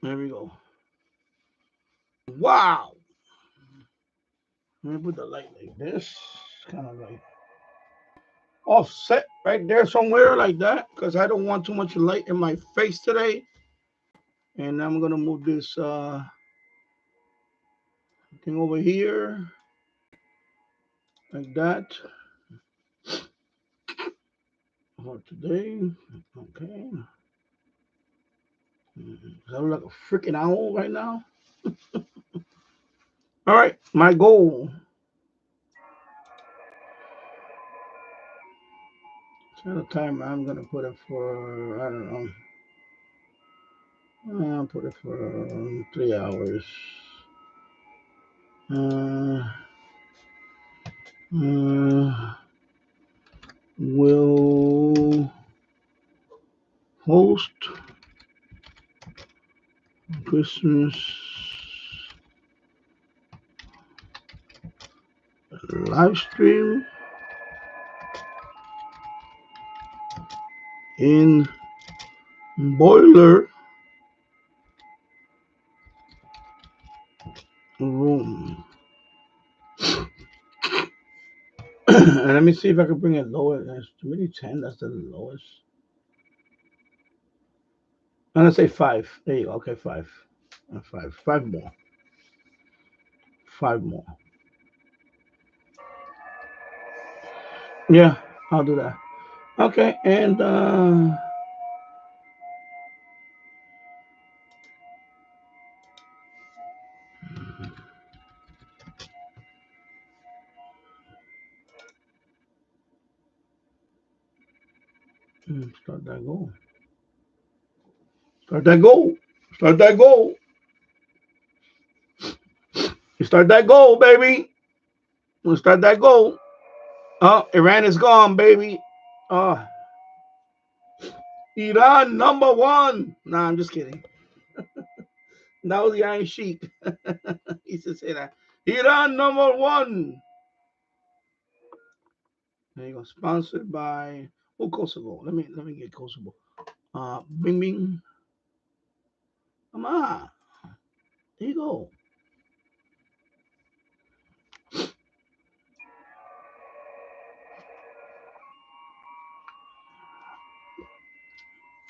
There we go. Wow. Let me put the light like this. Kind of like offset right there somewhere like that, because I don't want too much light in my face today. And I'm gonna move this thing over here like that for today. Okay. I look like a freaking owl right now. All right, my goal. Set a timer. I'm gonna put it for, I don't know. I'll put it for 3 hours. Will host Christmas live stream in boiler room. And let me see if I can bring it lower. That's really 10. That's the lowest. I'm gonna say 5. There you go. Okay, 5. 5. 5 more. 5 more. Yeah, I'll do that. Okay, and start that goal. Start that goal. Start that goal. You start that goal, baby. We'll start that goal. Oh, Iran is gone, baby. Oh, Iran #1. Nah, I'm just kidding. That was the Iron Sheik. He used to say that. Iran #1. There you go. Sponsored by Kosovo. Let me get Kosovo. Bing bing. Come on. There you go.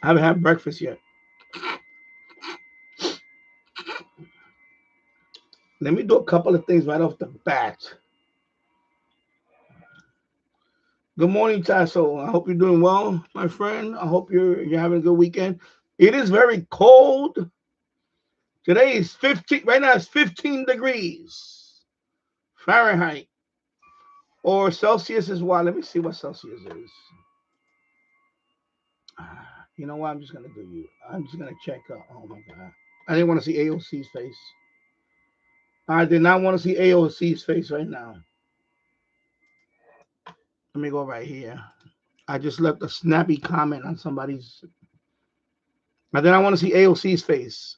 I haven't had breakfast yet. Let me do a couple of things right off the bat. Good morning, Tasso. I hope you're doing well, my friend. I hope you're having a good weekend. It is very cold. Today is 15. Right now it's 15 degrees Fahrenheit, or Celsius is what? Let me see what Celsius is. You know what? I'm just gonna do you. I'm just gonna check. Oh my God! I didn't want to see AOC's face. I did not want to see AOC's face right now. Let me go right here. I just left a snappy comment on somebody's. I did not want to see AOC's face.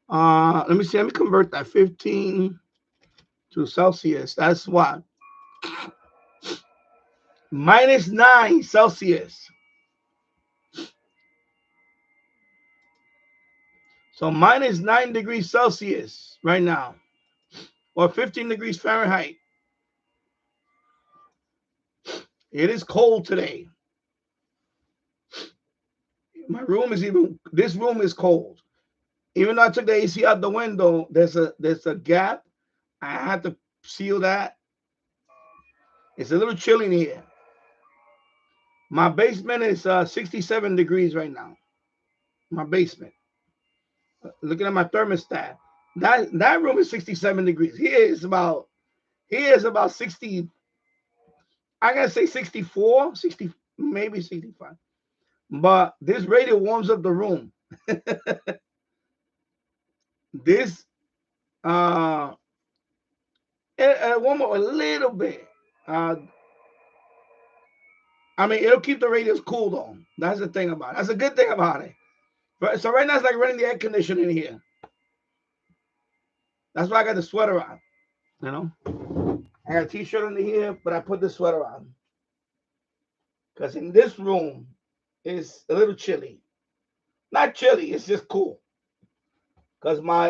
Let me see. Let me convert that 15 to Celsius. That's what? -9 Celsius. So -9 degrees Celsius right now, or 15 degrees Fahrenheit. It is cold today. My room is this room is cold. Even though I took the AC out the window, there's a gap. I had to seal that. It's a little chilly in here. My basement is 67 degrees right now. My basement. Looking at my thermostat, that room is 67 degrees. Here is about 60. I gotta say 64, 60, maybe 65. But this radio warms up the room. This it warm up a little bit. I mean, it'll keep the radios cool though. That's the thing about it. That's a good thing about it. So right now it's like running the air conditioner in here. That's why I got the sweater on. You know, I got a t-shirt under here, but I put the sweater on because in this room it's a little chilly. Not chilly, it's just cool. because my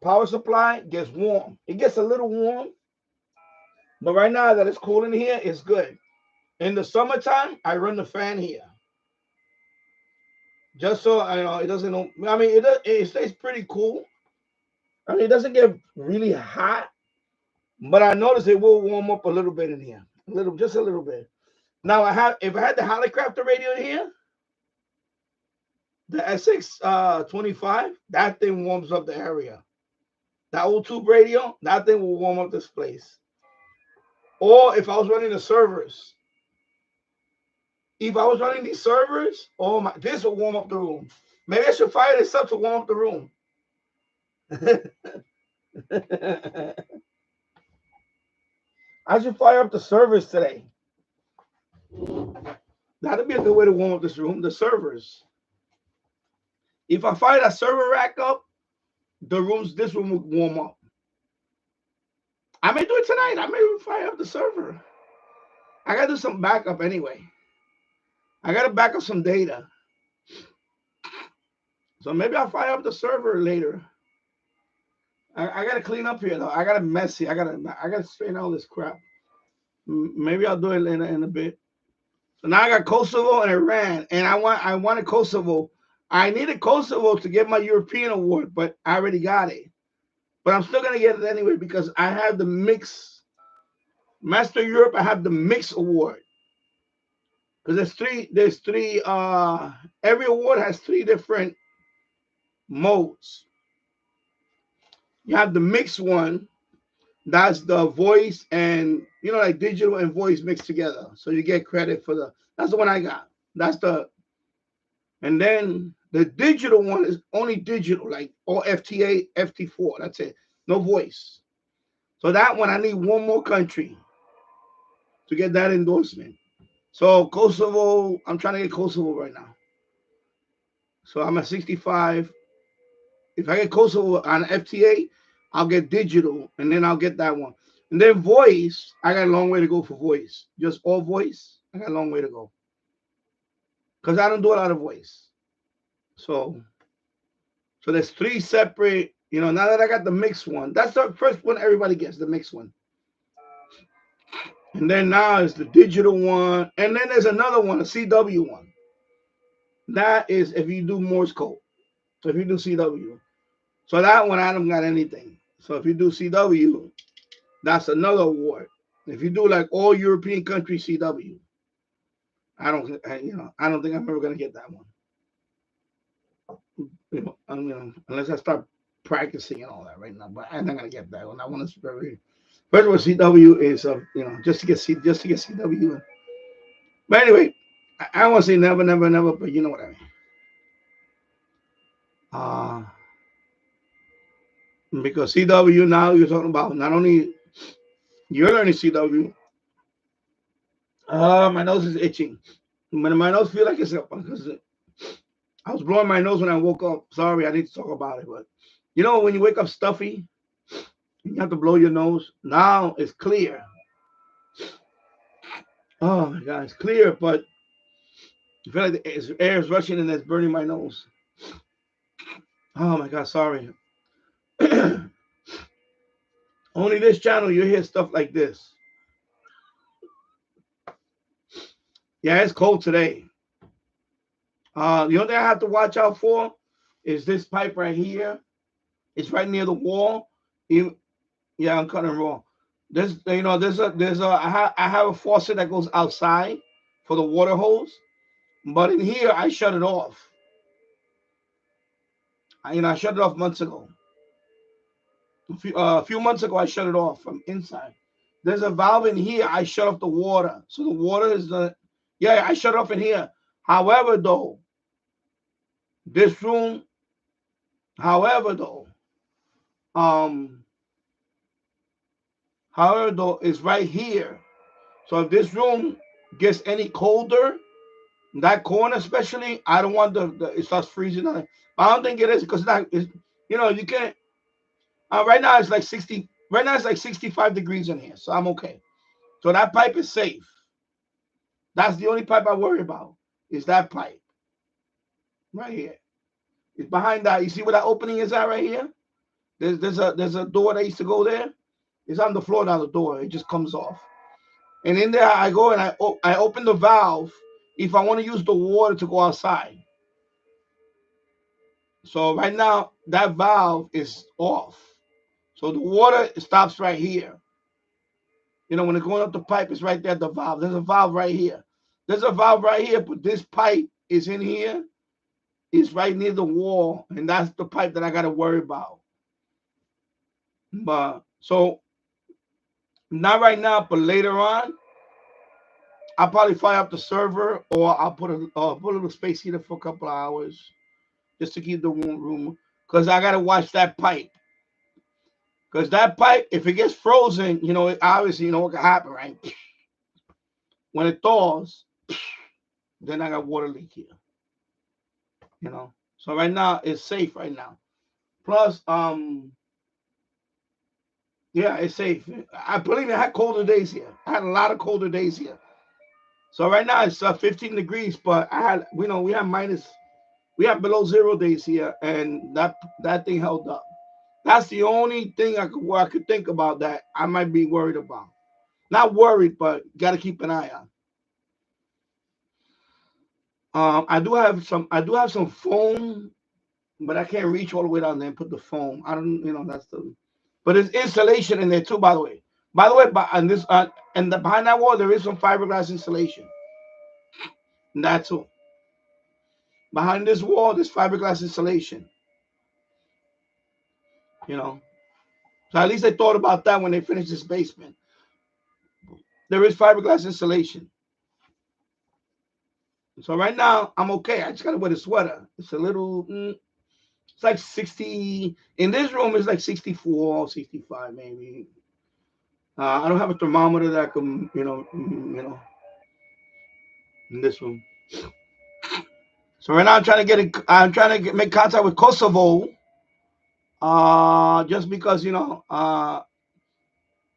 power supply gets warm. It gets a little warm, but right now that it's cool in here, it's good. In the summertime, I run the fan here. Just so I know it doesn't. I mean, it stays pretty cool. I mean, it doesn't get really hot, but I notice it will warm up a little bit in here, just a little bit. Now if I had the Hollycrafter radio in here, the SX25, that thing warms up the area. That old tube radio, that thing will warm up this place. Or if I was running the servers, oh my, this will warm up the room. Maybe I should fire this up to warm up the room. I should fire up the servers today. That'd be a good way to warm up this room, the servers. If I fire that server rack up, this room will warm up. I may do it tonight. I may fire up the server. I gotta do some backup anyway. I gotta back up some data. So maybe I'll fire up the server later. I gotta clean up here though. I gotta messy. I gotta straighten all this crap. Maybe I'll do it in a bit. So now I got Kosovo and Iran, and I wanted Kosovo. I needed Kosovo to get my European award, but I already got it. But I'm still gonna get it anyway because I have the mix. Master Europe, I have the mix award. Because there's three, every award has 3 different modes. You have the mixed one, that's the voice and, like digital and voice mixed together. So you get credit for that's the one I got. And then the digital one is only digital, like all FT8, FT4, that's it. No voice. So that one, I need one more country to get that endorsement. So Kosovo, I'm trying to get Kosovo right now. So I'm at 65. If I get Kosovo on FT8, I'll get digital, and then I'll get that one. And then voice, I got a long way to go for voice. Just all voice, I got a long way to go. Because I don't do a lot of voice. So there's 3 separate, now that I got the mixed one, that's the first one everybody gets, the mixed one. And then now is the digital one. And then there's another one, a CW one. That is if you do Morse code. So if you do CW. So that one, I don't got anything. So if you do CW, that's another award. If you do like all European countries CW, I don't think I'm ever going to get that one. Unless I start practicing and all that right now. But I'm not going to get that one. That one is very... First of all, CW is, just to get CW. But anyway, I don't want to say never, never, never, but you know what I mean. Because CW now you're talking about not only you're learning CW. My nose is itching. When my nose feels like it's up because I was blowing my nose when I woke up. Sorry, I need to talk about it, but when you wake up stuffy. You have to blow your nose. Now it's clear. Oh my God, it's clear, but I feel like the air is rushing and it's burning my nose. Oh my God, sorry. Only this channel you hear stuff like this. Yeah, it's cold today. The only thing I have to watch out for is this pipe right here. It's right near the wall. Yeah, I'm cutting raw. I have a faucet that goes outside for the water hose, but in here I shut it off. I shut it off months ago. A few months ago, I shut it off from inside. There's a valve in here. I shut off the water, so the water is I shut off in here. However, though, this room. It's right here. So if this room gets any colder, that corner especially, I don't want it starts freezing. I don't think it is because you can't. Right now it's like 60. Right now it's like 65 degrees in here, so I'm okay. So that pipe is safe. That's the only pipe I worry about is that pipe right here. It's behind that. You see where that opening is at right here? There's a door that used to go there. It's on the floor now, the door. It just comes off. And in there I go and I open the valve if I want to use the water to go outside. So right now that valve is off. So the water stops right here. You know, when it's going up the pipe, it's right there, the valve. There's a valve right here. There's a valve right here, but this pipe is in here. It's right near the wall, and that's the pipe that I got to worry about. But so not right now, but later on, I'll probably fire up the server, or I'll put a little space heater for a couple of hours just to keep the room, because I got to watch that pipe. Because that pipe, if it gets frozen, you know, obviously, you know what can happen, right? When it thaws, then I got water leak here. You know, so right now it's safe right now. Plus, yeah, it's safe. I believe I had colder days here. I had a lot of colder days here. So right now it's 15 degrees, but I had, you know, we have below 0 days here, and that thing held up. That's the only thing I could think about that I might be worried about. Not worried, but got to keep an eye on. I do have some foam, but I can't reach all the way down there and put the foam. I don't, you know, but there's insulation in there too, by the way. On this, and behind that wall, there is some fiberglass insulation. And that's all. Behind this wall, there's fiberglass insulation. You know, so at least they thought about that when they finished this basement. There is fiberglass insulation. So right now, I'm okay. I just gotta wear the sweater. It's a little, it's like 60. In this room, it's like 64, 65 maybe. I don't have a thermometer that I can, you know, in this room. So right now, I'm trying to make contact with Kosovo. Just because, you know,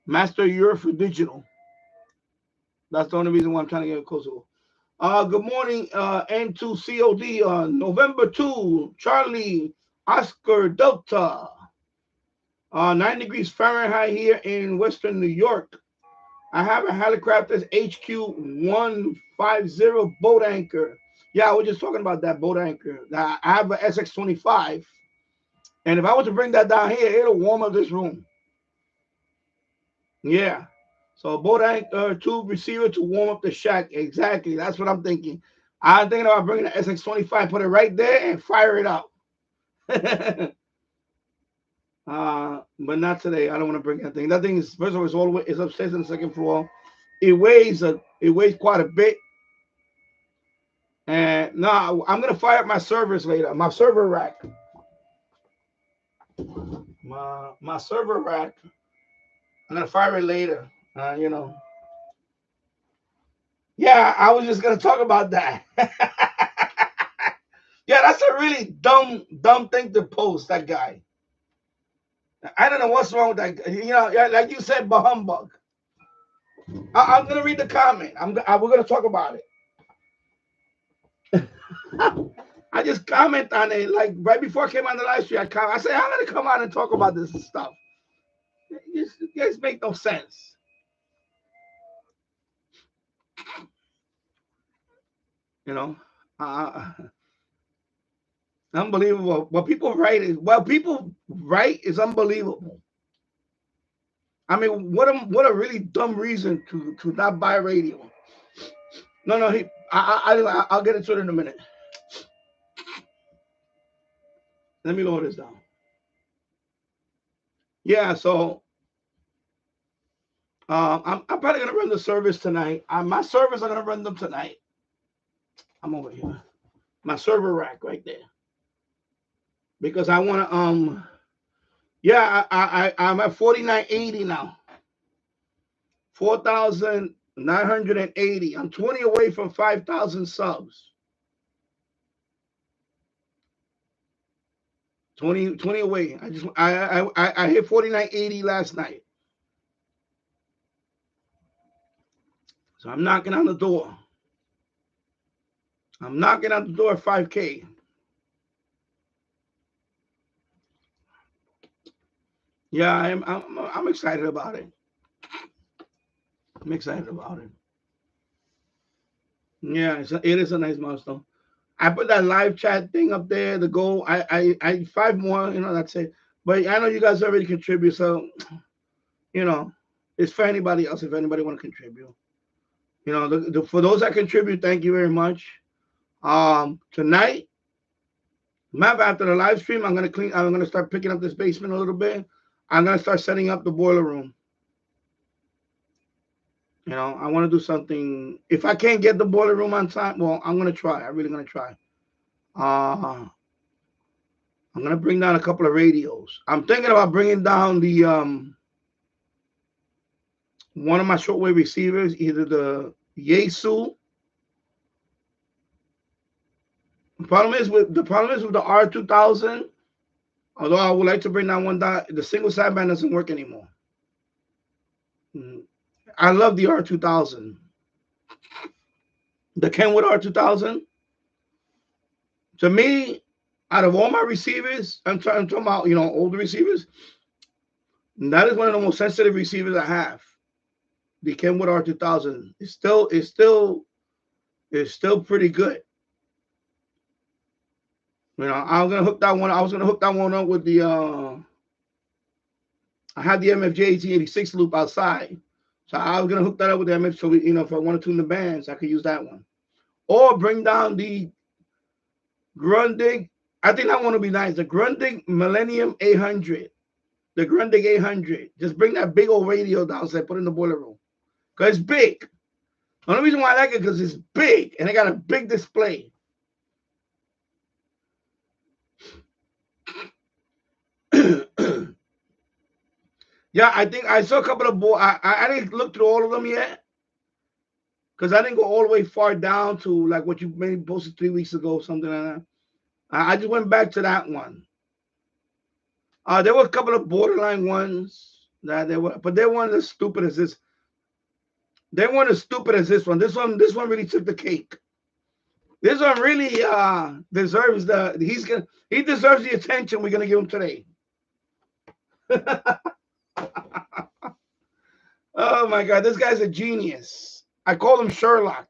Master Europe for digital. That's the only reason why I'm trying to get Kosovo. Good morning, N2COD, November 2, Charlie, Oscar Delta. 9 degrees Fahrenheit here in Western New York. I have a Helicopters HQ150 boat anchor. Yeah, I was just talking about that boat anchor. I have an SX25. And if I was to bring that down here, it'll warm up this room. Yeah. So boat anchor tube receiver to warm up the shack. Exactly. That's what I'm thinking. I'm thinking about bringing the SX25, put it right there and fire it up. But not today. I don't want to bring that thing. That thing is, first of all, it's all the way, it's upstairs on the second floor. It weighs quite a bit. And no, I'm gonna fire up my servers later. My server rack. My server rack. I'm gonna fire it later. You know. Yeah, I was just gonna talk about that. Yeah, that's a really dumb thing to post. That guy. I don't know what's wrong with that. You know, like you said, humbug. I'm gonna read the comment. We're gonna talk about it. I just comment on it like right before I came on the live stream. I said I'm gonna come on and talk about this stuff. It just make no sense. You know, unbelievable. What people write is unbelievable. I mean, what a really dumb reason to not buy radio. No, I'll get into it in a minute. Let me lower this down. Yeah, so I'm probably gonna run the service tonight. My servers are gonna run them tonight. I'm over here. My server rack right there. Because I wanna yeah, I'm at 4980 now. 4,980. I'm 20 away from 5,000 subs. 20 away. I hit 4980 last night. So I'm knocking on the door. I'm knocking on the door at 5K. Yeah, I'm excited about it. I'm excited about it. Yeah, it is a nice milestone. I put that live chat thing up there. The goal, I 5 more. That's it. But I know you guys already contribute, so you know, it's for anybody else if anybody want to contribute. For those that contribute, thank you very much. Tonight, map after the live stream, I'm gonna start picking up this basement a little bit. I'm gonna start setting up the boiler room. I want to do something. If I can't get the boiler room on time, well, I'm gonna try. I'm really gonna try. I'm gonna bring down a couple of radios. I'm thinking about bringing down the one of my shortwave receivers, either the Yaesu. The problem is with the R2000. Although I would like to bring down one down, the single sideband doesn't work anymore. I love the R2000. The Kenwood R2000. To me, out of all my receivers, I'm talking about, older receivers, that is one of the most sensitive receivers I have. The Kenwood R2000 is still pretty good. I was gonna hook that one. I was gonna hook that one up with the. I had the MFJ 1886 loop outside, so I was gonna hook that up with the MFJ. So if I want to tune the bands, I could use that one, or bring down the Grundig. I think that one would be nice. The Grundig Millennium 800, the Grundig 800. Just bring that big old radio downstairs, put it in the boiler room, cause it's big. The only reason why I like it because it's big and it got a big display. Yeah, I think I saw a couple of boards. I didn't look through all of them yet because I didn't go all the way far down to like what you maybe posted 3 weeks ago, something like that. I just went back to that one. There were a couple of borderline ones that they were, but they weren't as stupid as this. They weren't as stupid as this one. This one really took the cake. This one really deserves he deserves the attention we're gonna give him today. Oh my God, this guy's a genius. I call him Sherlock.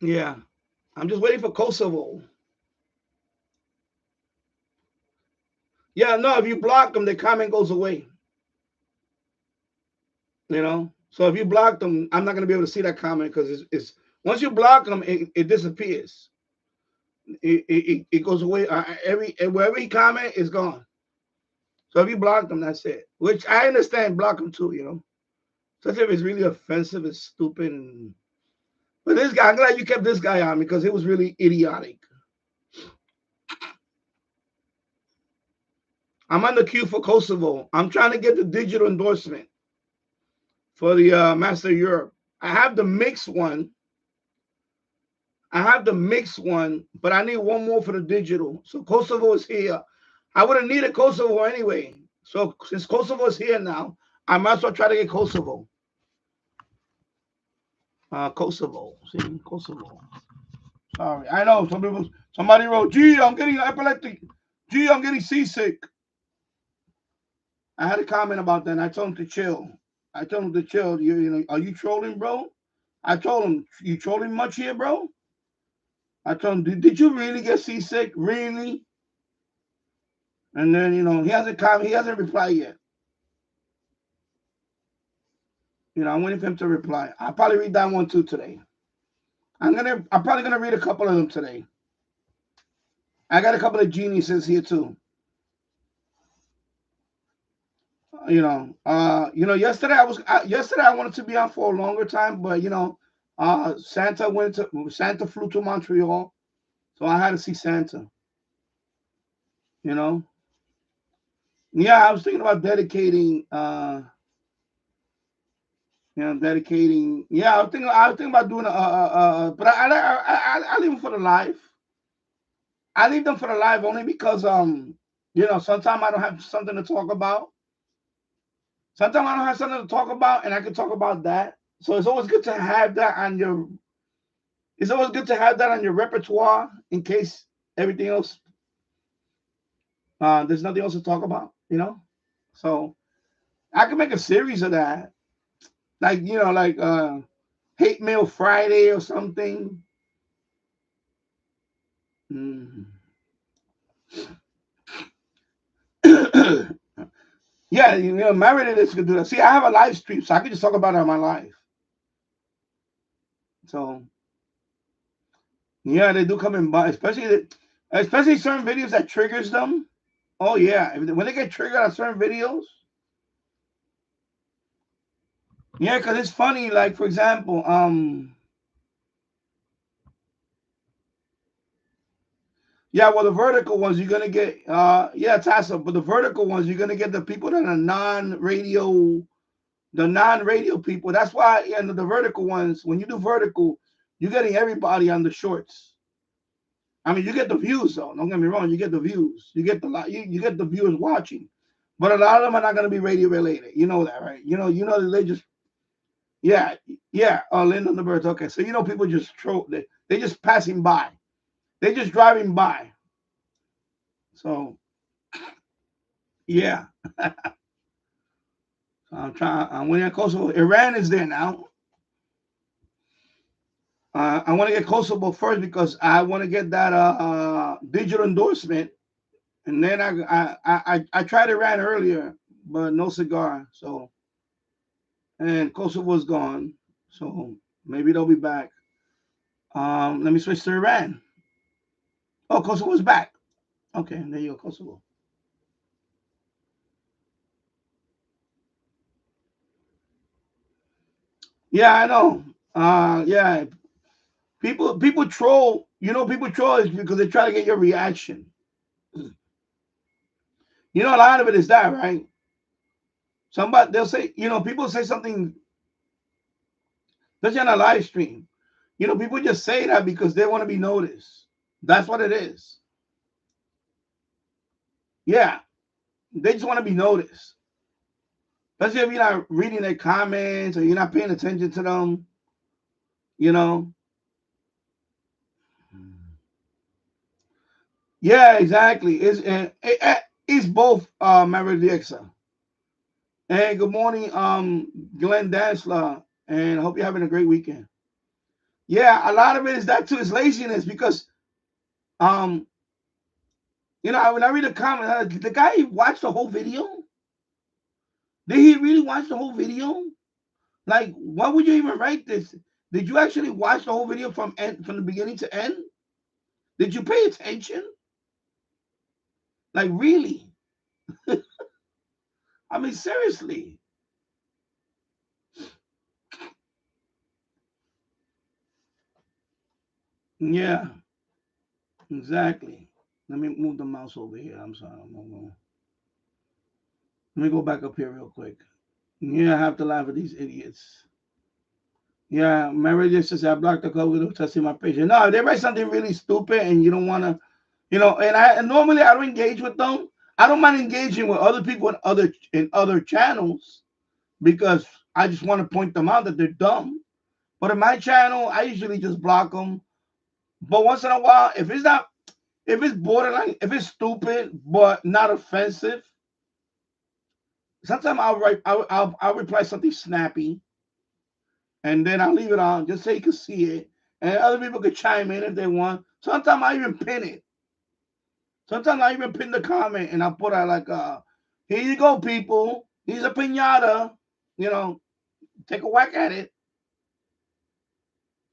Yeah. I'm just waiting for Kosovo. Yeah, no, if you block them, the comment goes away. So if you block them, I'm not going to be able to see that comment because it's once you block them, it disappears. It goes away. Wherever he comment, it's gone. So if you block them, that's it. Which I understand, block them too. Especially if it's really offensive, it's stupid. But this guy, I'm glad you kept this guy on because it was really idiotic. I'm on the queue for Kosovo. I'm trying to get the digital endorsement for the Master Europe. I have the mixed one. But I need one more for the digital. So Kosovo is here. I would have needed Kosovo anyway. So since Kosovo is here now, I might as well try to get Kosovo. Kosovo. See, Kosovo. Sorry. I know. Somebody wrote, gee, I'm getting epileptic. Gee, I'm getting seasick. I had a comment about that, and I told him to chill. Are you trolling, bro? I told him, you trolling much here, bro? I told him, did you really get seasick? Really? And then, he hasn't replied yet. I'm waiting for him to reply. I'll probably read that one too today. I'm probably gonna read a couple of them today. I got a couple of geniuses here too. Yesterday I wanted to be on for a longer time, but Santa flew to Montreal, so I had to see Santa. Yeah, I was thinking about dedicating. Dedicating. Yeah, I was thinking about doing but I leave them for the live. I leave them for the live only because sometimes I don't have something to talk about. Sometimes I don't have something to talk about, and I can talk about that. So it's always good to have that on your It's always good to have that on your repertoire in case everything else, there's nothing else to talk about, you know? So I could make a series of that. Like, you know, like Hate Mail Friday or something. Mm. Yeah, you know, married is could do that. See, I have a live stream, so I can just talk about it on my live. So yeah, they do come in, but especially certain videos that triggers them. Oh yeah, when they get triggered on certain videos. Yeah, because it's funny. Like for example, yeah, well the vertical ones you're gonna get, yeah, Tassa, but the vertical ones you're gonna get the people that are non-radio, the non-radio people. That's why, yeah, the vertical ones. When you do vertical, you're getting everybody on the shorts. I mean, you get the views though. Don't get me wrong. You get the views. You get you get the viewers watching, but a lot of them are not going to be radio related. You know that, right? You know that they just, yeah, yeah. Oh, Linda the Birds. Okay, so you know people just they just passing by. They just driving by. So yeah, I'm trying. I'm winning Kosovo. Iran is there now. I want to get Kosovo first because I want to get that digital endorsement. And then I tried Iran earlier, but no cigar. So, and Kosovo's gone. So maybe they'll be back. Let me switch to Iran. Oh, Kosovo's back. Okay, there you go, Kosovo. Yeah, I know. Yeah, people troll. You know, people troll is because they try to get your reaction. You know, a lot of it is that, right? Somebody they'll say, you know, people say something, especially on a live stream. You know, people just say that because they want to be noticed. That's what it is. Yeah, they just want to be noticed. Especially if you're not reading their comments or you're not paying attention to them, you know. Yeah, exactly. It's both, Maradixa. And good morning, Glenn Dansler, and I hope you're having a great weekend. Yeah, a lot of it is that too. It's laziness because, um, you know, when I read a comment, the guy watched the whole video. Did he really watch the whole video? Like, why would you even write this? Did you actually watch the whole video from the beginning to end? Did you pay attention? Like, really? I mean, seriously. Yeah, exactly. Let me move the mouse over here. I'm sorry. Let me go back up here real quick. Yeah, I have to laugh at these idiots. Yeah, my radio says I blocked the club with testing my page. No, if they write something really stupid and you don't want to, you know, and normally I don't engage with them. I don't mind engaging with other people in other channels because I just want to point them out that they're dumb. But in my channel, I usually just block them. But once in a while, if it's borderline, if it's stupid but not offensive, sometimes I'll reply something snappy, and then I'll leave it on just so you can see it, and other people could chime in if they want. Sometimes I even pin it. Sometimes I even pin the comment and I put out like, "Here you go, people. Here's a pinata. You know, take a whack at it.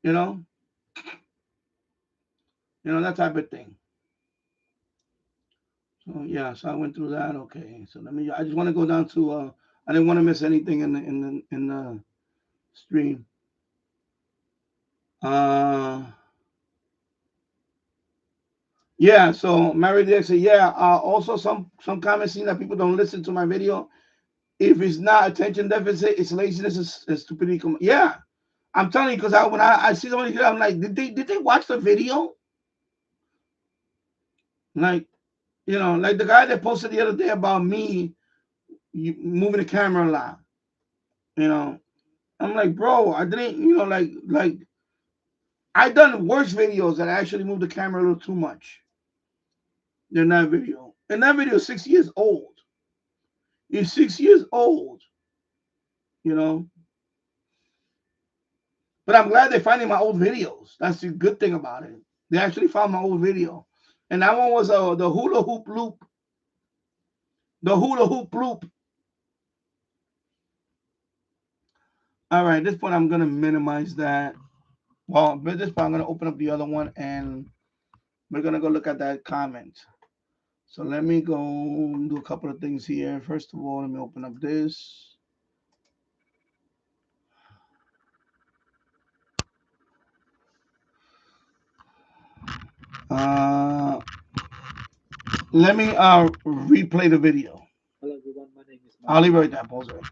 You know, that type of thing." So yeah, so I went through that. Okay, so let me. I just want to go down to. I didn't want to miss anything in the stream. Uh, yeah. So Mary Dick said, yeah. Also, some comments saying that people don't listen to my video. If it's not attention deficit, it's laziness and stupidity. Yeah, I'm telling you because when I see somebody here, I'm like, did they watch the video? Like, like the guy that posted the other day about me moving the camera a lot. You know, I'm like, bro, I didn't, like I've done worse videos that I actually moved the camera a little too much than that video. And that video is 6 years old. It's 6 years old, you know. But I'm glad they're finding my old videos. That's the good thing about it. They actually found my old video. And that one was the hula hoop loop. The hula hoop loop. All right, at this point, I'm going to minimize that. Well, at this point, I'm going to open up the other one, and we're going to go look at that comment. So let me go do a couple of things here. First of all, let me open up this. Let me replay the video. Hello everyone, my name is I'll leave it right there. Pause it.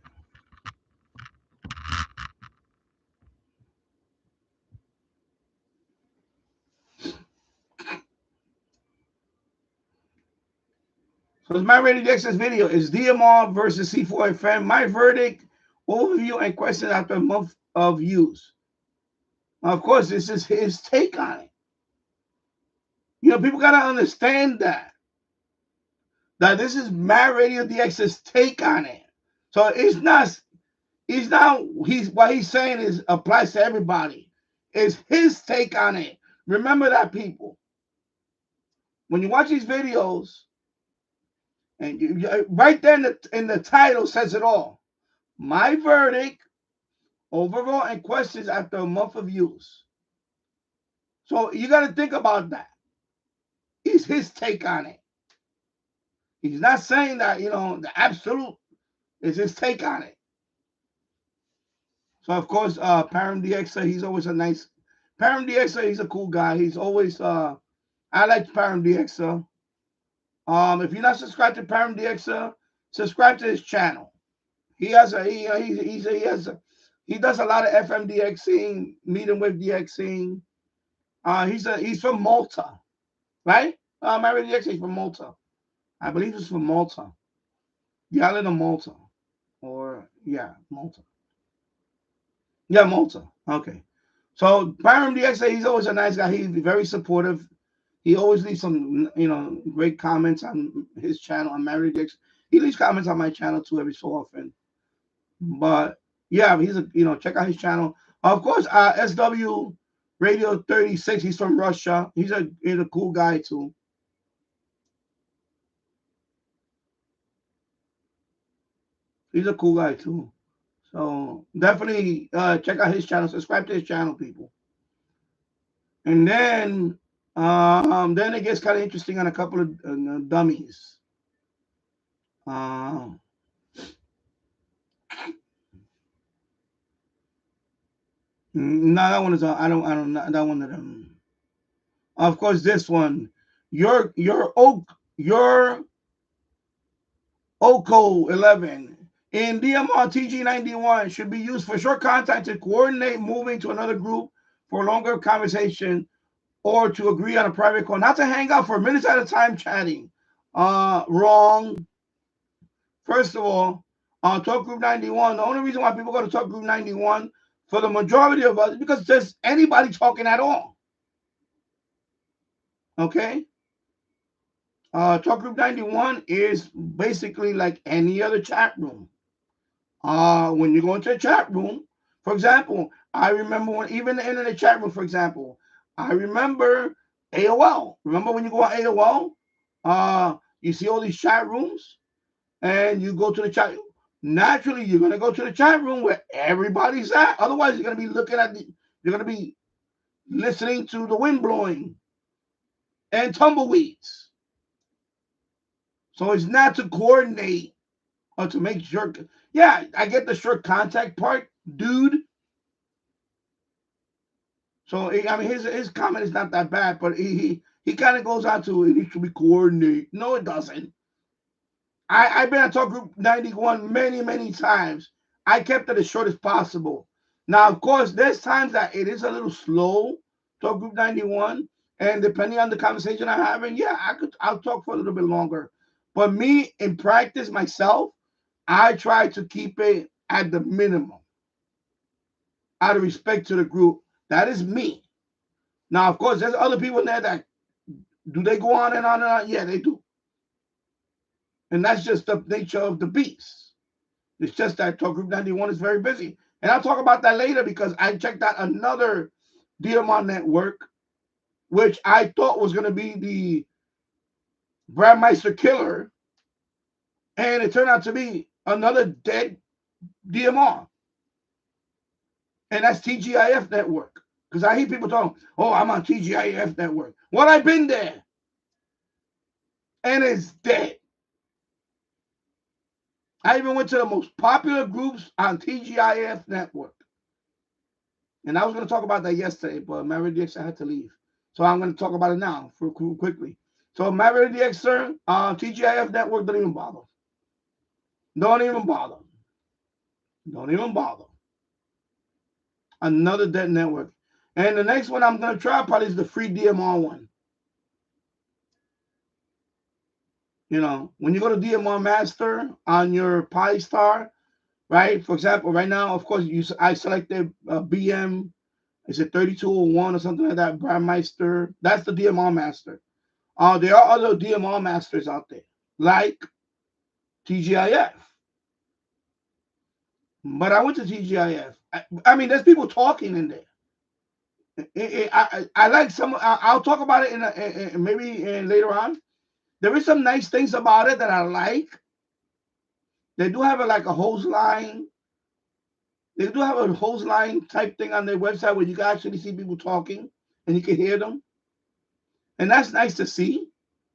So it's my rated access video. It's DMR versus C4FM. My verdict, overview, and questions after a month of use. Of course, this is his take on it. You know, people gotta understand that this is Mad Radio DX's take on it. So it's not what he's saying is applies to everybody. It's his take on it. Remember that, people. When you watch these videos, and right there in the title says it all. My verdict, overall, and questions after a month of use. So you got to think about that. It's his take on it. He's not saying that, you know, the absolute is his take on it. So, of course, Param DXer, he's always a nice... Param DXer, he's a cool guy. He's always... I like Param DXer. If you're not subscribed to Param DXer, subscribe to his channel. He has a... He does a lot of FM DXing, medium wave DXing. He's from Malta, right? My radio DXing is from Malta. I believe it's from Malta. The island of Malta. Or, yeah, Malta. Yeah, Malta. Okay. So, Byron DXA, he's always a nice guy. He's very supportive. He always leaves some, you know, great comments on his channel. On Mary DX. He leaves comments on my channel, too, every so often. But, yeah, he's a, you know, check out his channel. Of course, SW Radio 36, he's from Russia. He's a cool guy, too. He's a cool guy, too. So definitely check out his channel. Subscribe to his channel, people. And then it gets kind of interesting on a couple of dummies. No, that one is I don't that one of them. Of course, this one, your OCO 11 in DMR TG91 should be used for short contact to coordinate moving to another group for longer conversation or to agree on a private call, not to hang out for minutes at a time chatting. Wrong. First of all, Talk Group 91, the only reason why people go to Talk Group 91 for the majority of us is because there's anybody talking at all. Okay? Talk Group 91 is basically like any other chat room. When you go into a chat room, for example, I remember when even the internet chat room, for example, I remember AOL. Remember when you go on AOL, you see all these chat rooms, and you go to the chat. Naturally, you're gonna go to the chat room where everybody's at. Otherwise, you're gonna be looking at you're gonna be listening to the wind blowing and tumbleweeds. So it's not to coordinate or to make sure. Yeah, I get the short contact part, dude. So I mean, his comment is not that bad, but he kind of goes on to it needs to be coordinated. No, it doesn't. I've been on Talk Group 91 many times. I kept it as short as possible. Now, of course, there's times that it is a little slow, Talk Group 91, and depending on the conversation I'm having, yeah, I'll talk for a little bit longer. But me, in practice, myself, I try to keep it at the minimum out of respect to the group. That is me. Now, of course, there's other people in there that do they go on and on and on? Yeah, they do. And that's just the nature of the beast. It's just that Talk Group 91 is very busy. And I'll talk about that later because I checked out another DMR network, which I thought was going to be the Brandmeister killer. And it turned out to be another dead DMR. And that's TGIF network. Because I hear people talking, oh, I'm on TGIF network. Well, I've been there. And it's dead. I even went to the most popular groups on TGIF network. And I was going to talk about that yesterday, but Maverick DX, I had to leave. So I'm going to talk about it now for quickly. So Maverick DX, sir, TGIF network, don't even bother. Don't even bother. Don't even bother. Another dead network. And the next one I'm going to try probably is the free DMR one. You know, when you go to DMR Master on your Pi Star, right? For example, right now, of course, I selected BM. Is it 3201 or something like that? Brandmeister. That's the DMR Master. There are other DMR Masters out there, like TGIF. But I went to TGIF. I mean, there's people talking in there. I like some. I'll talk about it maybe later on. There is some nice things about it that I like. They do have like a hose line. They do have a hose line type thing on their website where you can actually see people talking and you can hear them. And that's nice to see.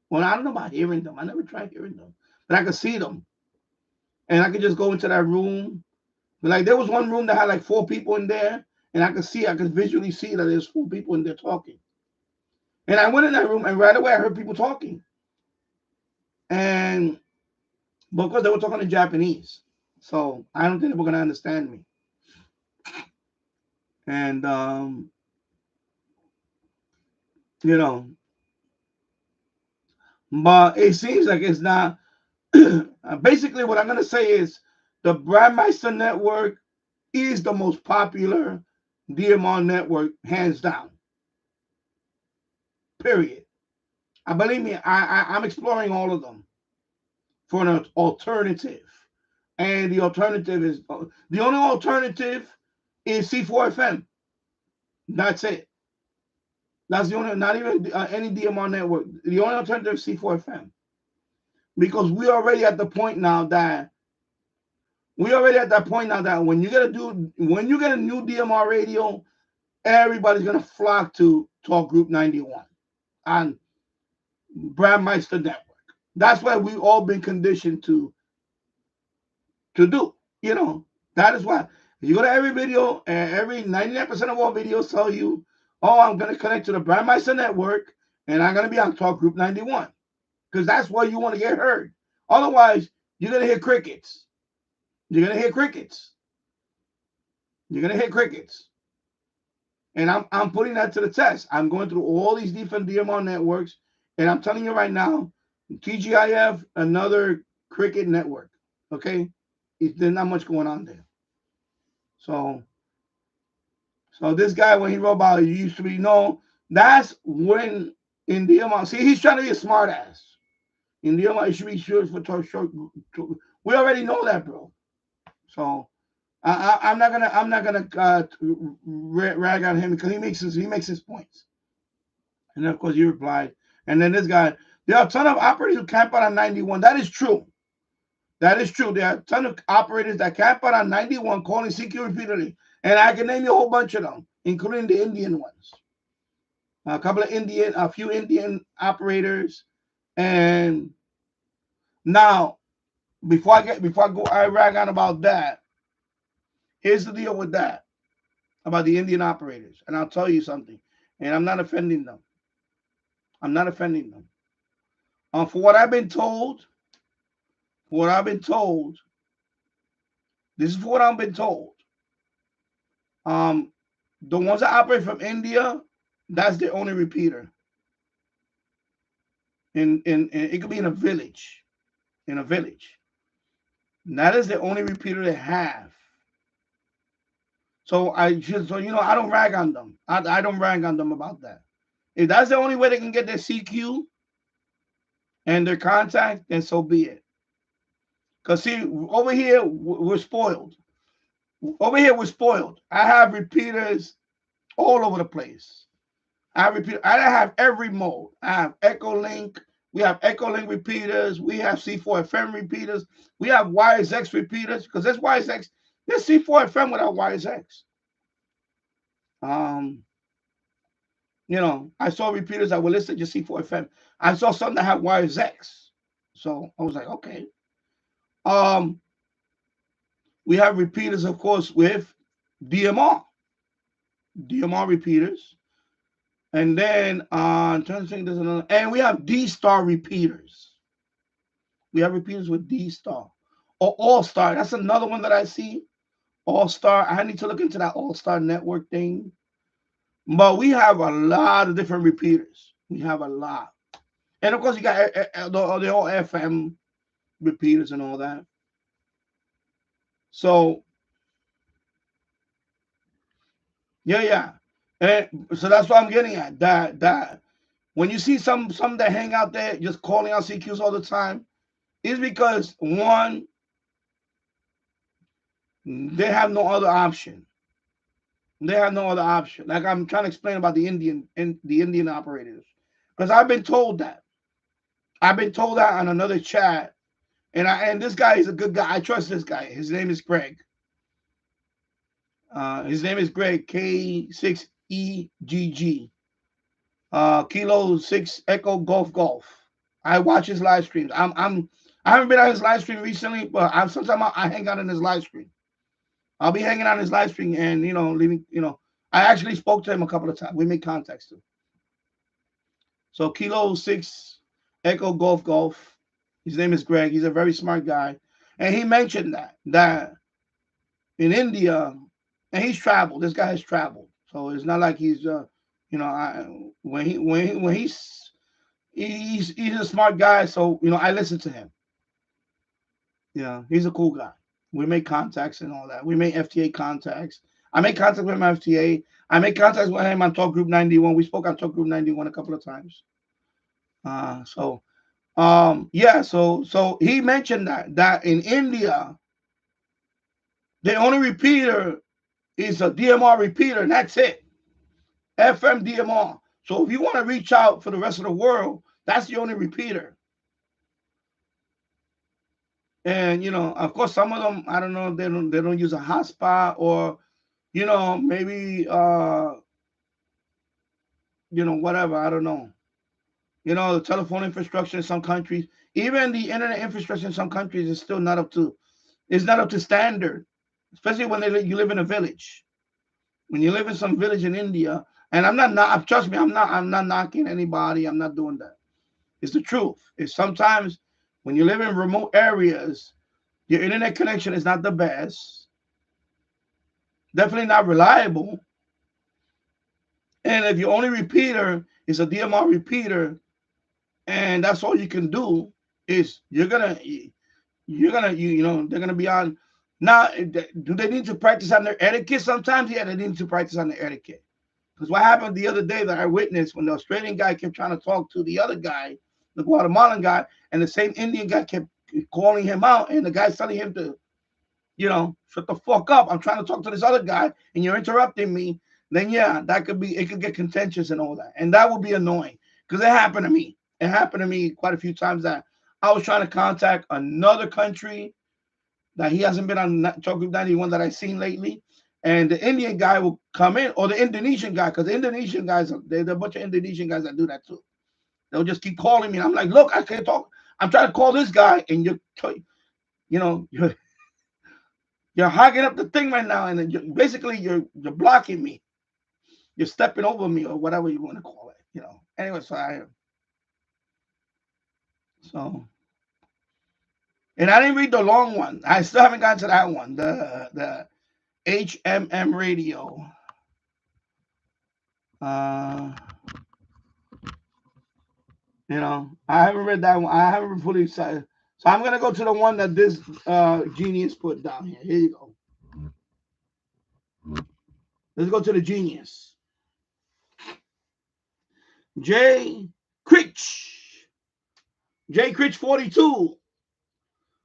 Well, I don't know about hearing them. I never tried hearing them. But I could see them. And I could just go into that room. Like there was one room that had like 4 people in there. And I could visually see that there's 4 people in there talking. And I went in that room and right away I heard people talking. And because they were talking in Japanese. So I don't think they were going to understand me. And, you know, but it seems like it's not. Basically, what I'm going to say is the Brandmeister network is the most popular DMR network, hands down. Period. Believe me, I'm exploring all of them for an alternative. And the alternative is, the only alternative is C4FM. That's it. That's the only, not even any DMR network. The only alternative is C4FM. Because we're already at the point now that when you get a new DMR radio, everybody's gonna flock to Talk Group 91 on Brandmeister network. That's what we've all been conditioned to do. You know, that is why you go to every video, and every 99% of all videos tell you, oh, I'm gonna connect to the Brandmeister network and I'm gonna be on Talk Group 91. Because that's where you want to get heard. Otherwise, you're gonna hear crickets. You're gonna hear crickets. You're gonna hear crickets. And I'm putting that to the test. I'm going through all these different DMR networks, and I'm telling you right now, TGIF, another cricket network. Okay, there's not much going on there. So this guy, when he wrote about it, used to be that's when in DMR. See, he's trying to be a smart ass. In DMR, it should be short for short. We already know that, bro. So I'm not gonna rag on him because he makes his points. And then of course you replied. And then this guy, there are a ton of operators who camp out on 91. That is true. That is true. There are a ton of operators that camp out on 91 calling CQ repeatedly. And I can name you a whole bunch of them, including the Indian ones. A few Indian operators. And now, before I rag on about that. Here's the deal with that, about the Indian operators. And I'll tell you something. And I'm not offending them. I'm not offending them. For what I've been told, this is what I've been told. The ones that operate from India, that's their only repeater. In it could be in a village. And that is the only repeater they have. So I don't rag on them. I don't rag on them about that. If that's the only way they can get their CQ and their contact, then so be it. Because see, over here, we're spoiled. Over here, we're spoiled. I have repeaters all over the place. I have every mode. I have Echo Link. We have Echo Link repeaters. We have C4FM repeaters. We have YSX repeaters because there's YSX. There's C4FM without YSX. I saw repeaters that were listed just C4FM. I saw some that had YSX. So I was like, okay. We have repeaters, of course, with DMR repeaters. And then I'm trying to think there's another, and we have D-Star repeaters. We have repeaters with D-Star or All-Star. That's another one that I see. All-Star. I need to look into that All-Star network thing. But we have a lot of different repeaters. We have a lot. And of course, you got the all FM repeaters and all that. So, yeah. And so that's what I'm getting at. That when you see some that hang out there just calling out CQs all the time, is because one, they have no other option. They have no other option. Like I'm trying to explain about the Indian operators, because I've been told that. I've been told that on another chat, and this guy is a good guy. I trust this guy. His name is Greg. His name is Greg, K6EGG. Kilo 6 Echo Golf. I watch his live streams. I haven't been on his live stream recently, but sometimes I hang out in his live stream. I'll be hanging on his live stream and leaving. I actually spoke to him a couple of times. We made contacts too. So Kilo 6 Echo Golf. His name is Greg. He's a very smart guy, and he mentioned that in India, and he's traveled. This guy has traveled, so it's not like he's he's a smart guy. So I listen to him. Yeah, he's a cool guy. We make contacts and all that. We make FT8 contacts. I make contact with my FT8. I make contacts with him on Talk Group 91. We spoke on Talk Group 91 a couple of times. So he mentioned that in India, the only repeater is a DMR repeater, and that's it. FM DMR. So if you want to reach out for the rest of the world, that's the only repeater. And of course, some of them, I don't know, they don't use a hotspot, or maybe whatever, I don't know. The telephone infrastructure in some countries, even the internet infrastructure in some countries is still not up to standard, especially when you live in a village. When you live in some village in India, and trust me, I'm not knocking anybody. I'm not doing that. It's the truth. It's sometimes when you live in remote areas, your internet connection is not the best. Definitely not reliable. And if your only repeater is a DMR repeater, and that's all you can do, is they're gonna be on. Now, do they need to practice on their etiquette sometimes? Yeah, they need to practice on their etiquette. Because what happened the other day that I witnessed, when the Australian guy kept trying to talk to the other guy, the Guatemalan guy, and the same Indian guy kept calling him out, and the guy's telling him to, shut the fuck up. I'm trying to talk to this other guy, and you're interrupting me. Then yeah, it could get contentious and all that, and that would be annoying, because it happened to me. It happened to me quite a few times that I was trying to contact another country that he hasn't been on Talk Group 91 that I've seen lately. And the Indian guy will come in, or the Indonesian guy, because the Indonesian guys, there's a bunch of Indonesian guys that do that too. They'll just keep calling me. And I'm like, look, I can't talk. I'm trying to call this guy, and you're hogging up the thing right now, and you're blocking me. You're stepping over me, or whatever you want to call it. Anyway, and I didn't read the long one. I still haven't gotten to that one. The HMM radio. I haven't read that one. I haven't fully decided. So I'm gonna go to the one that this genius put down here. Here you go. Let's go to the genius. J. Critch. J. Critch 42.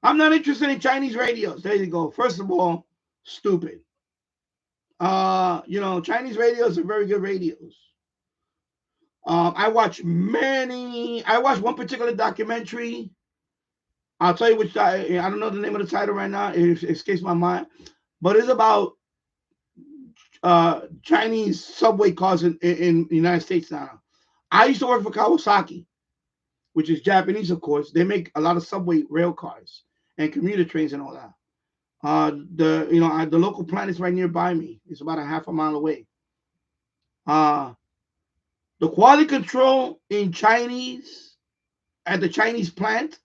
I'm not interested in Chinese radios. There you go. First of all, stupid. Chinese radios are very good radios. I watched one particular documentary. I'll tell you which. I don't know the name of the title right now. It escapes my mind, but it's about Chinese subway cars in the United States now. I used to work for Kawasaki, which is Japanese, of course. They make a lot of subway rail cars and commuter trains and all that. The local plant is right nearby me. It's about a half a mile away. The quality control in Chinese at the Chinese plant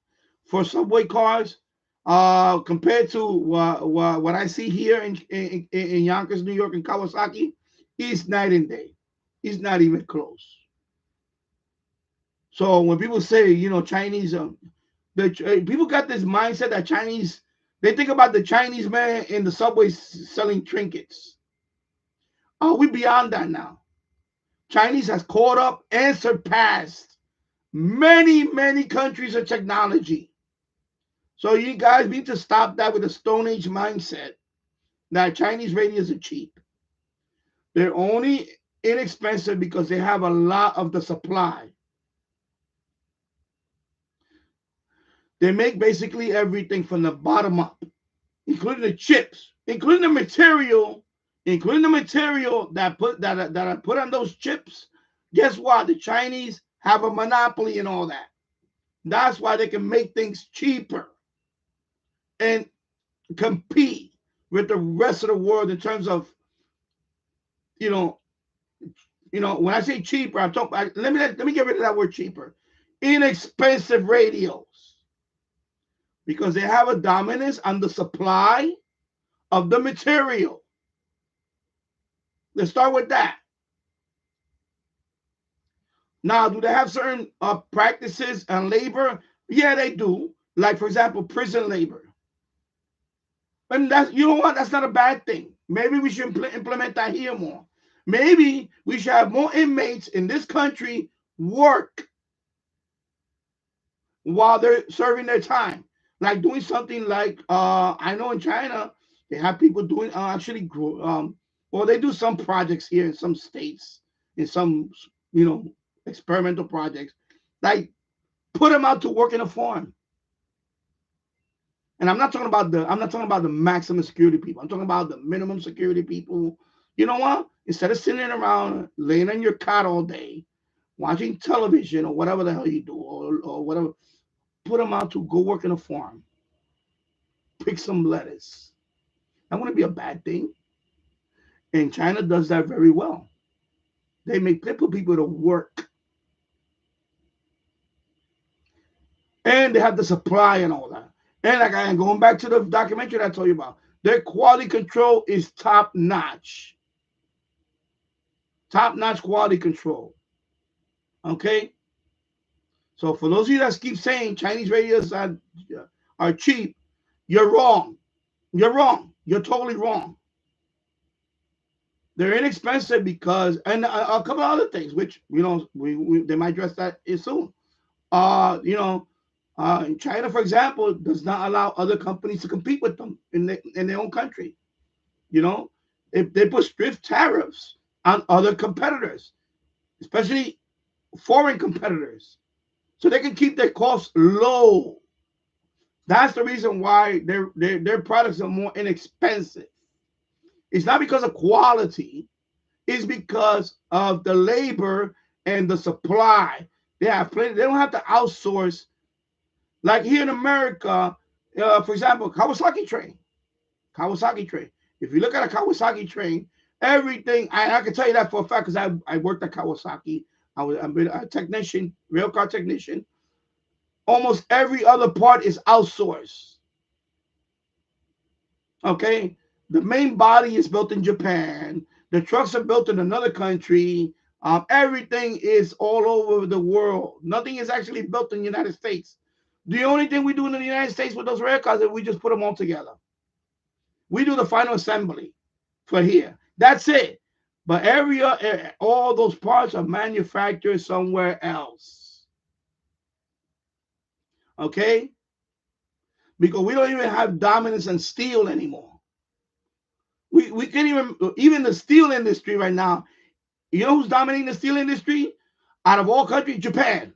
for subway cars, compared to what I see here in Yonkers, New York, and Kawasaki, is night and day. It's not even close. So when people say, Chinese, people got this mindset that Chinese, they think about the Chinese man in the subways selling trinkets. We're beyond that now. Chinese has caught up and surpassed many, many countries of technology. So you guys need to stop that with a Stone Age mindset that Chinese radios are cheap. They're only inexpensive because they have a lot of the supply. They make basically everything from the bottom up, including the chips, including the material that I put on those chips. Guess what? The Chinese have a monopoly in all that. That's why they can make things cheaper and compete with the rest of the world in terms of, when I say cheaper, I'm talking. Let me get rid of that word cheaper. Inexpensive radios, because they have a dominance on the supply of the material. Let's start with that. Now, do they have certain practices and labor? Yeah, they do. Like, for example, prison labor. And that's, that's not a bad thing. Maybe we should implement that here more. Maybe we should have more inmates in this country work while they're serving their time. Like doing something like, I know in China, they have people doing they do some projects here in some states, in some, experimental projects. Like, put them out to work in a farm. And I'm not talking about the maximum security people. I'm talking about the minimum security people. You know what? Instead of sitting around laying on your cot all day, watching television or whatever the hell you do, or whatever, put them out to go work in a farm. Pick some lettuce. That wouldn't be a bad thing. And China does that very well. They put people to work. And they have the supply and all that. And like I am going back to the documentary that I told you about, their quality control is top notch. Top notch quality control. Okay? So for those of you that keep saying Chinese radios are cheap, you're wrong. You're wrong. You're totally wrong. They're inexpensive because, and a couple of other things, which, they might address that soon. China, for example, does not allow other companies to compete with them in their own country. If they put strict tariffs on other competitors, especially foreign competitors, so they can keep their costs low. That's the reason why their products are more inexpensive. It's not because of quality. It's because of the labor and the supply. They have plenty. They don't have to outsource. Like here in America, for example, Kawasaki train. If you look at a Kawasaki train, everything, I can tell you that for a fact because I worked at Kawasaki. I've been a technician, railcar technician. Almost every other part is outsourced. Okay? The main body is built in Japan. The trucks are built in another country. Everything is all over the world. Nothing is actually built in the United States. The only thing we do in the United States with those rail cars is we just put them all together. We do the final assembly for here. That's it. But all those parts are manufactured somewhere else. Okay? Because we don't even have dominance in steel anymore. We can't even the steel industry right now. You know who's dominating the steel industry? Out of all countries, Japan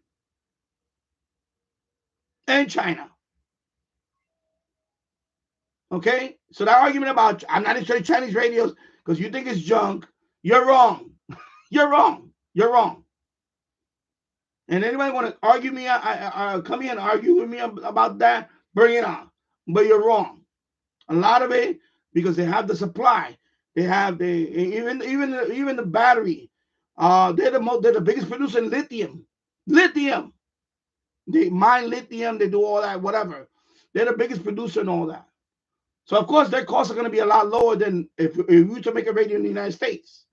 and China. Okay? So that argument about I'm not interested in Chinese radios because you think it's junk, you're wrong. You're wrong. You're wrong. And anybody want to argue me, come here and argue with me about that, bring it on. But you're wrong. A lot of it, because they have the supply. They have even the battery. They're the biggest producer in lithium. Lithium. They mine lithium. They do all that, whatever. They're the biggest producer in all that. So of course their costs are going to be a lot lower than if we were to make a radio in the United States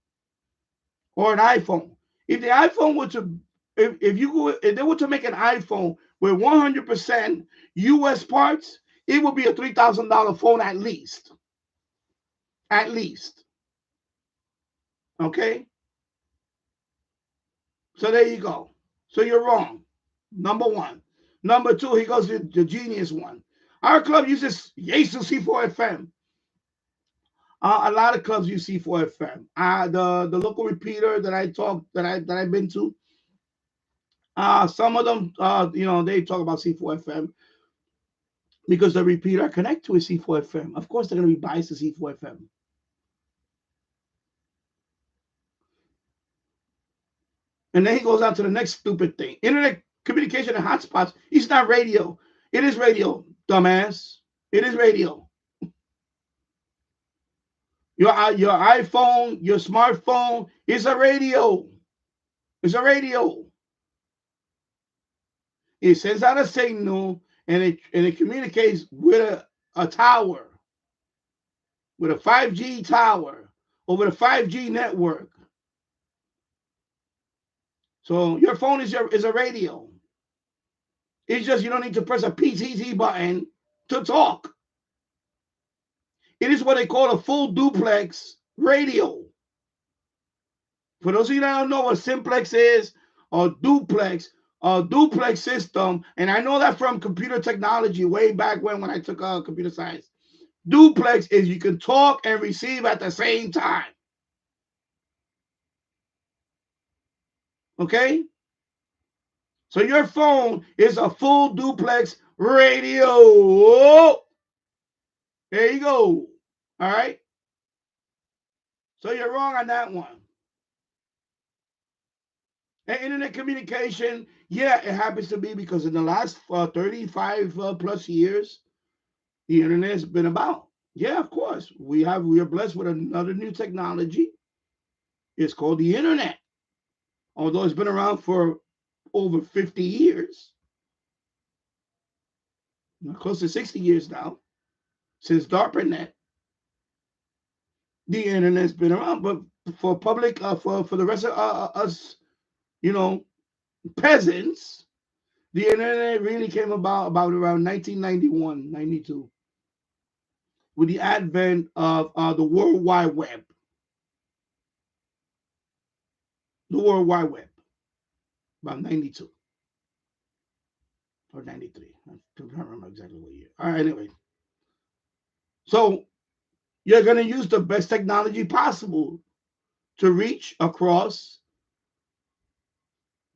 or an iPhone. If the iPhone were to, if they were to make an iPhone with 100% U.S. parts, it would be a $3,000 phone at least. At least. Okay? So there you go. So you're wrong. Number one. Number two, he goes to the genius one. Our club uses Yaesu C4FM. A lot of clubs use C4FM. The local repeater that I've been to, some of them, they talk about C4FM because the repeater I connect to is C4FM. Of course, they're going to be biased to C4FM. And then he goes on to the next stupid thing. Internet communication and hotspots. It's not radio. It is radio, dumbass. It is radio. Your iPhone, your smartphone is a radio. It's a radio. It sends out a signal and it communicates with a tower, with a 5G tower or with a 5G network. So your phone is a radio. It's just you don't need to press a PTT button to talk. It is what they call a full duplex radio. For those of you that don't know what simplex is or duplex, a duplex system, and I know that from computer technology way back when I took computer science. Duplex is you can talk and receive at the same time. Okay? So your phone is a full duplex radio. There you go. All right? So you're wrong on that one. And internet communication, yeah, it happens to be because in the last 35 plus years, the internet has been about. Yeah, of course. We are blessed with another new technology. It's called the internet. Although it's been around for over 50 years. Close to 60 years now. Since DARPANET. The internet's been around. But for public, for the rest of us, peasants, the internet really came about around 1991, 92. With the advent of the World Wide Web. The World Wide Web. About 92. Or 93. I don't remember exactly what year. All right, anyway. So you're going to use the best technology possible to reach across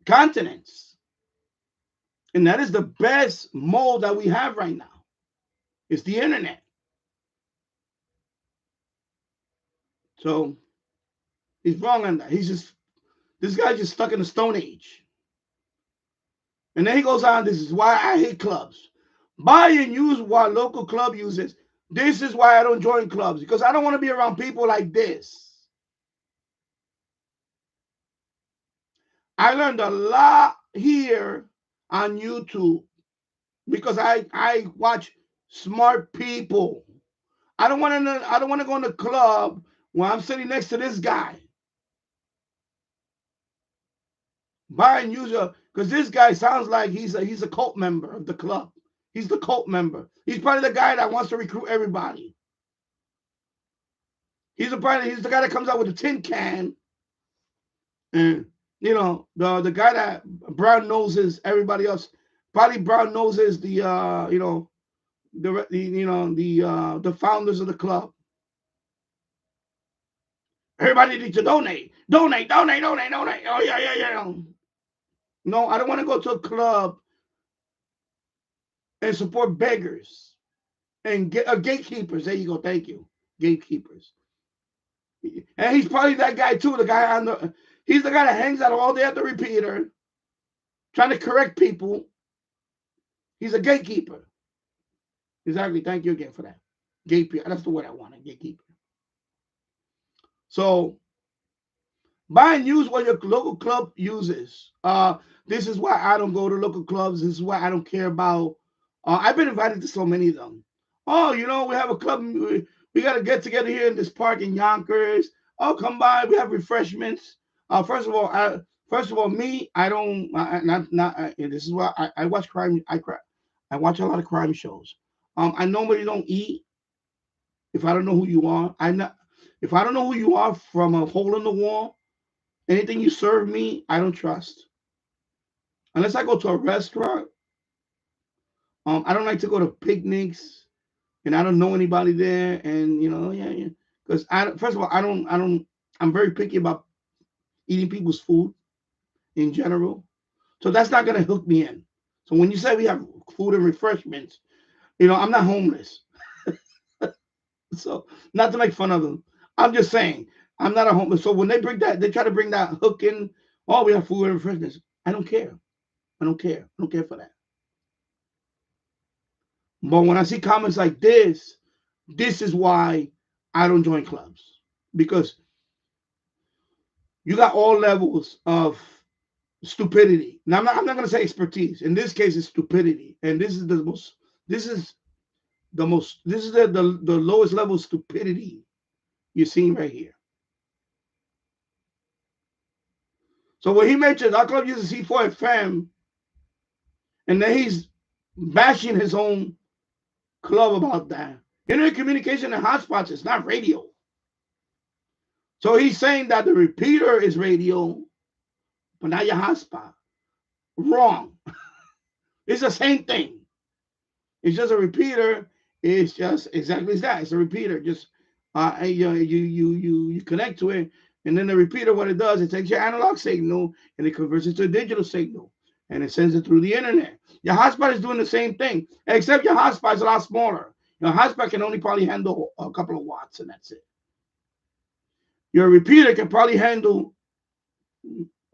continents. And that is the best mode that we have right now. It's the internet. So he's wrong on that. This guy's just stuck in the Stone Age. And then he goes on, this is why I hate clubs. Buy and use what local club uses. This is why I don't join clubs, because I don't want to be around people like this. I learned a lot here on YouTube because I watch smart people. I don't want to go in the club when I'm sitting next to this guy. Buy and use because this guy sounds like he's a cult member of the club. He's the cult member. He's probably the guy that wants to recruit everybody. He's the guy that comes out with a tin can, and the guy that brown noses everybody else. Probably brown noses the founders of the club. Everybody needs to donate, donate, donate, donate, donate. Oh yeah, yeah, yeah. No, I don't want to go to a club and support beggars and gatekeepers. There you go. Thank you, gatekeepers. And he's probably that guy too. He's the guy that hangs out all day at the repeater, trying to correct people. He's a gatekeeper. Exactly. Thank you again for that. Gatekeeper. That's the word I wanted. Gatekeeper. So buy and use what your local club uses. This is why I don't go to local clubs. This is why I don't care about. I've been invited to so many of them. Oh, we have a club. We got to get together here in this park in Yonkers. Oh, come by. We have refreshments. First of all, me, I don't. This is why I watch crime. I watch a lot of crime shows. I normally don't eat if I don't know who you are. If I don't know who you are from a hole in the wall, anything you serve me, I don't trust. Unless I go to a restaurant, I don't like to go to picnics, and I don't know anybody there. And yeah. Because first of all, I don't. I'm very picky about eating people's food in general. So that's not gonna hook me in. So when you say we have food and refreshments, I'm not homeless. So not to make fun of them, I'm just saying I'm not a homeless. So when they try to bring that hook in. Oh, we have food and refreshments. I don't care. I don't care. I don't care for that. But when I see comments like this is why I don't join clubs, because you got all levels of stupidity. Now I'm not going to say expertise. In this case, it's stupidity, and this is the most. This is the lowest level of stupidity you're seeing right here. So when he mentions our club uses C4FM, and then he's bashing his own club about that. Internet communication and hotspots is not radio. So he's saying that the repeater is radio, but not your hotspot. Wrong. It's the same thing. It's just a repeater. It's just exactly that. It's a repeater. Just you connect to it, and then the repeater, what it does, it takes your analog signal and it converts it to a digital signal, and it sends it through the internet. Your hotspot is doing the same thing, except your hotspot is a lot smaller. Your hotspot can only probably handle a couple of watts, and that's it. Your repeater can probably handle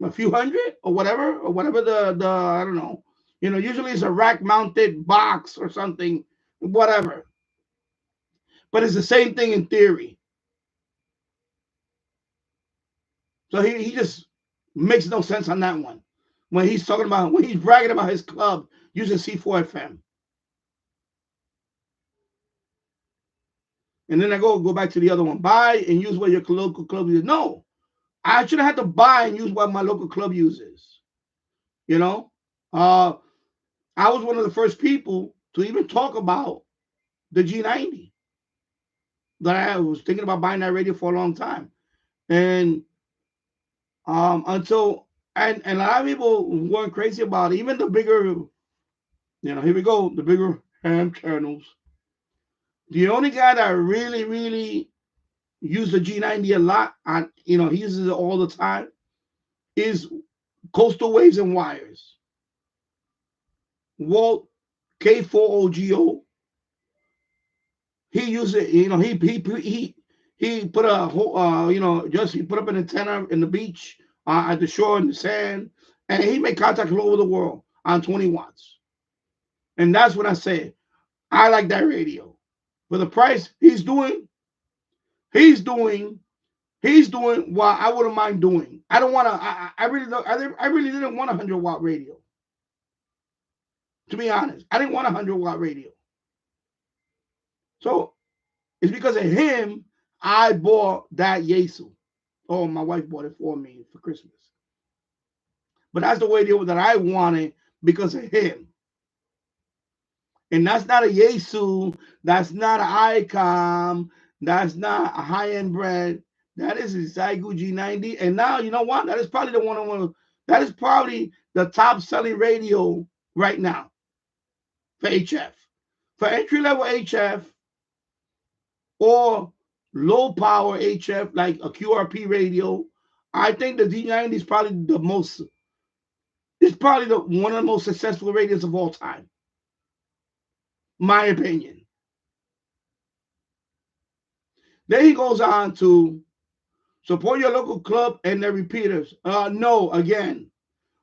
a few hundred or whatever the I don't know. Usually it's a rack mounted box or something, whatever. But it's the same thing in theory. So he just makes no sense on that one. When he's bragging about his club using C4FM. And then I go back to the other one. Buy and use what your local club uses. No, I shouldn't have to buy and use what my local club uses. I was one of the first people to even talk about the G90. That I was thinking about buying that radio for a long time. And until and a lot of people weren't crazy about it. Even the bigger, here we go, the bigger ham channels. The only guy that really, really used the G90 a lot, he uses it all the time, is Coastal Waves and Wires. Walt K4OGO. He used it, he put a whole, he put up an antenna in the beach, at the shore in the sand, and he made contact all over the world on 20 watts. And that's what I said. I like that radio. For the price he's doing what I wouldn't mind doing. I don't want to. I really didn't want a 100-watt radio. To be honest, I didn't want a 100-watt radio. So it's because of him I bought that Yaesu. Oh, my wife bought it for me for Christmas. But that's the radio that I wanted because of him. And that's not a Yaesu. That's not an ICOM. That's not a high-end brand. That is a Zygu G90. And now, you know what? That is probably the one. That is probably the top-selling radio right now for HF. For entry-level HF or low-power HF, like a QRP radio, I think the D90 is probably the most. It's probably one of the most successful radios of all time. My opinion. Then he goes on to support your local club and their repeaters. No, again,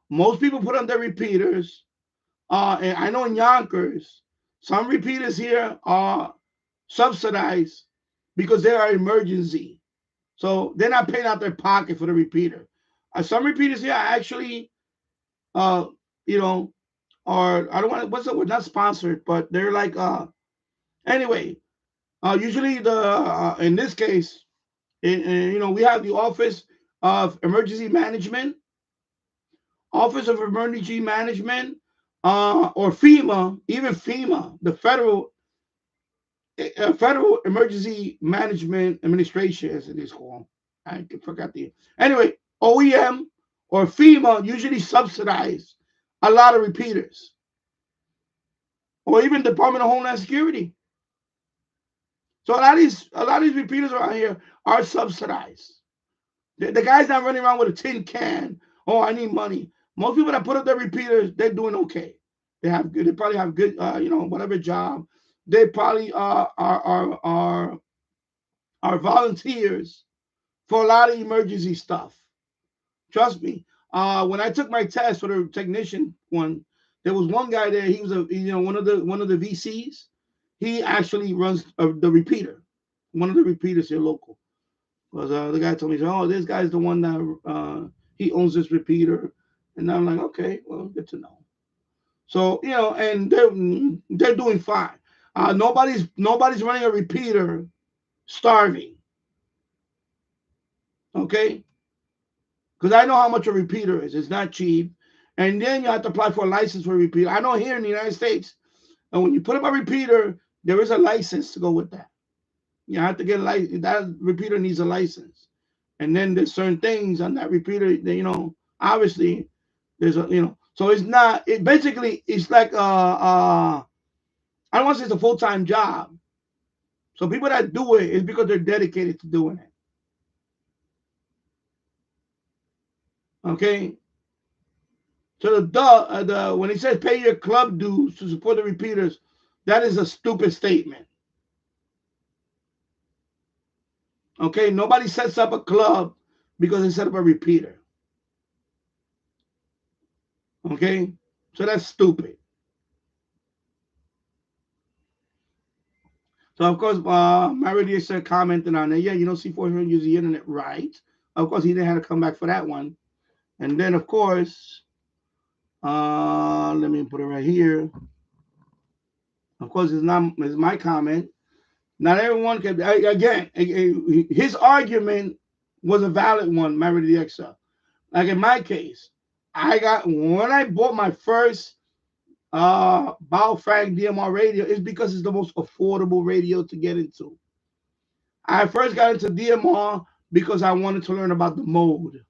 most people put on their repeaters. And I know in Yonkers, some repeaters here are subsidized because they are emergency. So they're not paying out their pocket for the repeater. Some repeaters here are actually, you know, are, I don't want to, what's the word? Not sponsored, but they're like, anyway, usually in this case, we have the Office of Emergency Management, Office of Emergency Management, or FEMA, even FEMA, the Federal Emergency Management Administration, as it is called. I forgot the anyway. OEM or FEMA usually subsidize a lot of repeaters, or even Department of Homeland Security. So a lot of these repeaters around here are subsidized. The guy's not running around with a tin can. Oh, I need money. Most people that put up their repeaters, they're doing okay. They probably have good, whatever job. They probably are volunteers for a lot of emergency stuff. Trust me. When I took my test for the technician one, there was one guy there. He was one of the VCs. He actually runs the repeater, one of the repeaters here local. Because the guy told me, oh, this guy's the one that he owns this repeater, and I'm like, okay, well, good to know. So and they're doing fine. Nobody's running a repeater starving. Okay, because I know how much a repeater is. It's not cheap, and then you have to apply for a license for a repeater. I know here in the United States, and when you put up a repeater, there is a license to go with that. You have to get a license. That repeater needs a license, and then there's certain things on that repeater that, obviously there's so it's not. It basically it's like I don't want to say it's a full-time job. So people that do it is because they're dedicated to doing it. Okay. So when he says pay your club dues to support the repeaters, that is a stupid statement. Okay, nobody sets up a club because they set up a repeater. Okay, so that's stupid. So of course, my radio said commenting on it. Yeah, C4FM uses the internet, right? Of course, he didn't have to come back for that one. And then of course, let me put it right here. Of course, it's my comment. Not everyone can. Again, his argument was a valid one, Married to the XL. Like in my case, when I bought my first Baofeng DMR radio, it's because it's the most affordable radio to get into. I first got into DMR because I wanted to learn about the mode.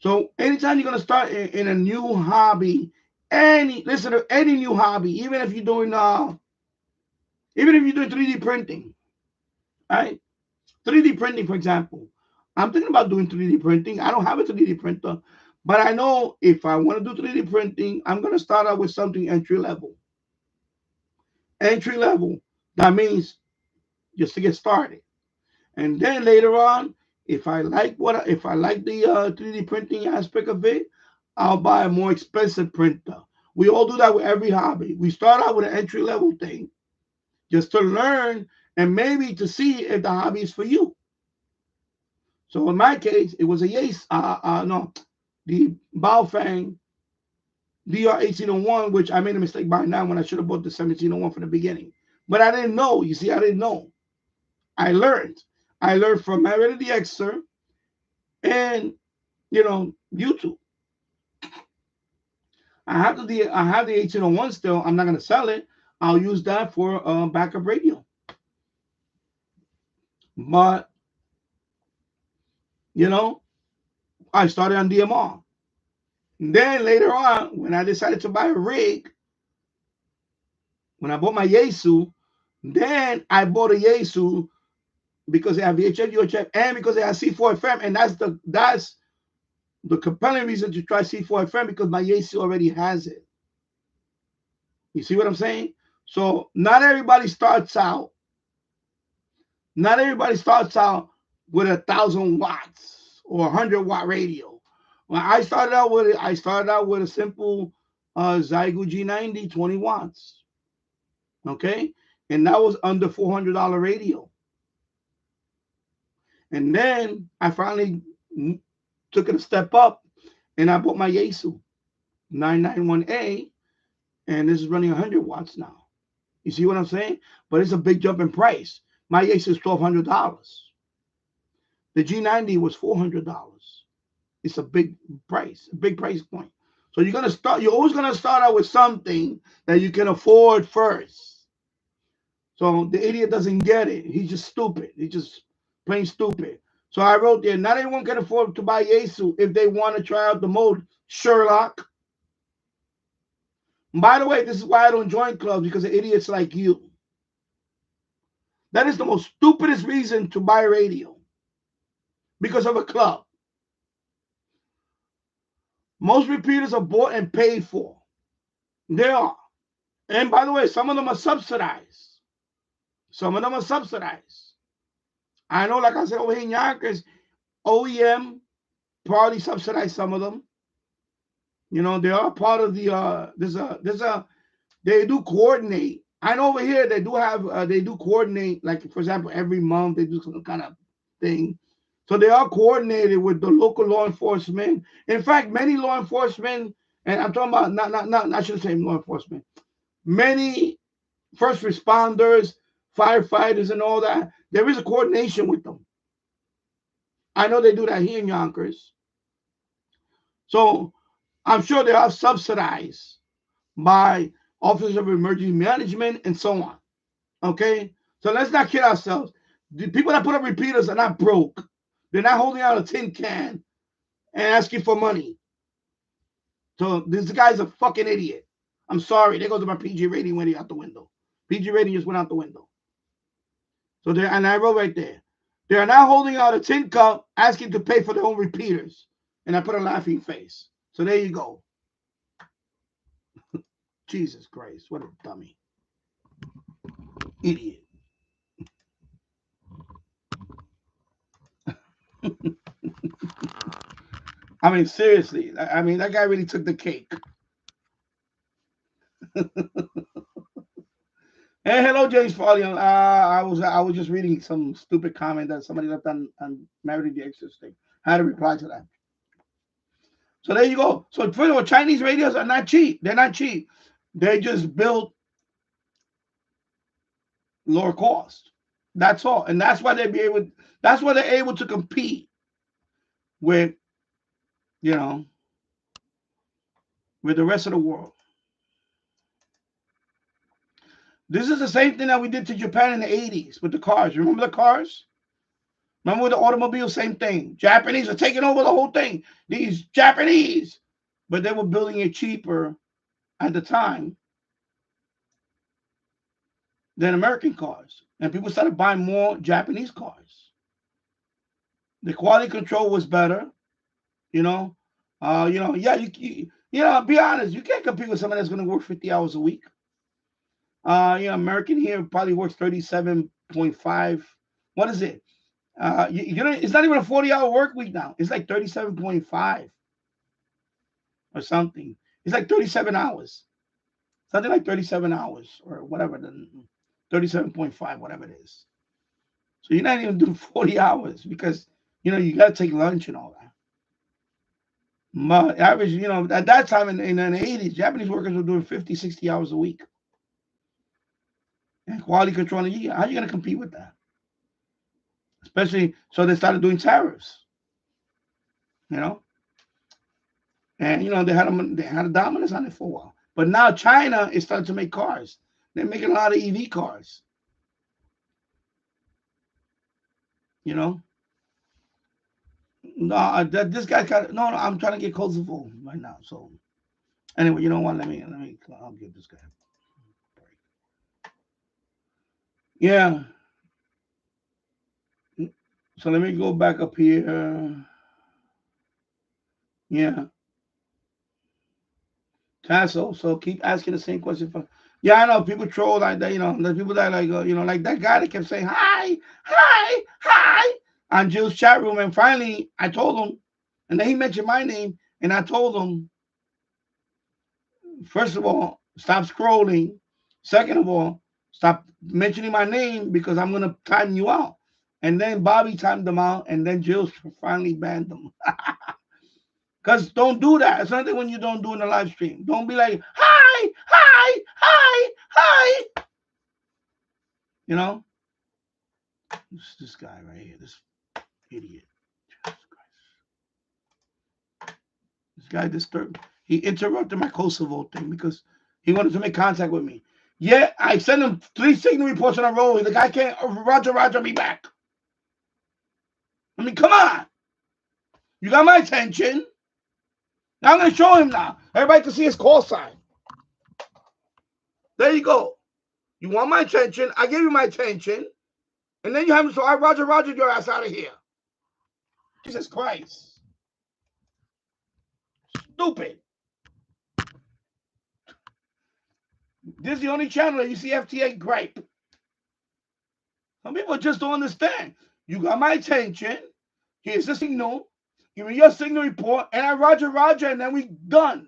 So anytime you're gonna start in a new hobby, any new hobby, even if you're doing 3D printing, right? 3D printing, for example. I'm thinking about doing 3D printing. I don't have a 3D printer, but I know if I want to do 3D printing, I'm going to start out with something entry level. Entry level. That means just to get started. And then later on, if I like the 3D printing aspect of it, I'll buy a more expensive printer. We all do that with every hobby. We start out with an entry level thing just to learn and maybe to see if the hobby is for you. So in my case, it was the Baofeng DR1801, which I made a mistake buying that when I should have bought the 1701 from the beginning. But I didn't know. You see, I didn't know. I learned. I learned from Married to the XL and YouTube. I have the 1801 still. I'm not gonna sell it. I'll use that for backup radio. But, you know, I started on DMR. And then later on, when I decided to buy a rig, when I bought my Yaesu, then I bought a Yaesu because it had VHF, UHF, and because it had C4FM, and that's the compelling reason to try C4FM, because my Yaesu already has it. You see what I'm saying? So not everybody starts out. Not everybody starts out with 1,000 watts or 100-watt radio. When I started out with it, I started out with a simple Zygo G90, 20 watts. Okay, and that was under $400 radio. And then I finally took it a step up, and I bought my Yaesu 991A, and this is running 100 watts now. You see what I'm saying? But it's a big jump in price. My Yaesu is $1,200. The G90 was $400. It's a big price point. So you're always gonna start out with something that you can afford first. So the idiot doesn't get it. He's just stupid. He's just plain stupid. So I wrote there, not everyone can afford to buy Yaesu if they want to try out the mode Sherlock. And by the way, this is why I don't join clubs, because of idiots like you. That is the most stupidest reason to buy radio, because of a club. Most repeaters are bought and paid for. They are. And by the way, some of them are subsidized. Some of them are subsidized. I know, like I said, over here in Yonkers, OEM probably subsidized some of them. You know, they are part of the, they do coordinate. I know over here they do have, they do coordinate, like, for example, every month they do some kind of thing. So they are coordinated with the local law enforcement. In fact, many law enforcement, and I'm talking about, I shouldn't say law enforcement, many first responders, firefighters, and all that, there is a coordination with them. I know they do that here in Yonkers. So I'm sure they are subsidized by Office of Emergency Management and so on. Okay? So let's not kid ourselves. The people that put up repeaters are not broke. They're not holding out a tin can and asking for money. So this guy's a fucking idiot. I'm sorry. There goes my PG rating went out the window. PG rating just went out the window. So there, and I wrote right there, they are now holding out a tin cup asking to pay for their own repeaters. And I put a laughing face. So there you go. Jesus Christ, what a dummy. Idiot. I mean, seriously. I mean, that guy really took the cake. Hey, hello, James Foley. I was just reading some stupid comment that somebody left on Married the Exorcist thing. I had to reply to that. So there you go. So first of all, Chinese radios are not cheap. They're not cheap. They just built lower cost. That's all. And that's why that's why they're able to compete with, you know, with the rest of the world. This is the same thing that we did to Japan in the 80s with the cars. Remember the cars? Remember with the automobile? Same thing. Japanese are taking over the whole thing. These Japanese. But they were building it cheaper at the time than American cars. And people started buying more Japanese cars. The quality control was better. You know, yeah, you know, be honest, you can't compete with somebody that's going to work 50 hours a week. American here probably works 37.5. What is it? It's not even a 40-hour work week now. It's like 37.5 or something. It's like 37 hours. Something like 37 hours or whatever. 37.5, whatever it is. So you're not even doing 40 hours because, you got to take lunch and all that. But average, at that time in the 80s, Japanese workers were doing 50, 60 hours a week. And quality control, how are you going to compete with that? Especially, so they started doing tariffs, and they had a dominance on it for a while. But now China is starting to make cars. They're making a lot of EV cars. You know. No, this guy kind of no. I'm trying to get Kosovo right now. So anyway, you know what? Let me. I'll give this guy a break. Yeah. So let me go back up here. Yeah. Castle. So keep asking the same question for. Yeah, I know people troll like that. You know, the people that like like that guy that kept saying hi, hi, hi on Jill's chat room, and finally I told him, and then he mentioned my name, and I told him, first of all, stop scrolling. Second of all, stop mentioning my name because I'm gonna time you out. And then Bobby timed them out, and then Jill finally banned them. Because don't do that. It's nothing when you don't do in the live stream. Don't be like, hi, hi, hi, hi. You know? This guy right here, this idiot. This guy disturbed. He interrupted my Kosovo thing because he wanted to make contact with me. Yeah, I sent him 3 signal reports in a row. The guy can't Roger me back. I mean, come on. You got my attention. Now I'm going to show him now. Everybody can see his call sign. There you go. You want my attention. I give you my attention. And then you have to, so I Roger your ass out of here. Jesus Christ. Stupid. This is the only channel that you see FT8 gripe. Some people just don't understand. You got my attention. Here's the signal. Give me your signal report. And I Roger, and then we done.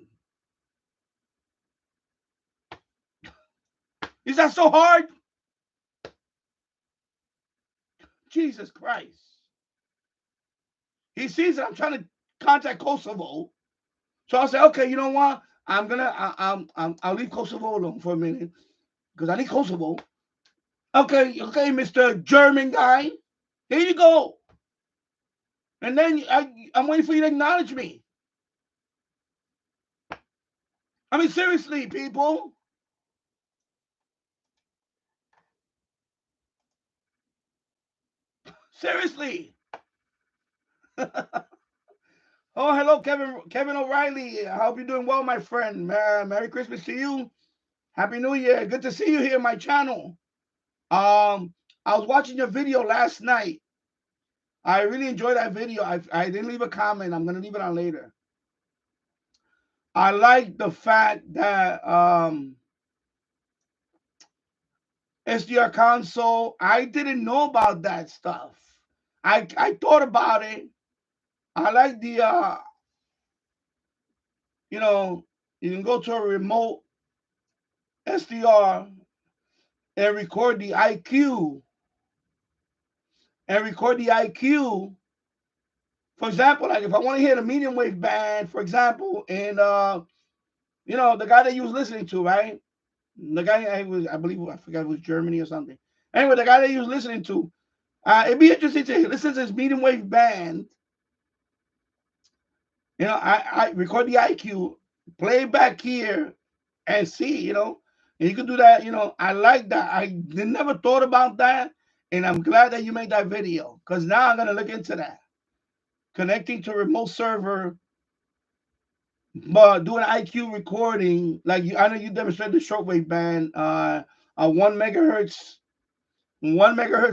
Is that so hard? Jesus Christ. He sees that I'm trying to contact Kosovo. So I say, okay, you know what? I'm gonna I'll leave Kosovo alone for a minute because I need Kosovo. Okay, Mr. German guy. Here you go. And then I'm waiting for you to acknowledge me. I mean, seriously, people. Seriously. Oh, hello, Kevin O'Reilly. I hope you're doing well, my friend. Merry Christmas to you. Happy New Year. Good to see you here on my channel. I was watching your video last night. I really enjoyed that video. I didn't leave a comment. I'm going to leave it on later. I like the fact that SDR console, I didn't know about that stuff. I thought about it. I like the, you can go to a remote SDR and record the IQ. For example, like if I want to hear the medium wave band, for example, and the guy that you was listening to, right? The guy I forgot it was Germany or something. Anyway, the guy that you was listening to, it'd be interesting to listen to this medium wave band. I record the IQ, play it back here, and see, and you can do that. I like that. I never thought about that, and I'm glad that you made that video because now I'm gonna look into that. Connecting to a remote server, but doing IQ recording, like I know you demonstrated the shortwave band, a 1 megahertz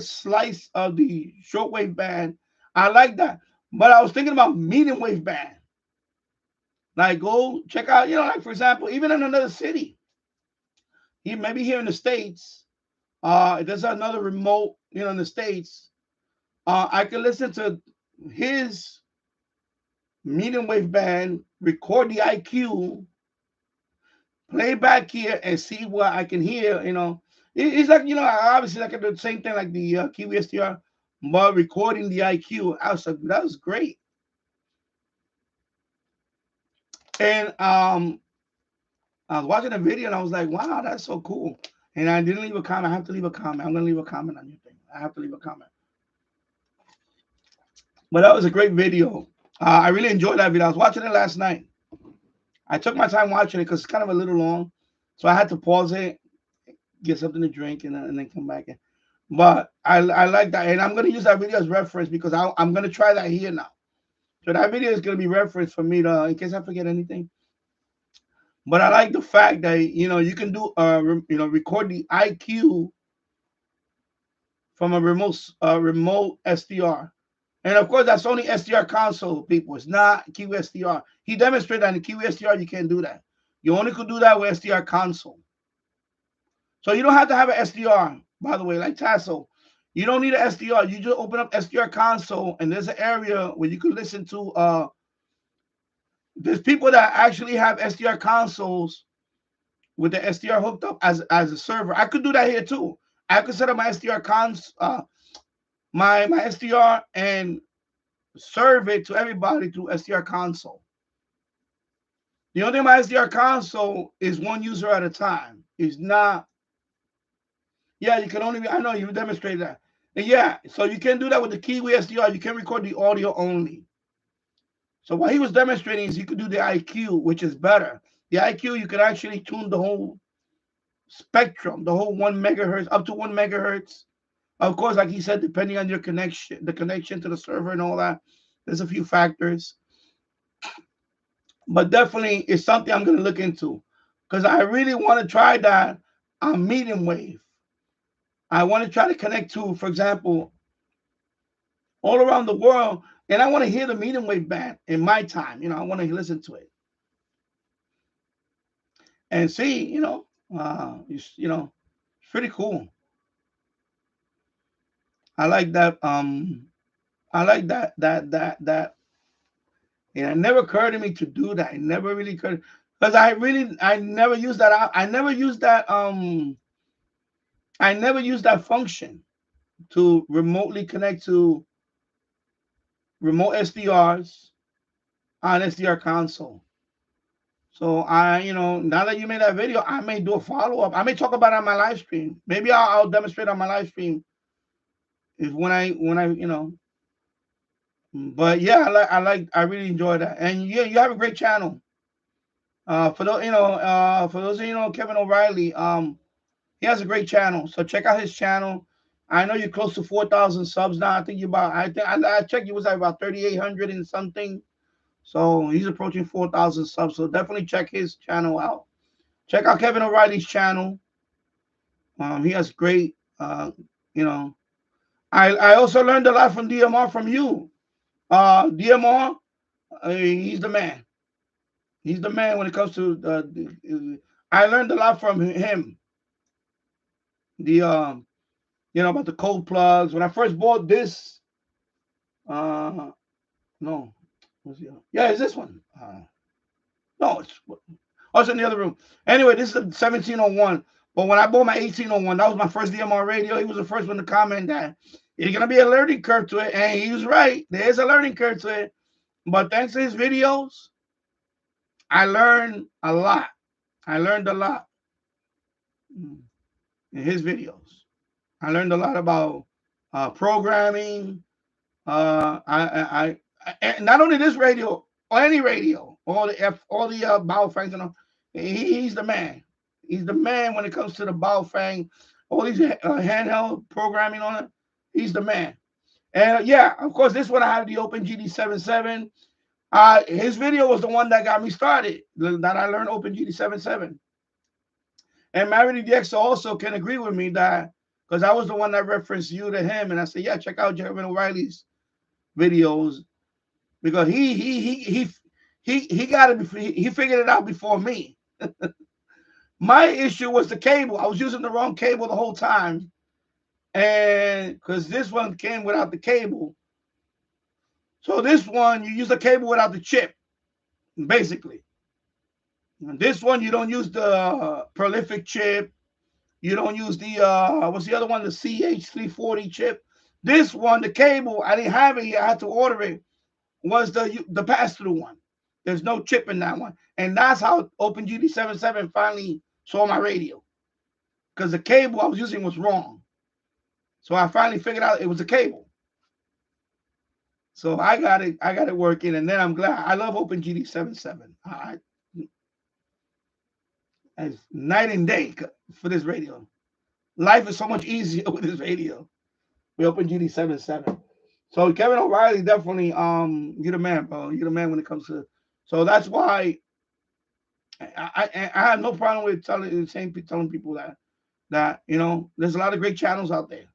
slice of the shortwave band. I like that, but I was thinking about medium wave band. Like go check out, like for example, even in another city, maybe here in the States, there's another remote, in the States, I can listen to his medium wave band, record the IQ, play back here, and see what I can hear. It's like obviously like the same thing like the Kiwi SDR, but recording the IQ. That was great. And I was watching the video and I was like, wow, that's so cool. And I didn't leave a comment. I have to leave a comment. I'm gonna leave a comment on your thing. I have to leave a comment. But that was a great video. I really enjoyed that video. I was watching it last night. I took my time watching it because it's kind of a little long. So I had to pause it, get something to drink, and then come back in. But I like that, and I'm gonna use that video as reference because I'm gonna try that here now. So that video is gonna be reference for me to in case I forget anything. But I like the fact that you can do record the IQ from a remote SDR. And of course, that's only SDR console, people. It's not QSDR. He demonstrated that in QSDR you can't do that. You only could do that with SDR console. So you don't have to have an SDR, by the way, like Tasso. You don't need an SDR. You just open up SDR console, and there's an area where you can listen to. There's people that actually have SDR consoles with the SDR hooked up as a server. I could do that here too. I could set up my SDR my SDR and serve it to everybody through SDR console. The only thing my SDR console is one user at a time. It's not. Yeah, you can only. I know you demonstrated that. And yeah, so you can do that with the Kiwi SDR. You can record the audio only. So what he was demonstrating is you could do the IQ, which is better. The IQ, you can actually tune the whole spectrum, the whole 1 megahertz up to 1 megahertz. Of course, like he said, depending on your connection, the connection to the server and all that, there's a few factors. But definitely it's something I'm going to look into because I really want to try that on medium wave. I want to try to connect to, for example, all around the world, and I want to hear the medium wave band in my time. I want to listen to it and see, it's pretty cool. I like that. I like that. And it never occurred to me to do that. It never really occurred because I never used that. I never used that. I never used that function to remotely connect to remote SDRs on SDR console. So now that you made that video, I may do a follow up. I may talk about it on my live stream. Maybe I'll demonstrate on my live stream if when I. But yeah, I really enjoy that. And yeah, you have a great channel. For those of Kevin O'Reilly, he has a great channel. So check out his channel. I know you're close to 4,000 subs now. I think I checked you was at about 3,800 and something. So he's approaching 4,000 subs. So definitely check his channel out. Check out Kevin O'Reilly's channel. He has great, I also learned a lot from DMR from you. DMR, he's the man. He's the man when it comes to I learned a lot from him. The about the cold plugs. When I first bought this, no, yeah, it's this one. No, it's in the other room. Anyway, this is a 1701. But when I bought my 1801, that was my first DMR radio. He was the first one to comment that it's gonna be a learning curve to it, and he was right. There is a learning curve to it, but thanks to his videos, I learned a lot. I learned a lot in his videos. I learned a lot about programming. I not only this radio or any radio, all the Baofengs and all. He's the man. He's the man when it comes to the Baofeng, all these handheld programming on it. He's the man. And yeah, of course, this one I have the Open GD77. His video was the one that got me started. That I learned Open GD77. And Marity DX also can agree with me that because I was the one that referenced you to him, and I said, yeah, check out Kevin O'Reilly's videos because he got it. He figured it out before me. My issue was the cable. I was using the wrong cable the whole time, and because this one came without the cable. So this one you use the cable without the chip, basically. And this one you don't use the prolific chip. You don't use the what's the other one? The CH340 chip. This one, the cable, I didn't have it yet. I had to order it. Was the pass-through one. There's no chip in that one. And that's how OpenGD77 finally saw my radio. Because the cable I was using was wrong. So I finally figured out it was a cable. So I got it working, and then I'm glad. I love OpenGD77. It's night and day for this radio. Life is so much easier with this radio. We open GD77. So Kevin O'Reilly definitely you're the man, bro. You're the man when it comes to. So that's why I have no problem with telling people that there's a lot of great channels out there.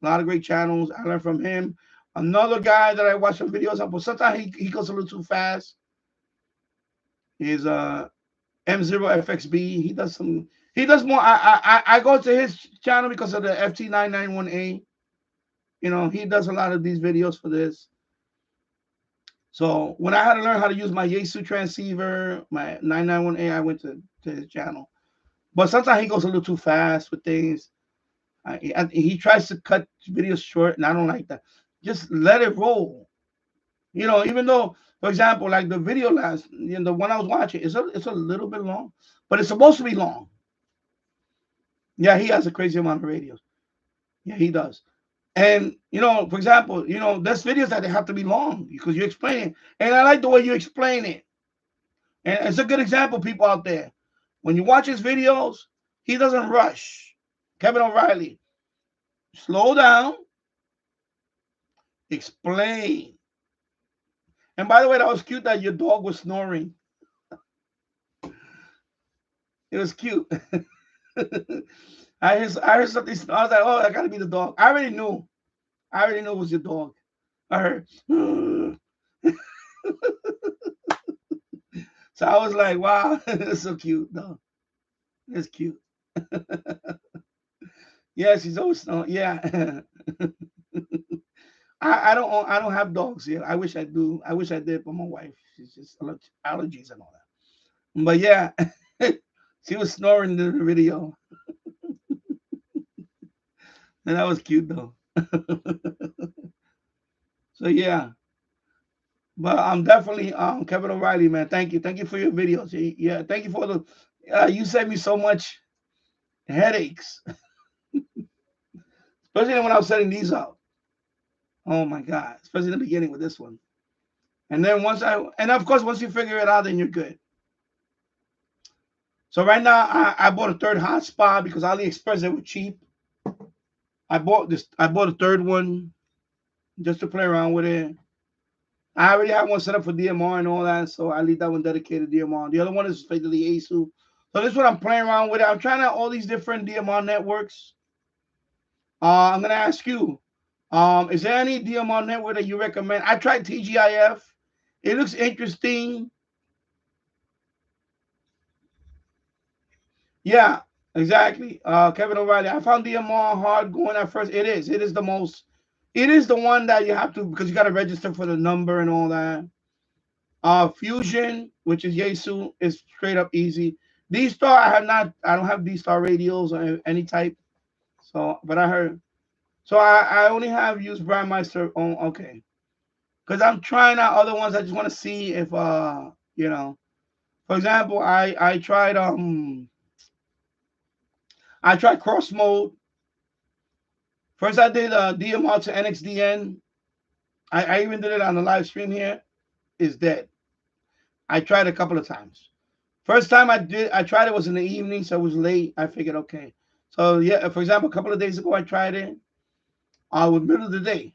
A lot of great channels. I learned from him. Another guy that I watch some videos of, but sometimes he goes a little too fast. Is M0FXB. He does some. He does more. I go to his channel because of the FT991A. He does a lot of these videos for this. So when I had to learn how to use my Yaesu transceiver, my 991A, I went to his channel. But sometimes he goes a little too fast with things. He tries to cut videos short, and I don't like that. Just let it roll. Even though, for example, like the video the one I was watching, it's a little bit long, but it's supposed to be long. Yeah, he has a crazy amount of radios. Yeah, he does. And for example, there's videos that they have to be long because you explain it, and I like the way you explain it. And it's a good example, people out there. When you watch his videos, he doesn't rush. Kevin O'Reilly, slow down, explain. And by the way, that was cute that your dog was snoring. It was cute. I heard something. I was like, oh, that gotta be the dog. I already knew. It was your dog. I heard. So I was like, wow, it's so cute, though. It's cute. Yeah, she's always snoring. Yeah. I don't have dogs yet. I wish I do. I wish I did, but my wife, she's just allergies and all that. But yeah, she was snoring in the video. And that was cute though. So yeah. But I'm definitely Kevin O'Reilly, man. Thank you. Thank you for your videos. Yeah, thank you for the you saved me so much headaches. Especially when I was setting these up. Oh my God. Especially in the beginning with this one. And then and of course, once you figure it out, then you're good. So right now, I bought a third hotspot because AliExpress, they were cheap. I bought a third one just to play around with it. I already have one set up for DMR and all that, so I leave that one dedicated to DMR. The other one is for the Yaesu. So this is what I'm playing around with. I'm trying out all these different DMR networks. I'm gonna ask you, is there any DMR network that you recommend? I tried TGIF. It looks interesting. Yeah, exactly. Kevin O'Reilly. I found DMR hard going at first. It is. It is the most. It is the one that you have to because you got to register for the number and all that. Fusion, which is Yaesu, is straight up easy. D-Star, I have not. I don't have D-Star radios or any type. So, but I heard. So I only have used Brandmeister on okay. Because I'm trying out other ones. I just want to see if For example, I tried cross mode. First I did DMR to NXDN. I even did it on the live stream here. It's dead. I tried a couple of times. First time I tried it was in the evening, so it was late. I figured, okay. So yeah, for example, a couple of days ago I tried it. With middle of the day,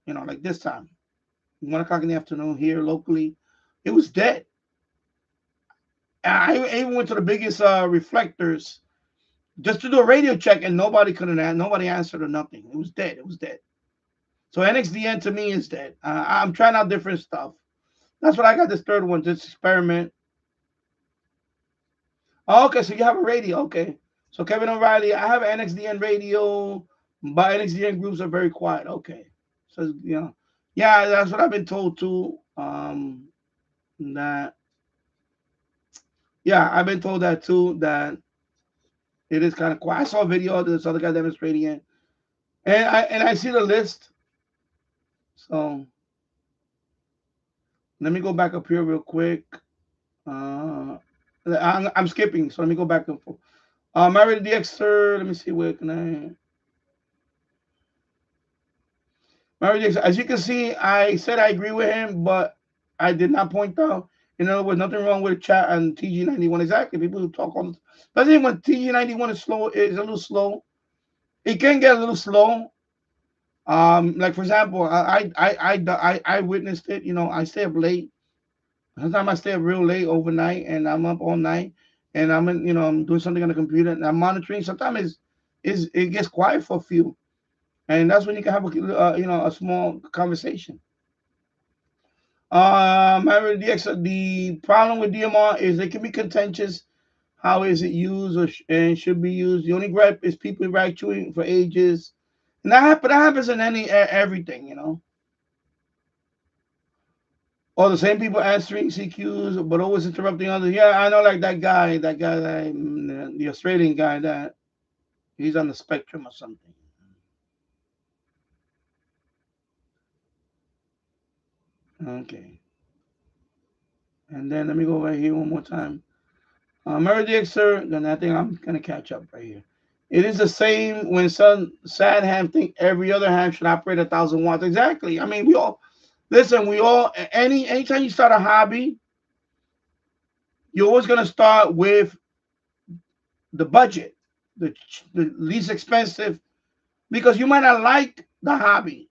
like this time, 1 o'clock in the afternoon here locally, it was dead. I even went to the biggest reflectors just to do a radio check, and nobody answered or nothing. It was dead. It was dead. So NXDN to me is dead. I'm trying out different stuff. That's what I got this third one, this experiment. Oh, okay, so you have a radio. Okay. So Kevin O'Reilly, I have an NXDN radio, but NXDN groups are very quiet. Okay. So, yeah, that's what I've been told too. That, yeah, I've been told that too, that it is kind of quiet. I saw a video of this other guy demonstrating it. And I see the list. So let me go back up here real quick. I'm skipping, so let me go back and forth. Married DXer, let me see where can I. Married DXer, as you can see, I said I agree with him, but I did not point out. In other words, nothing wrong with chat and TG91. Exactly, people who talk on, especially when TG91 is slow, is a little slow. It can get a little slow. Like for example, I witnessed it. You know, I stay up late. Sometimes I stay up real late overnight, and I'm up all night, and I'm in, you know, I'm doing something on the computer, and I'm monitoring. Sometimes it gets quiet for a few, and that's when you can have a you know, a small conversation. The problem with DMR is it can be contentious. How is it used and should be used? The only gripe is people chewing for ages, and that happens in everything, you know. Or the same people answering CQs, but always interrupting others. Yeah, I know, like the Australian guy, that he's on the spectrum or something. Okay. And then let me go right here one more time. Meredith, sir, then I think I'm going to catch up right here. It is the same when some sad ham think every other ham should operate 1,000 watts. Exactly. I mean, we all, listen, anytime you start a hobby, you're always going to start with the budget, the least expensive, because you might not like the hobby.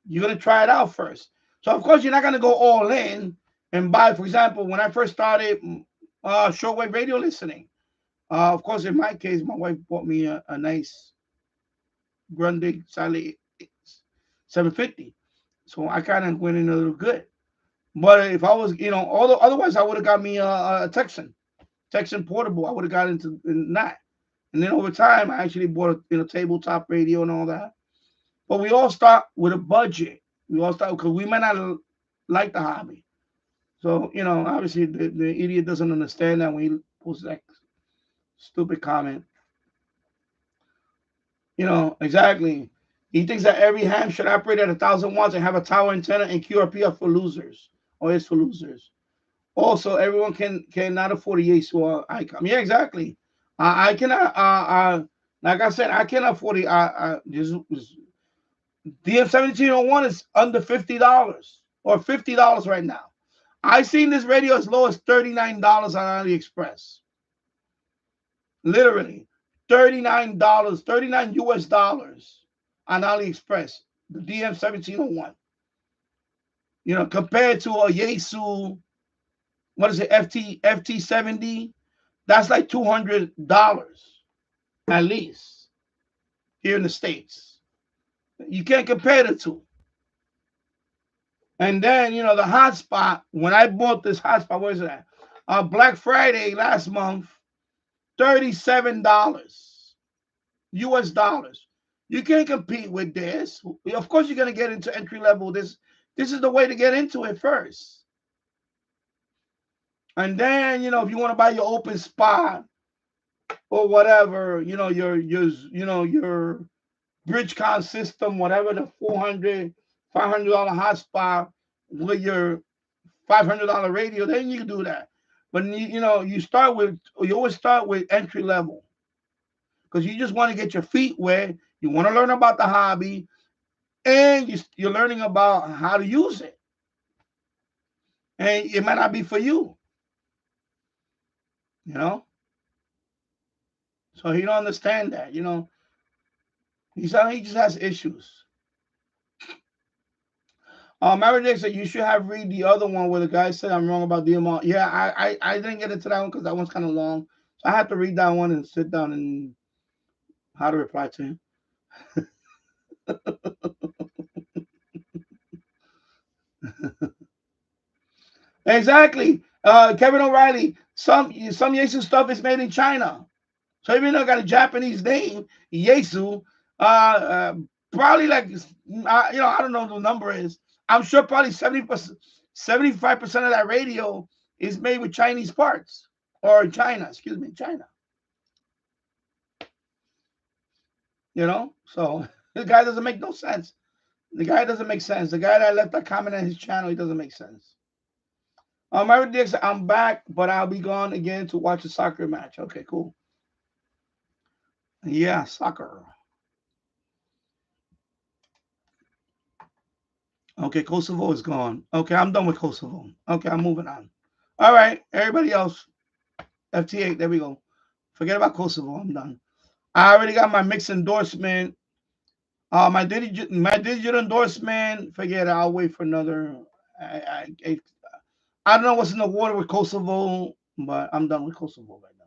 You're going to try it out first. So, of course, you're not going to go all in and buy. For example, when I first started shortwave radio listening, of course, in my case, my wife bought me a nice Grundig Sally 750. So I kind of went in a little good. But if I was, you know, otherwise I would have got me a Texan portable. I would have got into in that. And then over time, I actually bought a, you know, tabletop radio and all that. But we all start with a budget. We all start because we might not like the hobby. So, you know, obviously the idiot doesn't understand that when he posts that stupid comment. You know, exactly. He thinks that every ham should operate at 1,000 watts and have a tower antenna, and QRP are for losers, or is for losers. Also, everyone cannot afford a Yaesu icon. Yeah, exactly. I cannot. Like I said, I cannot afford it. DM1701 is under $50 or $50 right now. I seen this radio as low as $39 on AliExpress. Literally, $39, 39 US dollars on AliExpress. The DM1701. You know, compared to a Yaesu, what is it, FT70? That's like $200 at least here in the States. You can't compare the two. And then, you know, the hotspot, when I bought this hotspot, what is that? Black Friday last month, $37 US dollars. You can't compete with this. Of course, you're going to get into entry level. This is the way to get into it first. And then, you know, if you want to buy your open spot or whatever, you know, your BridgeCon system, whatever, the $400, $500 hotspot with your $500 radio, then you can do that. But you know, you always start with entry level because you just want to get your feet wet. You want to learn about the hobby, and you're learning about how to use it. And it might not be for you, you know. So he don't understand that, you know. He just has issues. Meredith said you should have read the other one where the guy said I'm wrong about DMR. Yeah, I didn't get into that one because that one's kind of long. So I had to read that one and sit down and how to reply to him. Exactly. Kevin O'Reilly, some Yaesu stuff is made in China. So even though it got a Japanese name, Yaesu, probably like, you know, I don't know what the number is. I'm sure probably 70%, 75% of that radio is made with Chinese parts. Or China, excuse me, China. You know? So the guy doesn't make no sense. The guy doesn't make sense. The guy that left that comment on his channel, he doesn't make sense. Mary Dix, I'm back, but I'll be gone again to watch a soccer match. Okay, cool. Yeah, soccer. Okay, Kosovo is gone. Okay, I'm done with Kosovo. Okay, I'm moving on. All right, everybody else. FT8, there we go. Forget about Kosovo. I'm done. I already got my mix endorsement. My digital endorsement. Forget it. I'll wait for another. I, I don't know what's in the water with Kosovo, but I'm done with Kosovo right now.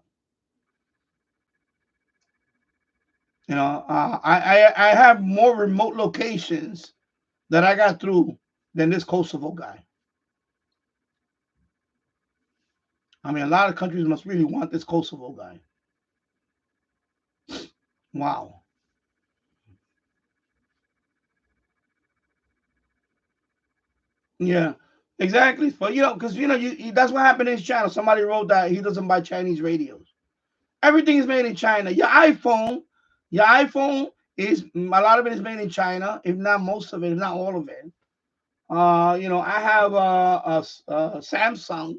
You know, I have more remote locations that I got through than this Kosovo guy. I mean, a lot of countries must really want this Kosovo guy. Wow. Yeah, exactly. But because that's what happened in his channel. Somebody wrote that he doesn't buy Chinese radios. Everything is made in China. Your iPhone is a lot of it is made in China, if not most of it, if not all of it. I have a Samsung,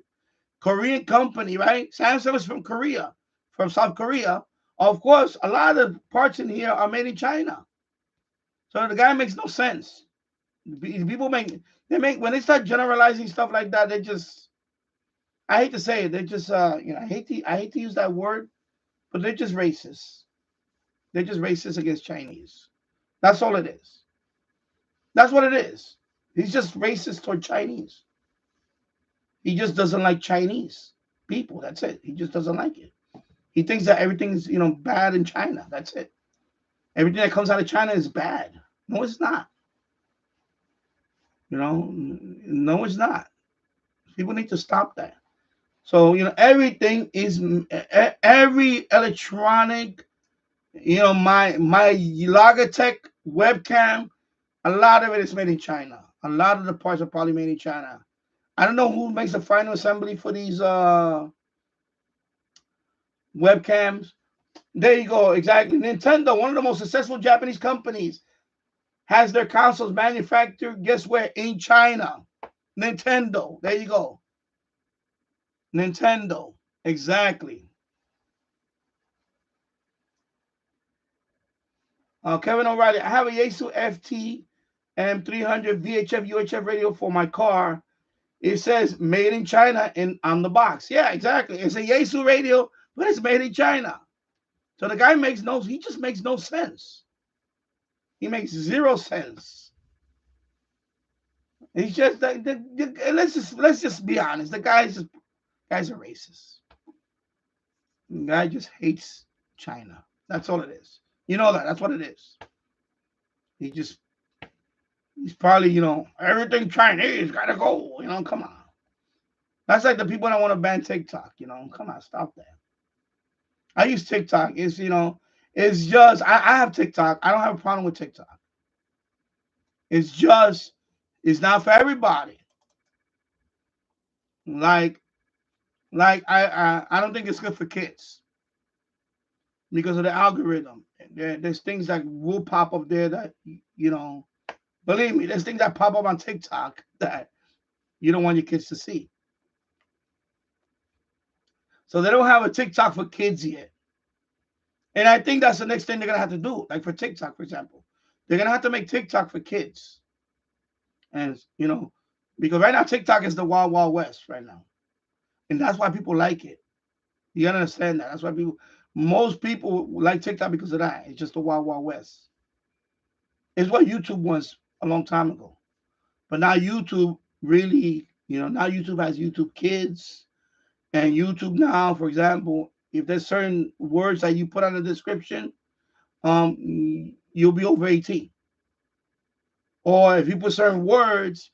Korean company, right? Samsung is from Korea, from South Korea. Of course, a lot of the parts in here are made in China. So the guy makes no sense. People make when they start generalizing stuff like that, they just I hate to say it, they just I hate to use that word, but they're just racist. They're just racist against Chinese. That's all it is. That's what it is. He's just racist toward Chinese. He just doesn't like Chinese people. That's it. He just doesn't like it. He thinks that everything's bad in China. That's it. Everything that comes out of China is bad. No, it's not. No, it's not. People need to stop that. So everything is every electronic. My Logitech webcam. A lot of it is made in China. A lot of the parts are probably made in China. I don't know who makes the final assembly for these webcams. There you go. Exactly. Nintendo, one of the most successful Japanese companies, has their consoles manufactured, guess where? In China. Nintendo. There you go. Nintendo. Exactly. Kevin O'Reilly, I have a Yaesu FT M300 VHF UHF radio for my car. It says made in China on the box. Yeah, exactly. It's a Yaesu radio, but it's made in China. So the guy he just makes no sense. He makes zero sense. He's just let's just be honest. The guy's a racist. The guy just hates China. That's all it is. You know that. That's what it is. He's probably, everything Chinese gotta go. Come on. That's like the people that want to ban TikTok. Come on, stop that. I use TikTok. It's just I have TikTok. I don't have a problem with TikTok. It's not for everybody. Like I don't think it's good for kids because of the algorithm. There's things that will pop up there that believe me, there's things that pop up on TikTok that you don't want your kids to see. So they don't have a TikTok for kids yet. And I think that's the next thing they're gonna have to do. Like for TikTok, for example, they're gonna have to make TikTok for kids. And because right now TikTok is the wild wild west right now, and that's why people like it. You gotta understand that. That's why most people like TikTok because of that. It's just the wild wild west. It's what YouTube was a long time ago, but now YouTube really, now YouTube has YouTube Kids, and YouTube now, for example, if there's certain words that you put on the description, you'll be over 18. Or if you put certain words,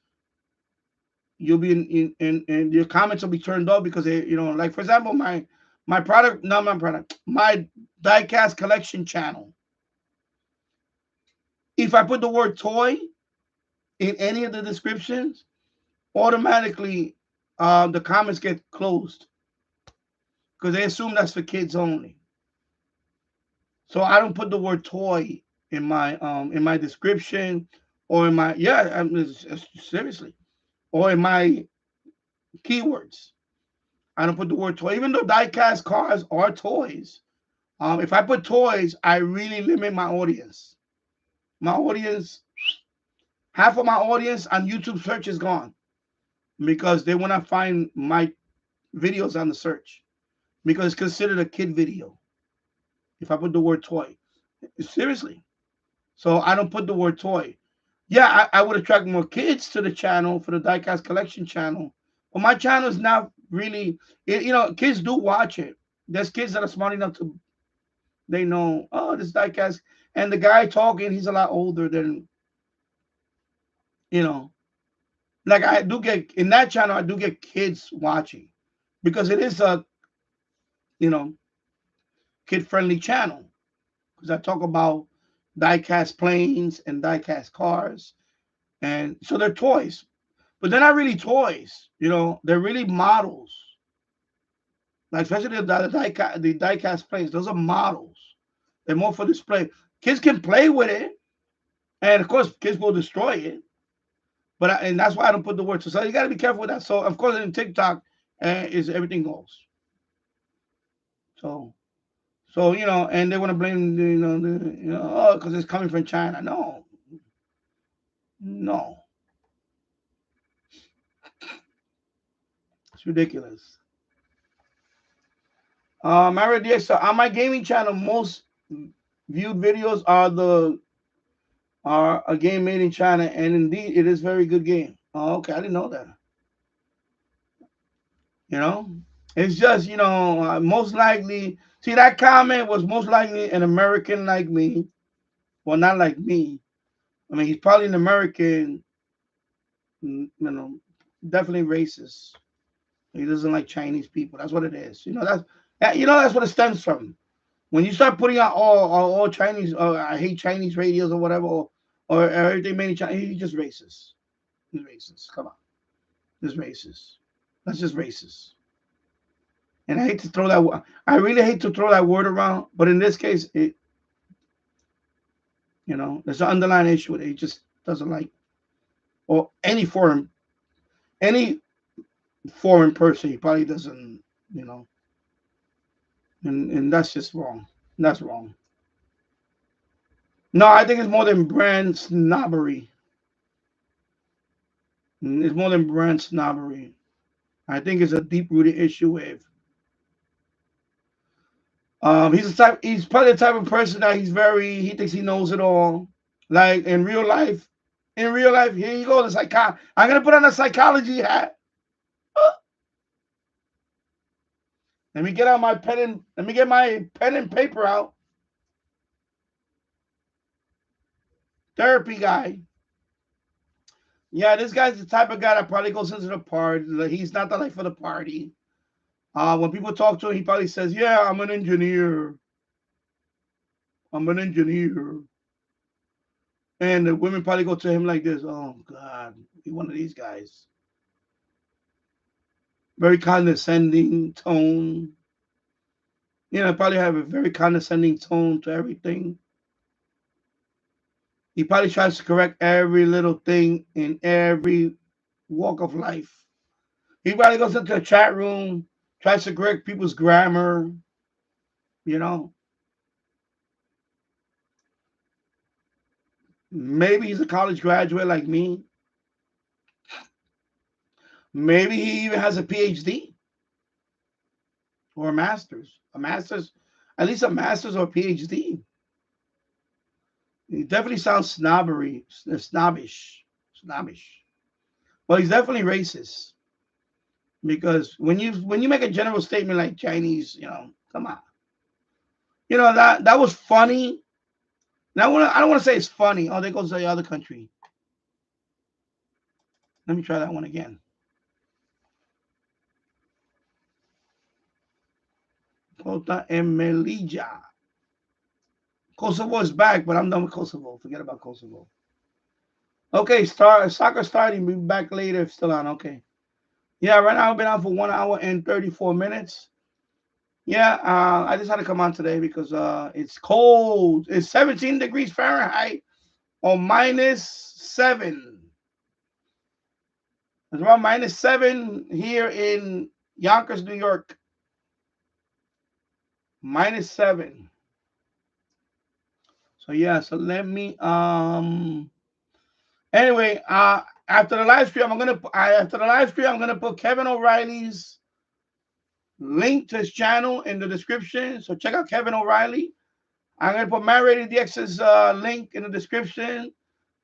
you'll be in your comments will be turned off because they, like for example, my product, not my product, my diecast collection channel. If I put the word toy in any of the descriptions, automatically the comments get closed because they assume that's for kids only. So I don't put the word toy in my description or in my seriously, or in my keywords. I don't put the word toy, even though diecast cars are toys. If I put toys, I really limit my audience. My audience, half of my audience on YouTube search is gone because they want to find my videos on the search because it's considered a kid video. if I put the word toy. Seriously. So I don't put the word toy. Yeah, I would attract more kids to the channel for the diecast collection channel. But my channel is not really, kids do watch it. There's kids that are smart enough to, they know, oh, this diecast. And the guy talking, he's a lot older than, you know, like I do get, in that channel, I do get kids watching because it is a, you know, kid-friendly channel. Because I talk about diecast planes and diecast cars. And so they're toys. But they're not really toys, they're really models. Like especially the diecast planes, those are models. They're more for display. Kids can play with it, and of course, kids will destroy it. And that's why I don't put the word. So you got to be careful with that. So of course, in TikTok, is everything goes. So and they want to blame because it's coming from China. No, it's ridiculous. Mario DX, so on my gaming channel, most viewed videos are a game made in China, and indeed, it is a very good game. Oh, okay, I didn't know that. It's just most likely. See, that comment was most likely an American like me. Well, not like me. I mean, he's probably an American. Definitely racist. He doesn't like Chinese people. That's what it is. That's what it stems from. When you start putting out all Chinese, I hate Chinese radios or whatever, or everything made in China, he's just racist. He's racist. Come on, he's racist. That's just racist. And I hate to throw that. I really hate to throw that word around, but in this case, there's an underlying issue with it. He just doesn't like, or any foreign person. He probably doesn't, and that's just wrong. That's wrong. No, I think it's more than brand snobbery. It's more than brand snobbery. I think it's a deep-rooted issue with. He's probably the type of person that he thinks he knows it all. Like in real life, here you go. I'm gonna put on a psychology hat. Let me get my pen and paper out. Therapy guy. Yeah, this guy's the type of guy that probably goes into the party. He's not the life of the party. When people talk to him, he probably says, "Yeah, I'm an engineer. I'm an engineer." And the women probably go to him like this, "Oh God, he's one of these guys." Very condescending tone. Probably have a very condescending tone to everything. He probably tries to correct every little thing in every walk of life. He probably goes into a chat room, tries to correct people's grammar, Maybe he's a college graduate like me. Maybe he even has a PhD or a master's. At least a master's or a PhD. He definitely sounds snobbish. Well, he's definitely racist. Because when you make a general statement like Chinese, come on. That was funny. Now I don't want to say it's funny. Oh, there goes the other country. Let me try that one again. Kota Emelija. Kosovo is back, but I'm done with Kosovo. Forget about Kosovo. Okay, soccer starting. We'll be back later if still on. Okay. Yeah, right now I've been on for 1 hour and 34 minutes. Yeah, I just had to come on today because it's cold. It's 17 degrees Fahrenheit or -7. It's around -7 here in Yonkers, New York. -7. So yeah, so let me anyway, after the live stream, I'm gonna put Kevin O'Reilly's link to his channel in the description. So check out Kevin O'Reilly. I'm gonna put hamradio DX's link in the description.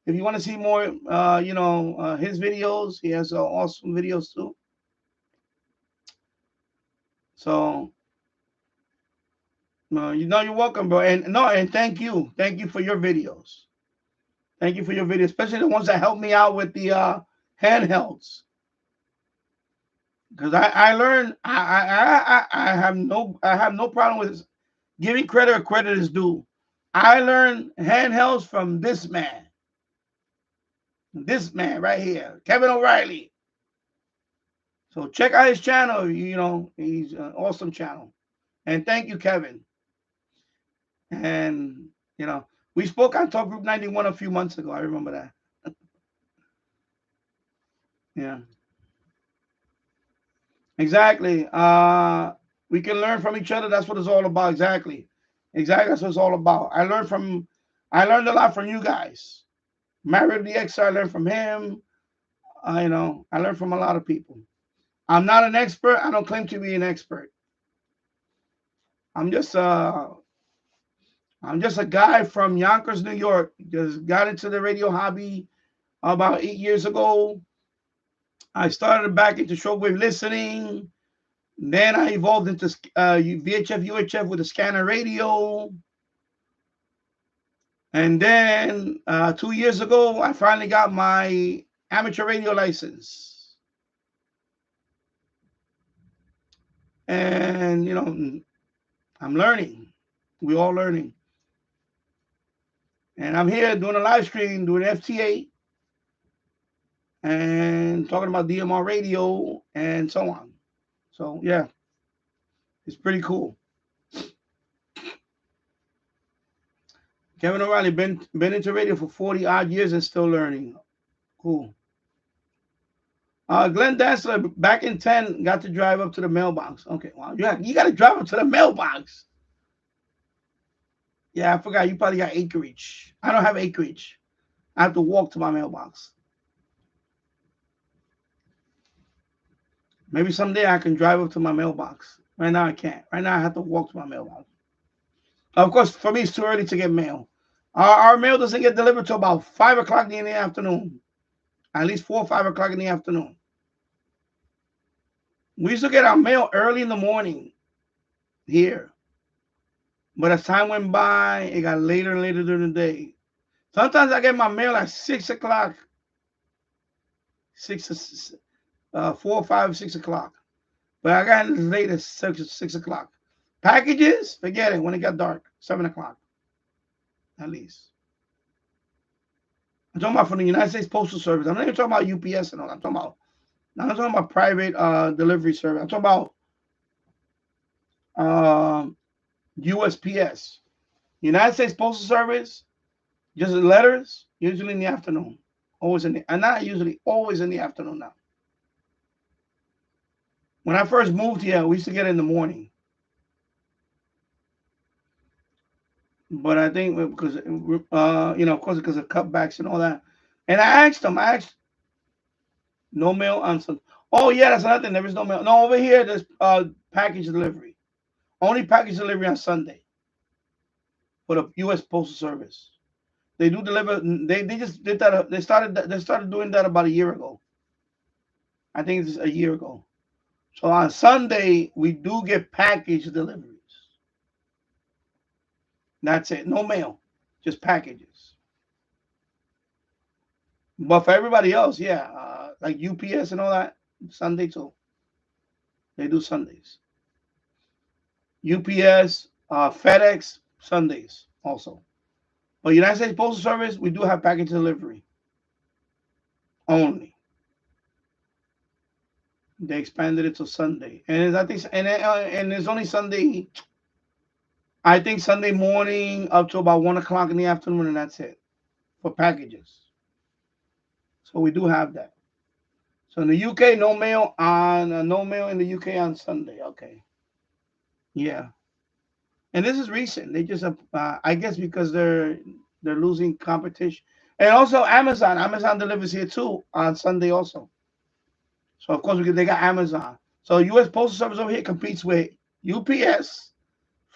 If you want to see more, his videos, he has awesome videos too. So, you're welcome, bro. And thank you for your videos. Thank you for your videos, especially the ones that help me out with the handhelds. Because I learned I have no problem with giving credit where credit is due. I learned handhelds from this man right here, Kevin O'Reilly. So check out his channel. He's an awesome channel. And thank you, Kevin. And we spoke on Talk Group 91 a few months ago. I remember that. Yeah. Exactly. We can learn from each other. That's what it's all about. Exactly. That's what it's all about. I learned a lot from you guys. Mario DX, I learned from him. I learned from a lot of people. I'm not an expert. I don't claim to be an expert. I'm just a guy from Yonkers, New York. Just got into the radio hobby about 8 years ago. I started back into shortwave listening. Then I evolved into VHF, UHF with a scanner radio. And then 2 years ago, I finally got my amateur radio license. And, I'm learning. We're all learning. And I'm here doing a live stream, doing FT8, and talking about DMR radio and so on. So, yeah, it's pretty cool. Kevin O'Reilly, been into radio for 40 odd years and still learning. Cool. Glenn Dassler, back in 10, got to drive up to the mailbox. Okay, wow, you got to drive up to the mailbox. Yeah, I forgot. You probably got acreage. I don't have acreage. I have to walk to my mailbox. Maybe someday I can drive up to my mailbox. Right now I can't. Right now I have to walk to my mailbox. Of course, for me, it's too early to get mail. Our mail doesn't get delivered till about 5 o'clock in the afternoon. At least 4 or 5 o'clock in the afternoon. We used to get our mail early in the morning here. But as time went by, it got later and later during the day. Sometimes I get my mail at 6 o'clock. 4, 5, 6 o'clock. But I got it as late as 6 o'clock. Packages, forget it. When it got dark, 7 o'clock. At least. I'm talking about from the United States Postal Service. I'm not even talking about UPS and all. I'm talking about private delivery service. I'm talking about USPS. United States Postal Service, just letters, usually in the afternoon. Always not usually, always in the afternoon now. When I first moved here, we used to get it in the morning. But I think because, of course, because of cutbacks and all that. And I asked them, no mail on Sunday. Oh, yeah, that's another thing. There is no mail. No, over here, there's package delivery. Only package delivery on Sunday for the U.S. Postal Service. They do deliver. They just did that. They started doing that about a year ago. I think it's a year ago. So on Sunday, we do get package deliveries. That's it. No mail, just packages. But for everybody else, yeah, like UPS and all that, Sunday too. They do Sundays. UPS, FedEx, Sundays also. But United States Postal Service, we do have package delivery only. They expanded it to Sunday, and I think, and it's only Sunday. I think Sunday morning up to about 1 o'clock in the afternoon, and that's it for packages. So we do have that. So in the UK, no mail in the UK on Sunday. Okay. Yeah. And this is recent. They just, I guess, because they're losing competition, and also Amazon. Amazon delivers here too on Sunday also. So of course they got Amazon. So U.S. Postal Service over here competes with UPS,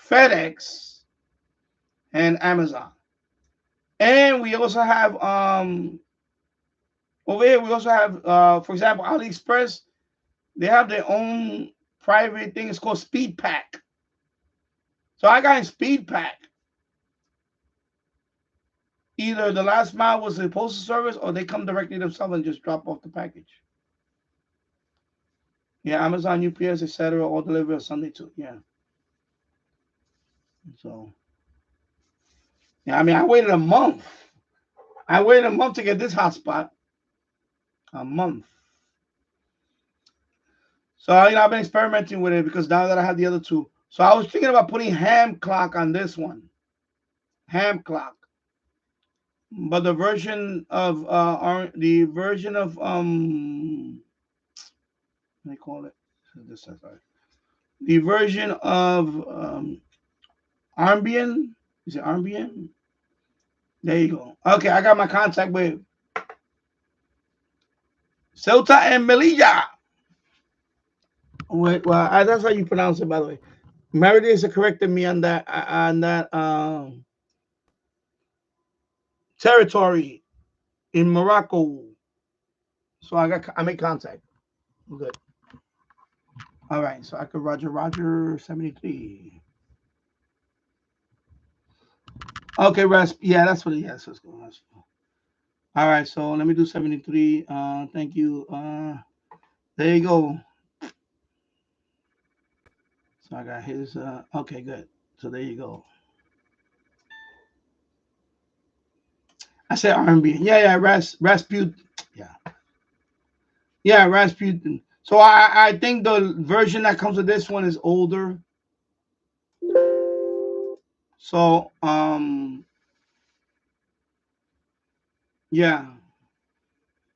FedEx, and Amazon. And we also have over here we also have for example, AliExpress. They have their own private thing. It's called Speed Pack. So I got in Speed Pack. Either the last mile was the postal service, or they come directly themselves and just drop off the package. Yeah, Amazon, UPS, etc. All delivery on Sunday too. Yeah. So yeah, I mean, I waited a month. I waited a month to get this hotspot. A month. So I've been experimenting with it because now that I have the other two. So I was thinking about putting ham clock on this one. Ham clock. But the version of what do they call it? The version of Armbian. Is it Armbian? There you go. Okay, I got my contact with Ceuta and Melilla. Wait, well, that's how you pronounce it, by the way. Meredith corrected me on that territory in Morocco. So I made contact. Good. All right, so I could Roger 73. Okay, Rasp. Yeah, that's what it is. Let's go. All right, so let me do 73. Thank you. There you go. So I got his. Okay, good. So there you go. I said R&B. Yeah, Rasputin. Yeah, Rasputin. So I think the version that comes with this one is older. So yeah.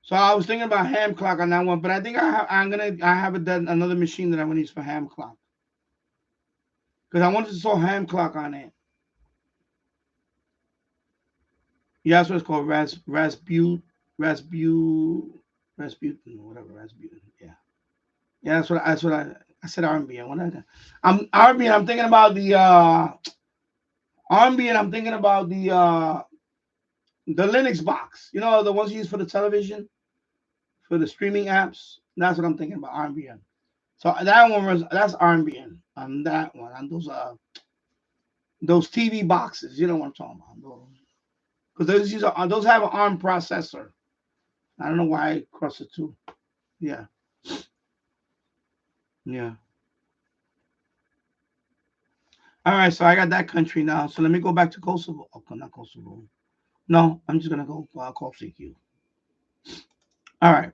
So I was thinking about ham clock on that one, but I think I have another machine that I'm gonna use for ham clock. Because I wanted to saw ham clock on it. Yeah, that's what it's called. Rasputin, whatever. Rasputin. Yeah. Yeah, that's what I said R&B. I'm R&B. I'm thinking about the R&B, and I'm thinking about the Linux box. You know, the ones you use for the television, for the streaming apps. That's what I'm thinking about R&B. So that's R&B on that one, on those TV boxes. You know what I'm talking about? Because those have an ARM processor. I don't know why I crossed the two. Yeah. Yeah. All right, so I got that country now. So let me go back to Kosovo. Oh, not Kosovo. No, I'm just gonna go call CQ. All right.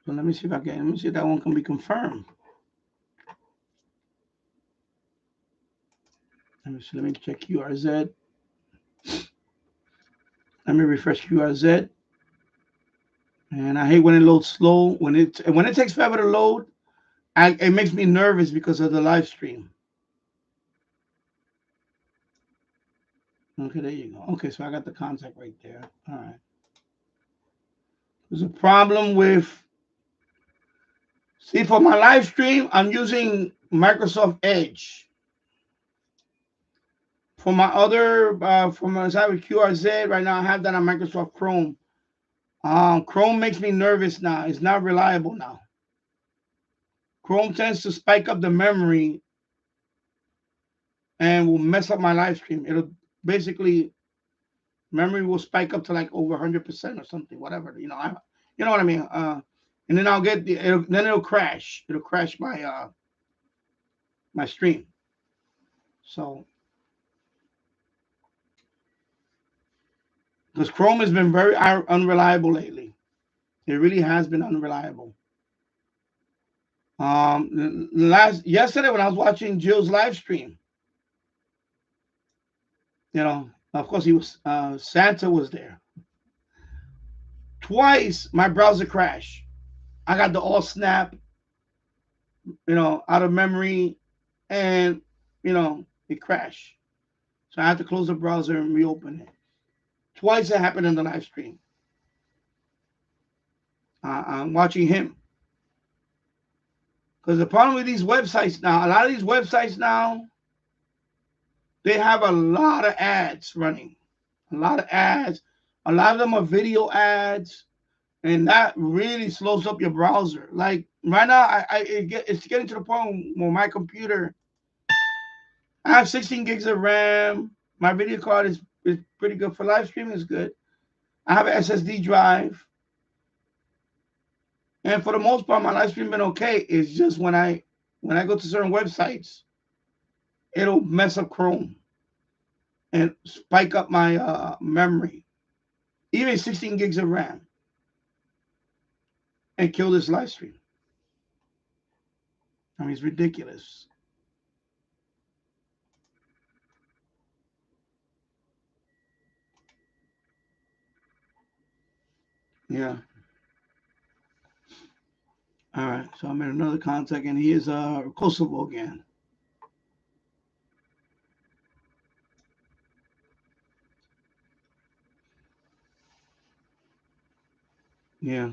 So let me see if that one can be confirmed. Let me check QRZ. Let me refresh QRZ. And I hate when it loads slow. When it takes forever to load, it makes me nervous because of the live stream. Okay, there you go. Okay, so I got the contact right there. All right. There's a problem with. See, for my live stream, I'm using Microsoft Edge. For my other, for my QRZ, right now I have that on Microsoft Chrome. Chrome makes me nervous now. It's not reliable now. Chrome tends to spike up the memory and will mess up my live stream. It'll basically, memory will spike up to like over 100% or something, whatever. You know what I mean? And then I'll get then it'll crash. It'll crash my my stream. So because Chrome has been very unreliable lately. It really has been unreliable. Yesterday when I was watching Jill's live stream, of course he was Santa was there. Twice my browser crashed. I got the all snap, out of memory, and it crashed. So I had to close the browser and reopen it. Twice it happened in the live stream. I'm watching him. Because the problem with these websites now, a lot of these websites now, they have a lot of ads running, a lot of ads. A lot of them are video ads, and that really slows up your browser. Like right now, it's getting to the point where my computer, I have 16 gigs of RAM. My video card is pretty good for live streaming. Is good. I have an SSD drive, and for the most part, my live stream been okay. It's just when I go to certain websites, it'll mess up Chrome and spike up my memory, even 16 gigs of RAM, and kill this live stream. I mean, it's ridiculous. Yeah. All right. So I'm in another contact, and he is Kosovo again. Yeah.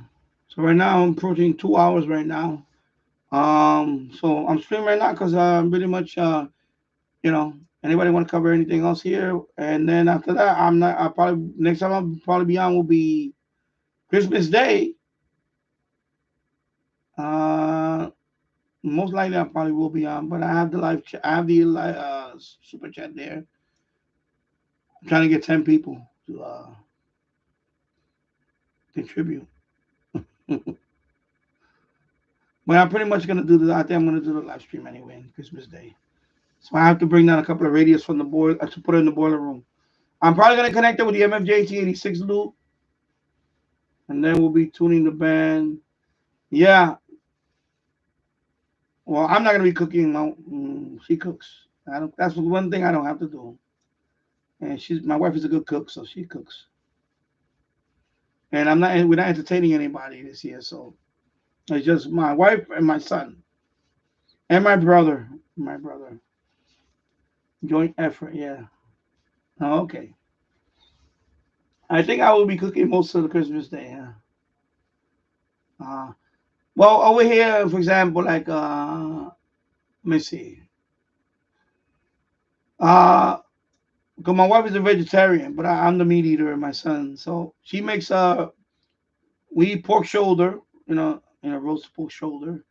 So right now I'm approaching 2 hours right now. So I'm streaming right now because pretty much you know, anybody want to cover anything else here, and then after that I'm not. I probably next time I'll probably be on will be Christmas Day. Most likely I probably will be on, but I have the live chat. I have the super chat there. I'm trying to get 10 people to contribute. But I'm pretty much gonna do the. I think I'm gonna do the live stream anyway on Christmas Day. So I have to bring down a couple of radios from the board to put it in the boiler room. I'm probably gonna connect it with the MFJ T86 loop, and then we'll be tuning the band. Yeah. Well, I'm not gonna be cooking. She cooks. I don't. That's one thing I don't have to do. And my wife is a good cook, so she cooks. And we're not entertaining anybody this year, so it's just my wife and my son and my brother. My brother. Joint effort, yeah. Oh, okay. I think I will be cooking most of the Christmas Day. Yeah. Well, over here, for example, like let me see. Because my wife is a vegetarian, but I'm the meat eater and my son. So she makes we eat pork shoulder, roast pork shoulder.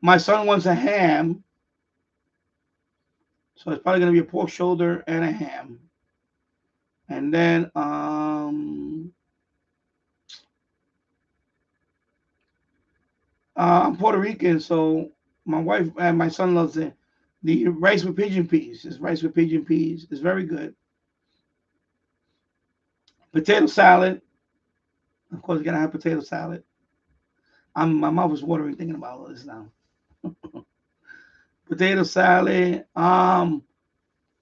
My son wants a ham, so it's probably gonna be a pork shoulder and a ham. And then I'm Puerto Rican, so my wife and my son loves it. The rice with pigeon peas. It's rice with pigeon peas. It's very good. Potato salad. Of course, you gotta have potato salad. My mouth is watering thinking about all this now. Potato salad.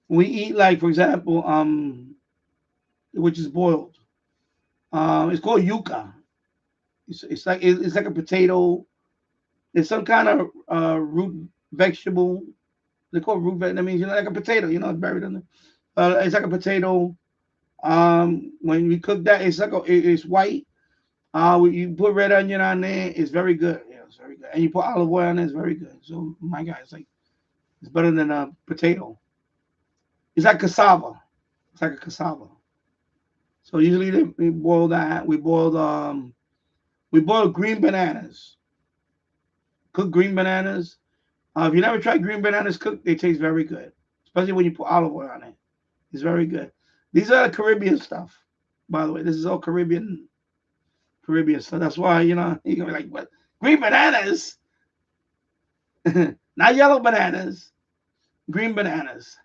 We eat like, for example, which is boiled. It's called yuca. It's like a potato. It's some kind of root vegetable. They call it root vegetable. That means like a potato. It's buried in there. It's like a potato. When we cook that, it's white. You put red onion on there. It's very good. Yeah, it's very good. And you put olive oil on it. It's very good. So my God, it's better than a potato. It's like cassava. It's like a cassava. So usually we boil that. We boil green bananas. Cook green bananas. If you never tried green bananas cooked, they taste very good, especially when you put olive oil on it. It's very good. These are Caribbean stuff, by the way. This is all Caribbean stuff. That's why you're gonna be like, what? Green bananas? Not yellow bananas. Green bananas.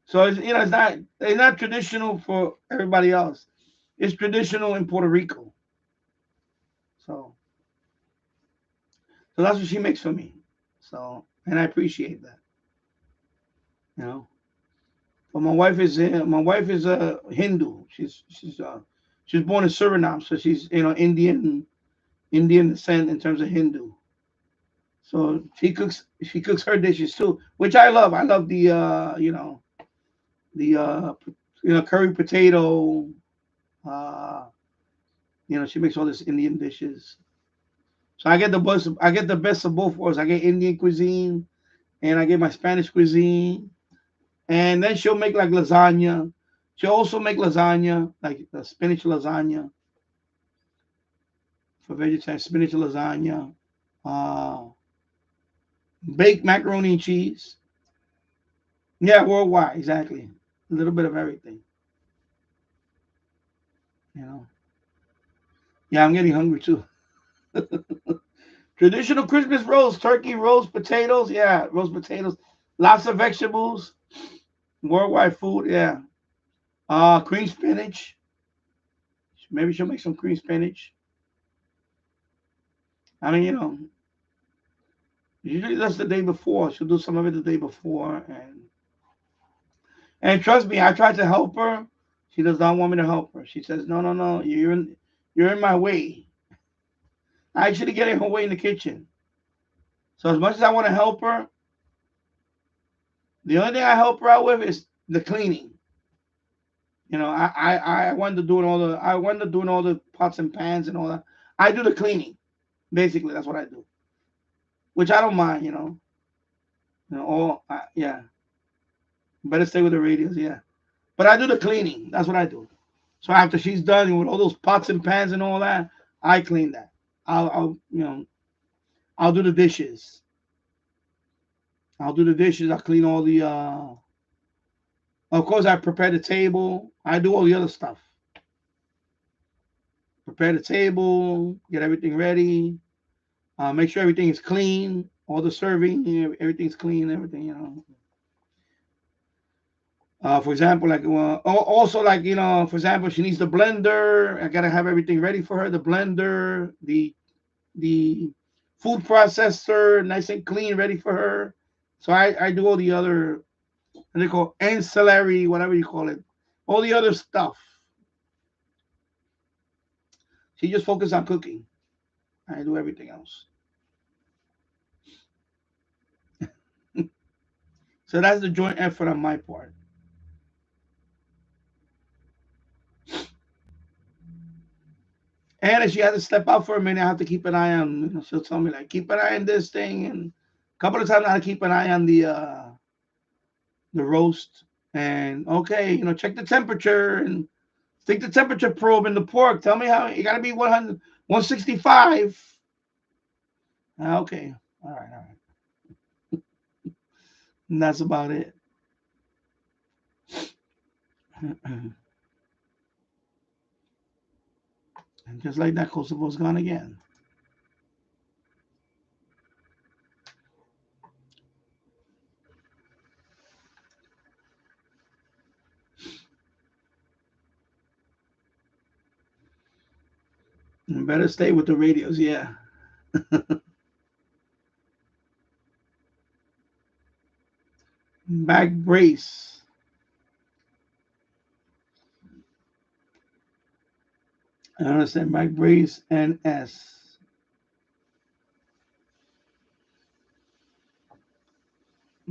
So it's not traditional for everybody else. It's traditional in Puerto Rico. So that's what she makes for me. So, and I appreciate that. But my wife is a Hindu. She's born in Suriname, so she's Indian descent in terms of Hindu. So she cooks her dishes too, which I love. I love the curry potato. She makes all this Indian dishes. So I get the best of both worlds. I get Indian cuisine, and I get my Spanish cuisine. And then she'll make like lasagna. She'll also make lasagna, like the spinach lasagna for vegetarian spinach lasagna, uh, baked macaroni and cheese. Yeah, worldwide, exactly. A little bit of everything, you know. Yeah, I'm getting hungry too. Traditional Christmas rolls, turkey, roast potatoes. Yeah, roast potatoes. Lots of vegetables. Worldwide food. Yeah. Cream spinach. Maybe she'll make some cream spinach. I mean, usually that's the day before. She'll do some of it the day before, and trust me, I tried to help her. She does not want me to help her. She says, "No, no, no, you're in my way." I actually get in her way in the kitchen. So as much as I want to help her, the only thing I help her out with is the cleaning. I wind up doing all the pots and pans and all that. I do the cleaning. Basically, that's what I do, which I don't mind. Yeah, better stay with the radios. Yeah, but I do the cleaning. That's what I do. So after she's done with all those pots and pans and all that, I clean that. I'll do the dishes. I'll do the dishes. I'll clean all the. Of course, I prepare the table. I do all the other stuff. Prepare the table. Get everything ready. Make sure everything is clean. All the serving, everything's clean. Everything, For example, like also like for example, she needs the blender. I gotta have everything ready for her. The blender, the food processor, nice and clean, ready for her. So I do all the other, what they call ancillary, whatever you call it, all the other stuff. She just focuses on cooking. I do everything else. So that's the joint effort on my part. And if she has to step out for a minute, I have to keep an eye on. She'll tell me like, keep an eye on this thing, and a couple of times I keep an eye on the roast. And okay, check the temperature and stick the temperature probe in the pork. Tell me how you got to be 100, 165. Okay, all right, all right. And that's about it. And just like that, Kosovo's gone again. You better stay with the radios, yeah. Back brace. I understand back brace and S.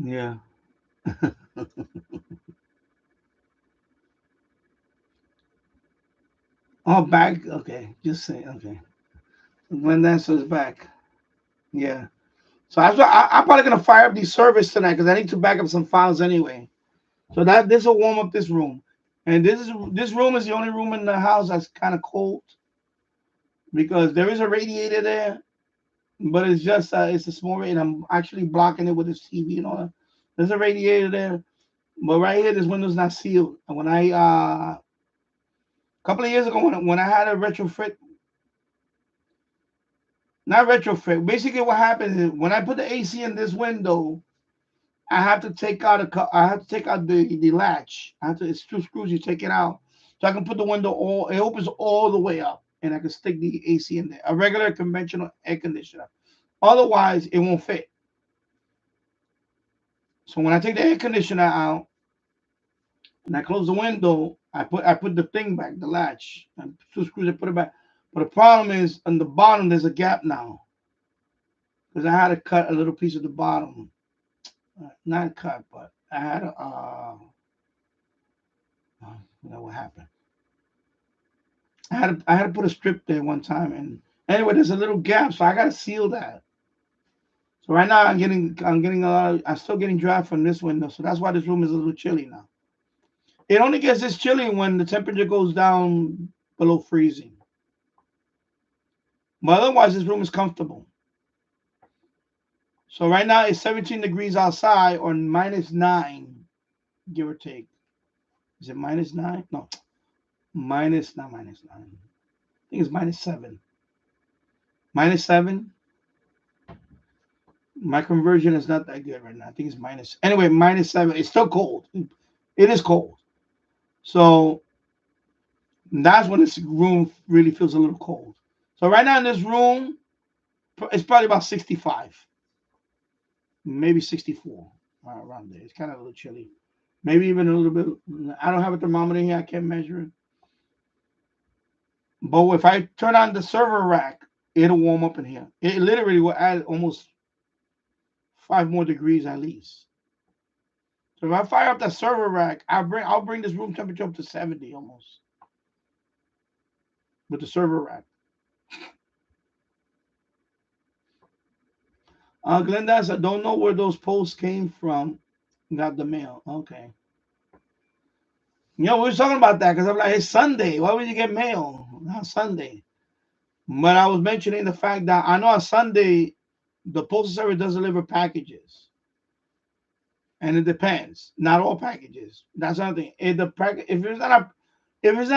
Yeah. Oh, back. Okay, just say okay. When answers back. Yeah. So I'm probably gonna fire up these servers tonight because I need to back up some files anyway. So that this will warm up this room, and this room is the only room in the house that's kind of cold because there is a radiator there, but it's a small radiator. I'm actually blocking it with this TV and all that. There's a radiator there, but right here this window's not sealed. And when I a couple of years ago when I had a retrofit, not retrofit, basically what happens is when I put the AC in this window, I have to take out I have to take out the latch. It's two screws. You take it out, so I can put the window all. It opens all the way up, and I can stick the AC in there. A regular conventional air conditioner. Otherwise, it won't fit. So when I take the air conditioner out and I close the window, I put the thing back, the latch, and two screws. I put it back. But the problem is on the bottom there's a gap now because I had to cut a little piece of the bottom. Not cut, but I had to. You know what happened? I had to put a strip there one time, and anyway, there's a little gap, so I gotta seal that. So right now I'm getting a lot. I'm still getting draft from this window, so that's why this room is a little chilly now. It only gets this chilly when the temperature goes down below freezing. But otherwise, this room is comfortable. So right now it's 17 degrees outside, or -9, give or take. Is it -9? No, not -9. I think it's -7. -7. My conversion is not that good right now. I think it's minus. Anyway, -7. It's still cold. It is cold. So that's when this room really feels a little cold. So right now in this room, it's probably about 65, maybe 64, around there. It's kind of a little chilly. Maybe even a little bit. I don't have a thermometer here. I can't measure it. But if I turn on the server rack, it'll warm up in here. It literally will add almost 5 more degrees at least. So if I fire up that server rack, I'll bring this room temperature up to 70 almost with the server rack. Glenda said, I don't know where those posts came from. Got the mail. Okay. You know, we were talking about that because I'm like, it's Sunday. Why would you get mail? Not Sunday. But I was mentioning the fact that I know on Sunday, the postal service does deliver packages. And it depends. Not all packages. That's another thing. If it's not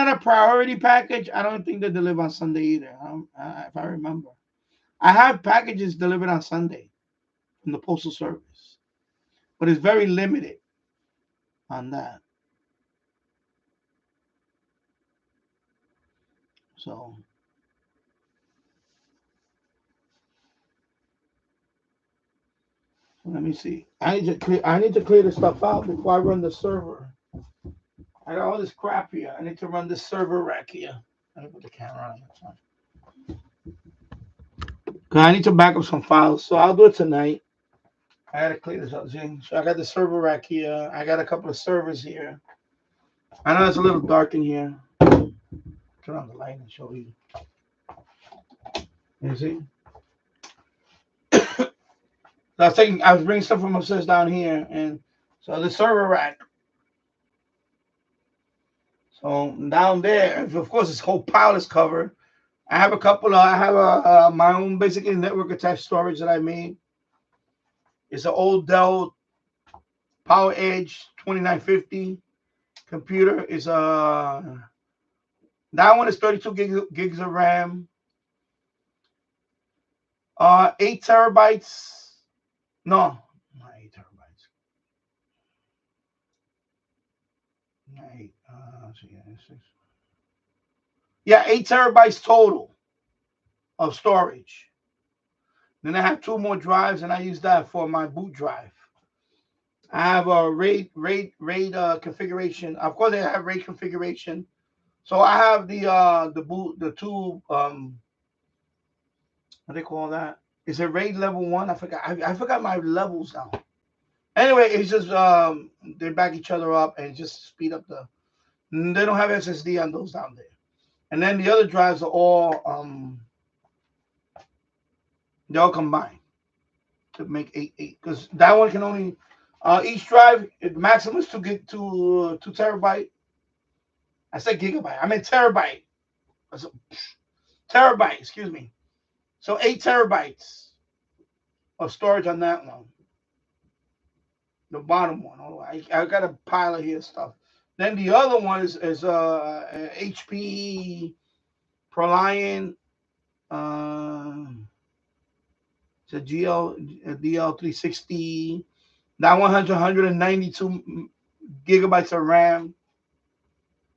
a priority package, I don't think they deliver on Sunday either. If I remember, I have packages delivered on Sunday from the postal service, but it's very limited on that. So let me see. I need to clear this stuff out before I run the server. I got all this crap here. I need to run this server rack here. Let me put the camera on. I need to back up some files, so I'll do it tonight. I gotta clear this up. So I got the server rack here. I got a couple of servers here. I know it's a little dark in here. Turn on the light and show you. You see? I was bringing stuff from upstairs down here, and so the server rack. So down there, of course, this whole pile is covered. I have my own basically network attached storage that I made. It's an old Dell Power Edge 2950 computer. Is that one is 32 gigs of RAM. 8 terabytes. No, not 8 terabytes. 8 terabytes total of storage. Then I have 2 more drives, and I use that for my boot drive. I have a RAID configuration. Of course, I have RAID configuration. So I have the 2 what do they call that? Is it RAID level 1? I forgot. I forgot my levels now. Anyway, it's just they back each other up and just speed up the. They don't have SSD on those down there. And then the other drives are all they all combined to make 8 because that one can only each drive maximum is 2 terabyte. I said gigabyte. I meant terabyte. Terabyte, excuse me. So 8 terabytes of storage on that one. The bottom one. Oh, I got a pile of here stuff. Then the other one is HP ProLiant. It's a DL360. That one has 192 gigabytes of RAM.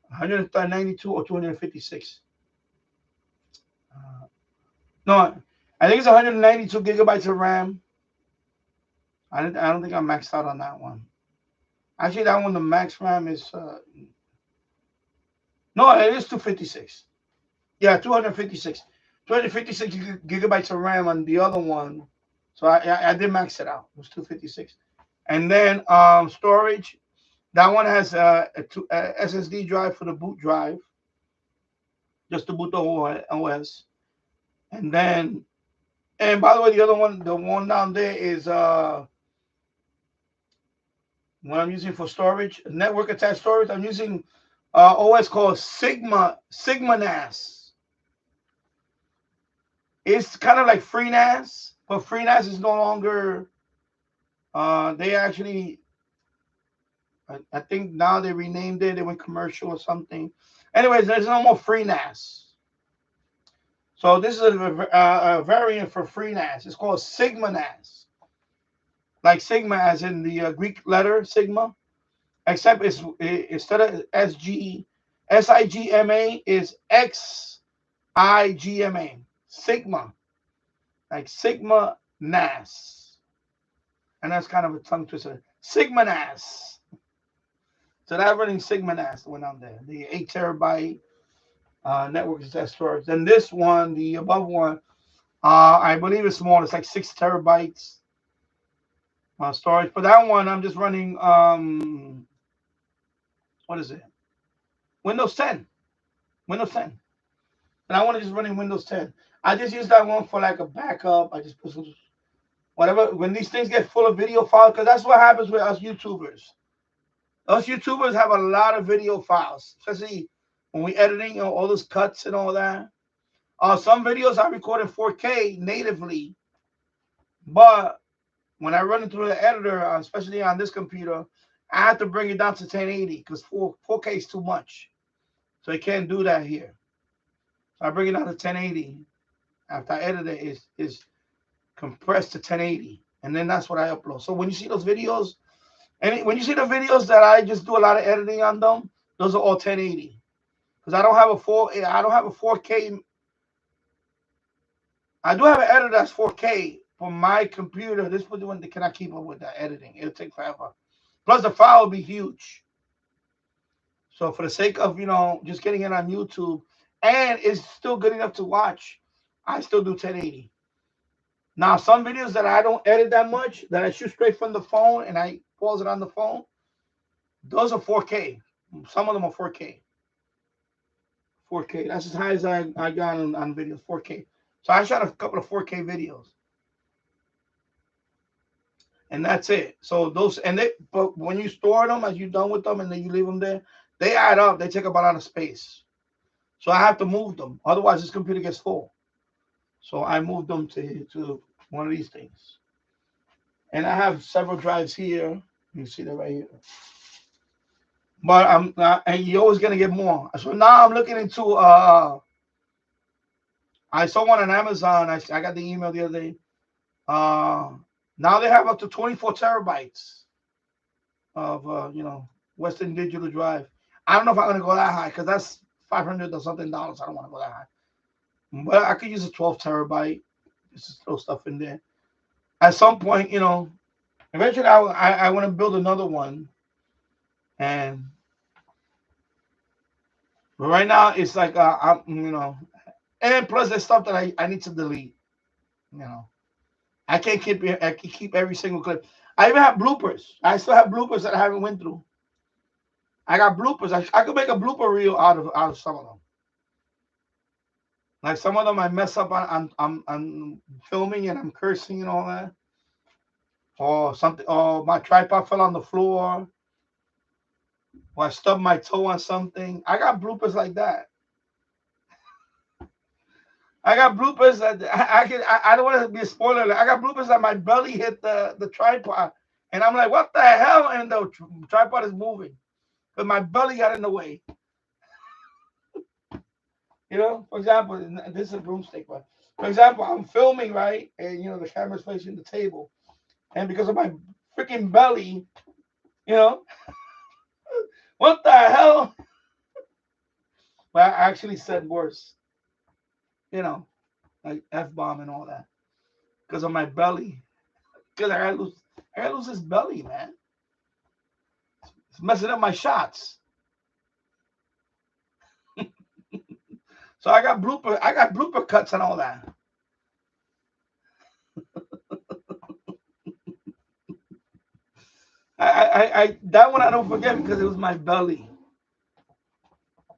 192 or 256. No, I think it's 192 gigabytes of RAM. I don't think I maxed out on that one. Actually, that one, the max RAM is no, it is 256. Yeah, 256. 256 gigabytes of RAM on the other one. So I did max it out. It was 256. And then storage. That one has a SSD drive for the boot drive. Just to boot the whole OS. And then And by the way, the other one, the one down there is what I'm using for storage, network attached storage. I'm using OS called Sigma NAS. It's kind of like FreeNAS, but FreeNAS is no longer. They actually, I think now they renamed it. They went commercial or something. Anyways, there's no more FreeNAS. So this is a variant for FreeNAS. It's called Sigma NAS, like Sigma as in the Greek letter Sigma, except it's instead of SIGMA is XIGMA. Sigma, like Sigma NAS, and that's kind of a tongue twister. Sigma NAS. So that running Sigma NAS went on there. The 8 terabyte network access storage. Then this one, the above one, I believe it's small. It's like 6 terabytes storage. For that one, I'm just running what is it? Windows 10. Windows 10. And I want to just run in Windows 10. I just use that one for like a backup. I just put some whatever. When these things get full of video files, because that's what happens with us YouTubers. Us YouTubers have a lot of video files, especially when we editing all those cuts and all that. Some videos I record in 4K natively, but when I run it through the editor, especially on this computer, I have to bring it down to 1080 because 4K is too much. So I can't do that here. So I bring it down to 1080. After I edit it, is compressed to 1080. And then that's what I upload. So when you see those videos, and when you see the videos that I just do a lot of editing on them, those are all 1080. Because I don't have a 4K. I do have an editor that's 4K for my computer. This one they cannot keep up with that editing. It'll take forever. Plus the file will be huge. So for the sake of just getting it on YouTube, and it's still good enough to watch, I still do 1080. Now some videos that I don't edit that much, that I shoot straight from the phone and I pause it on the phone, those are 4K. Some of them are 4K. 4K. That's as high as I got on videos, 4K. So I shot a couple of 4K videos. And that's it. So those, but when you store them, as you're done with them and then you leave them there, they add up. They take up a lot of space. So I have to move them. Otherwise, this computer gets full. So I moved them to one of these things. And I have several drives here. You see that right here. But I'm not, and you're always gonna get more. So now I'm looking into I saw one on Amazon. I got the email the other day. Now they have up to 24 terabytes of Western Digital drive. I don't know if I'm gonna go that high because that's $500 or something. I don't want to go that high. But I could use a 12 terabyte. Just throw stuff in there. At some point, eventually I want to build another one. But right now it's like and plus there's stuff that I need to delete. I can't keep every single clip. I even have bloopers. I still have bloopers that I haven't went through. I got bloopers. I could make a blooper reel out of some of them. Like some of them I mess up on filming and I'm cursing and all that. Or something, or my tripod fell on the floor. Or I stubbed my toe on something. I got bloopers like that. I got bloopers that I don't want to be a spoiler. I got bloopers that my belly hit the tripod. And I'm like, what the hell? And the tripod is moving. But my belly got in the way. For example, this is a broomstick, but for example, I'm filming, right? And the camera's facing the table. And because of my freaking belly, what the hell? But I actually said worse. Like F-bomb and all that. Because of my belly. Because I gotta lose this belly, man. It's messing up my shots. So I got blooper cuts and all that. I that one I don't forget because it was my belly.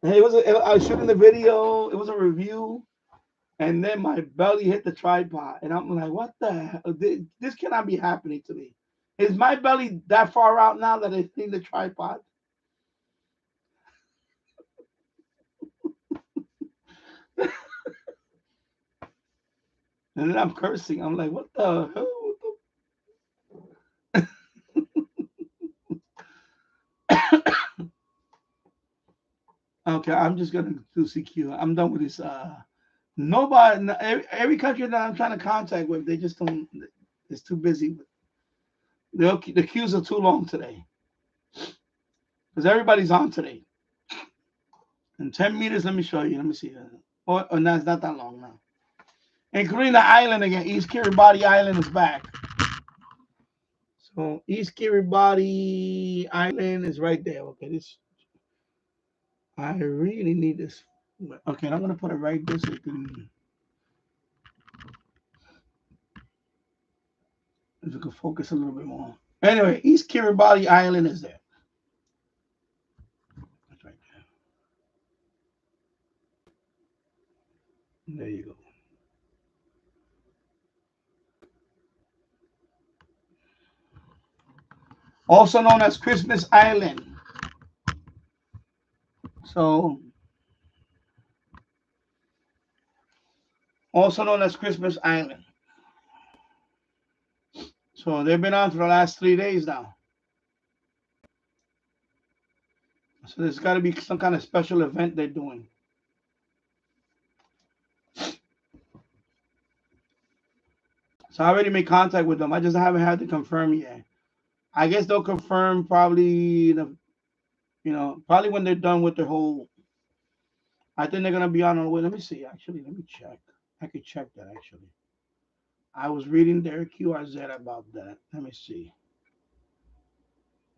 I was shooting the video. It was a review. and then my belly hit the tripod, and I'm like, what the hell? This cannot be happening to me. Is my belly that far out now that it's in the tripod? And then I'm cursing. I'm like, what the hell? Okay, I'm just gonna do CQ. I'm done with this. Nobody, every country that I'm trying to contact with, they just don't. It's too busy. The queues are too long today because everybody's on today. In 10 meters, let me show you. Let me see. Oh, no, it's not that long now. Including the island again. East Kiribati Island is back. So East Kiribati Island is right there. Okay, this. I really need this. Okay, I'm gonna put it right there so you can. If you can focus a little bit more. Anyway, East Kiribati Island is there. That's right there. There you go. Also known as Christmas Island. So, also known as Christmas Island. So they've been on for the last 3 days now. So there's got to be some kind of special event they're doing. So I already made contact with them. I just haven't had to confirm yet. I guess they'll confirm probably probably when they're done with their whole. I think they're gonna be on the way. Let me see. Actually, let me check. I could check that actually. I was reading their QRZ about that. Let me see.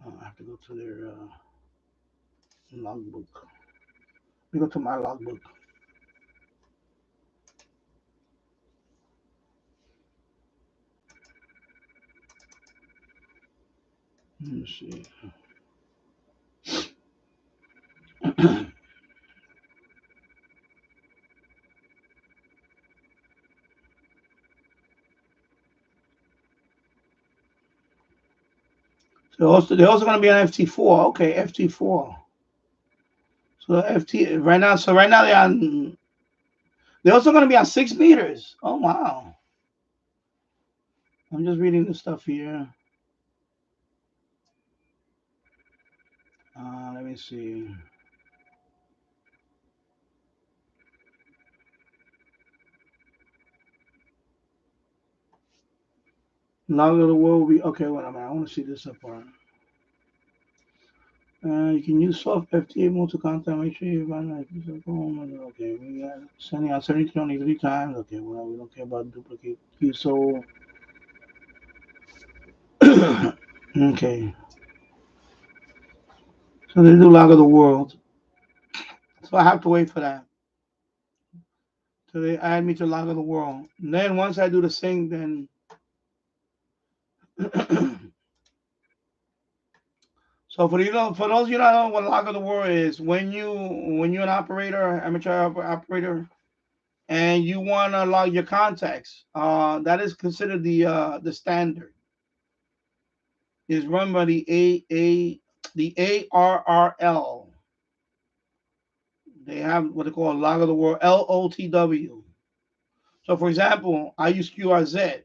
Oh, I have to go to their logbook. Let me go to my logbook. Let me see. They're also going to be on FT4. Okay, FT4. So FT right now. So right now they're on. They're also going to be on 6 meters. Oh wow! I'm just reading the stuff here. Let me see. Log of the world will be okay. What I want to see this up on. You can use soft FT8 mode to contact. Make sure you run like this. Okay, we got sending out 73 times. Okay, well we don't care about duplicate queue. So okay. So they do log of the world. So I have to wait for that. So they add me to log of the world. And then once I do the sync, then so for those of you not know what log of the world is, when you're an operator, amateur operator, and you want to log your contacts, that is considered the standard. Is run by the ARRL. They have what they call a log of the world, LOTW. So for example, I use QRZ,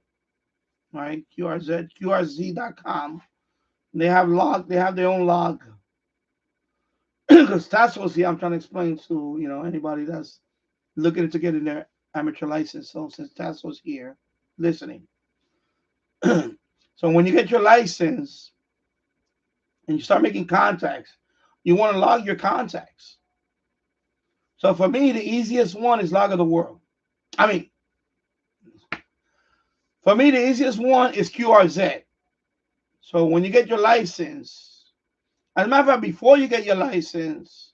right? QRZ.com. They have their own log. Because Tasso's here, I'm trying to explain to anybody that's looking to get in their amateur license. So since Tasso's here listening. So when you get your license and you start making contacts, you want to log your contacts. So for me, the easiest one is log of the world. For me, the easiest one is QRZ. So when you get your license, as a matter of fact, before you get your license,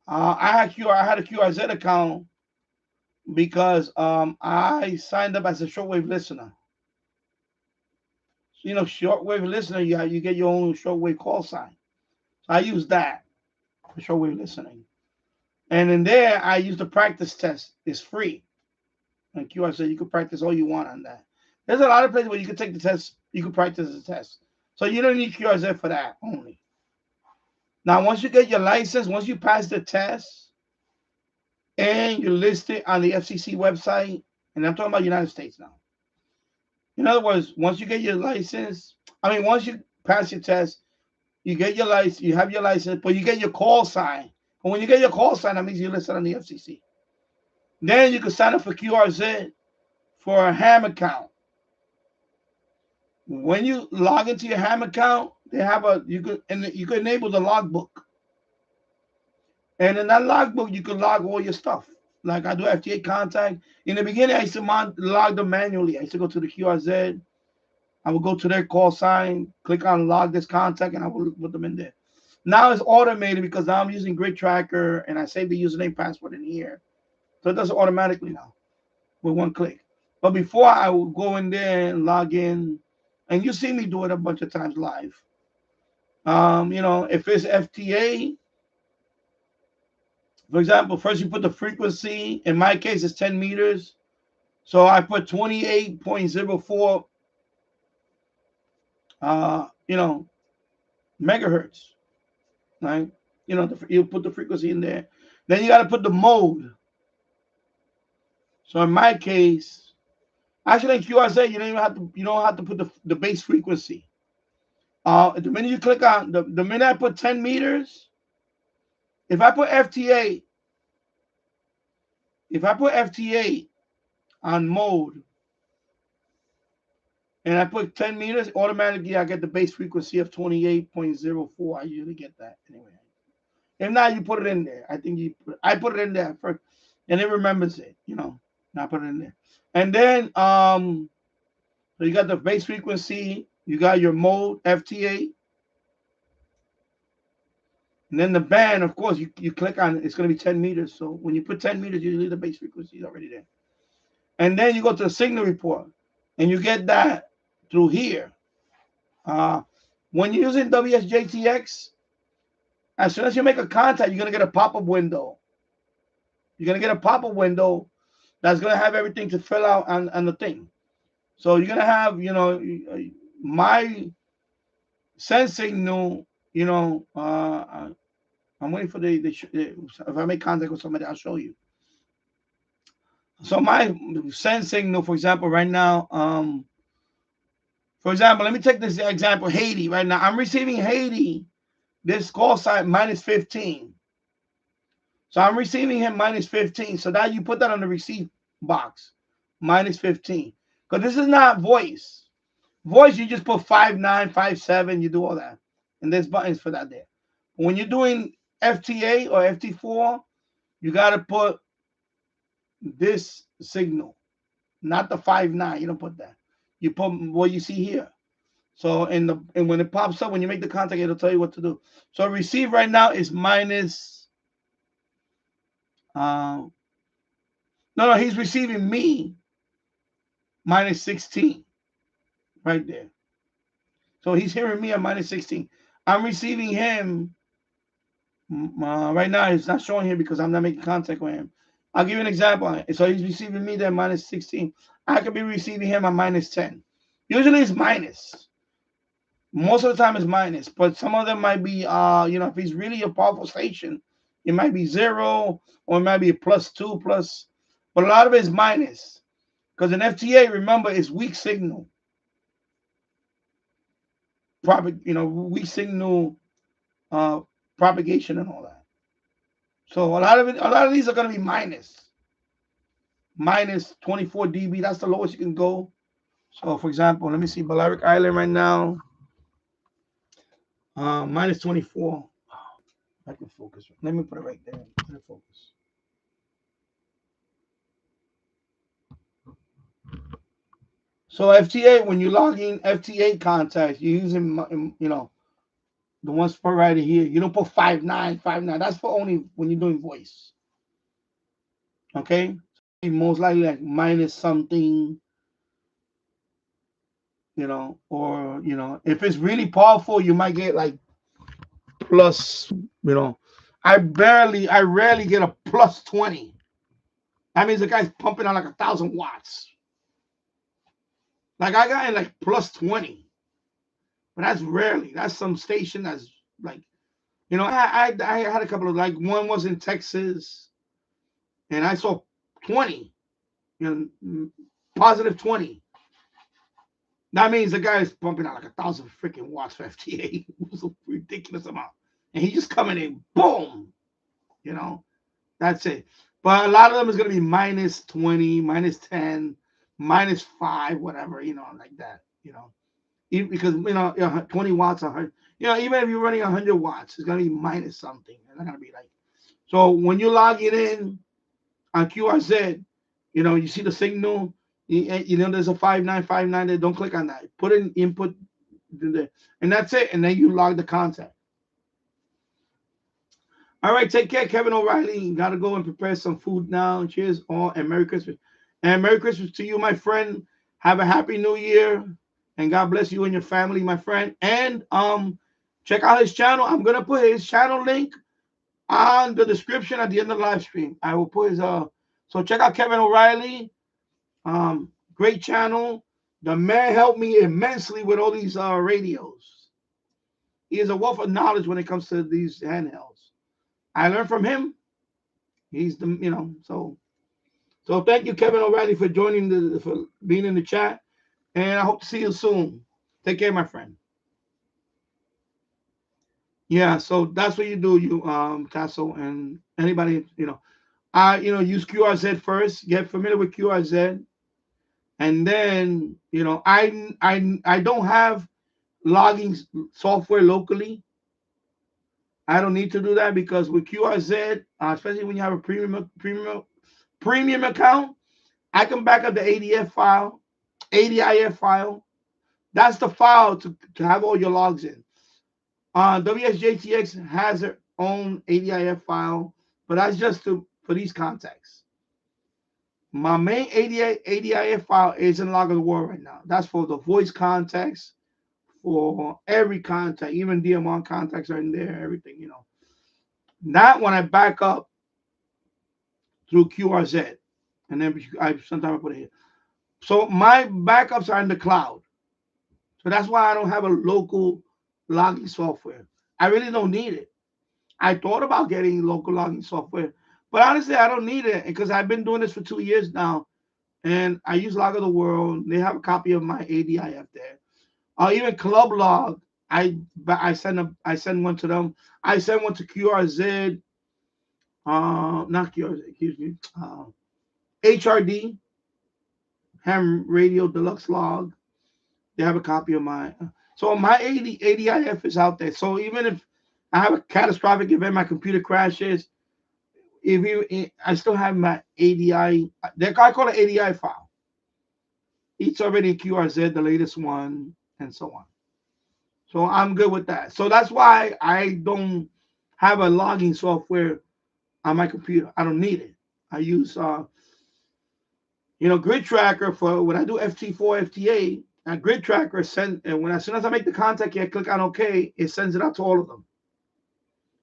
I had a QRZ account because I signed up as a shortwave listener. So, shortwave listener, you get your own shortwave call sign. So I use that for shortwave listening. And in there, I use the practice test. It's free. and QRZ. You can practice all you want on that. There's a lot of places where you can take the test. You can practice the test. So you don't need QRZ for that only. Now, once you get your license, once you pass the test, and you list it on the FCC website, and I'm talking about United States now. In other words, once you get your license, once you pass your test, you get your license, you have your license, but you get your call sign. And when you get your call sign, that means you're listed on the FCC. Then you can sign up for QRZ for a ham account. When you log into your ham account, they have you could enable the logbook. And in that logbook, you can log all your stuff. Like I do FT8 contact. In the beginning, I used to log them manually. I used to go to the QRZ. I would go to their call sign, click on log this contact, and I would put them in there. Now it's automated because now I'm using Grid Tracker, and I save the username password in here. So it does it automatically now with one click. But before, I would go in there and log in, and you see me do it a bunch of times live. If it's FTA, for example, first you put the frequency. In my case, it's 10 meters. So I put 28.04, megahertz, right? You put the frequency in there. Then you got to put the mode. So in my case, actually in QRZ, you don't have to put the base frequency. The minute you click on the minute I put 10 meters, if I put FT8 on mode and I put 10 meters, automatically I get the base frequency of 28.04. I usually get that anyway. If not, you put it in there. I put it in there first, and it remembers it. I put it in there, and then so you got the base frequency, you got your mode FT8. And then the band, of course, you click on it, it's going to be 10 meters. So when you put 10 meters, usually the base frequency is already there. And then you go to the signal report, and you get that through here. When you're using WSJTX, as soon as you make a contact, you're going to get a pop-up window. You're going to get a pop-up window that's going to have everything to fill out on the thing. So you're going to have, my send signal. I'm waiting for if I make contact with somebody, I'll show you. So my send signal, for example, right now, for example, let me take this example, Haiti. Right now, I'm receiving Haiti, this call sign -15. So I'm receiving him -15. So now you put that on the receive box, -15. Because this is not voice. Voice, you just put 59, 57, you do all that. And there's buttons for that there. But when you're doing FT8 or FT4, you got to put this signal, not the 59. You don't put that. You put what you see here. So and when it pops up, when you make the contact, it'll tell you what to do. So receive right now is minus. No, he's receiving me -16 right there. So he's hearing me at -16. I'm receiving him right now. It's not showing here because I'm not making contact with him. I'll give you an example. So he's receiving me there -16. I could be receiving him at -10. Usually it's minus. Most of the time it's minus, but some of them might be, if he's really a powerful station, it might be 0 or it might be a +2 plus, but a lot of it is minus because in FTA, remember, it's weak signal. Weak signal propagation and all that. So a lot of these are going to be minus 24 dB. That's the lowest you can go. So for example, let me see Balearic Island right now. -24. I can focus. Let me put it right there. Let it focus. So FT8, when you log in FT8 contacts, you're using, the ones for right here. You don't put 59. That's for only when you're doing voice. Okay? Most likely like minus something, or, if it's really powerful, you might get like plus, I rarely get a +20. That means the guy's pumping out like 1,000 watts. Like I got in like plus 20. But that's rarely. That's some station that's like, I had a couple of, like, one was in Texas, and I saw 20, positive 20. That means the guy is pumping out like 1,000 freaking watts for FT8. It was a ridiculous amount. And he just coming in, boom, that's it. But a lot of them is going to be minus 20, minus 10, minus 5, whatever, like that, because 20 watts, 100, even if you're running 100 watts, it's gonna be minus something. It's not gonna be like. So when you log it in on QRZ, you see the signal. There's a 5959 there. Don't click on that. Put in input there, and that's it. And then you log the contact. All right, take care, Kevin O'Reilly. You gotta go and prepare some food now. Cheers, all, and Merry Christmas. And Merry Christmas to you, my friend. Have a happy New Year. And God bless you and your family, my friend. And check out his channel. I'm gonna put his channel link on the description at the end of the live stream. I will put his so check out Kevin O'Reilly. Great channel. The man helped me immensely with all these radios. He is a wealth of knowledge when it comes to these handhelds. I learned from him. He's the so thank you, Kevin O'Reilly, for joining for being in the chat. And I hope to see you soon. Take care, my friend. Yeah, so that's what you do, Tasso, and anybody, use QRZ first. Get familiar with QRZ, and then I don't have logging software locally. I don't need to do that because with QRZ, especially when you have a premium account, I can back up the ADIF file. That's the file to have all your logs in. WSJTX has their own ADIF file, but that's just for these contacts. My main ADIF file is in Log of the World right now. That's for the voice contacts, for every contact, even DMR contacts are in there, everything, That one I back up through QRZ, and then sometimes I put it here. So my backups are in the cloud. So that's why I don't have a local logging software. I really don't need it. I thought about getting local logging software, but honestly, I don't need it because I've been doing this for 2 years now, and I use Log of the World. They have a copy of my ADIF there. Even Club Log, I send one to them. I send one to QRZ, not QRZ, excuse me, HRD. Ham Radio Deluxe Log. They have a copy of mine. So my ADIF is out there. So even if I have a catastrophic event, my computer crashes, I still have my ADI. I call it ADI file. It's already in QRZ, the latest one, and so on. So I'm good with that. So that's why I don't have a logging software on my computer. I don't need it. I use Grid Tracker for when I do FT4 FT8. And Grid Tracker as soon as I make the contact here, click on OK, it sends it out to all of them.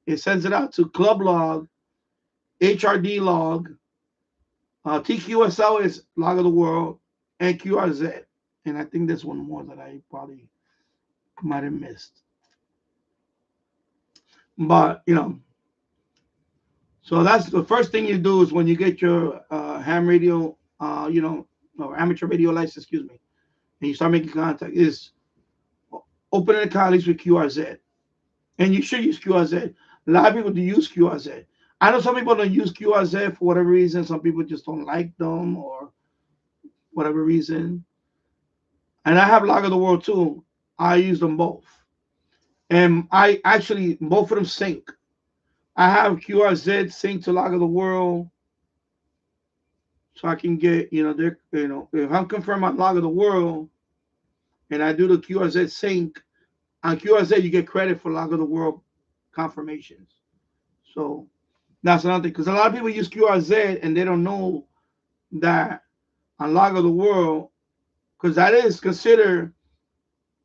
It sends it out to Club Log, HRD Log, TQSL is Log of the World, and QRZ. And I think there's one more that I probably might have missed. But so that's the first thing you do is when you get your ham radio, or amateur radio license, excuse me, and you start making contact, is open an account at least with QRZ. And you should use QRZ. A lot of people do use QRZ. I know some people don't use QRZ for whatever reason. Some people just don't like them or whatever reason. And I have Log of the World too. I use them both. And I actually, both of them sync. I have QRZ sync to Log of the World. So I can get, if I'm confirmed on Log of the World and I do the QRZ sync, on QRZ you get credit for Log of the World confirmations. So that's another thing. Because a lot of people use QRZ and they don't know that on Log of the World, because that is considered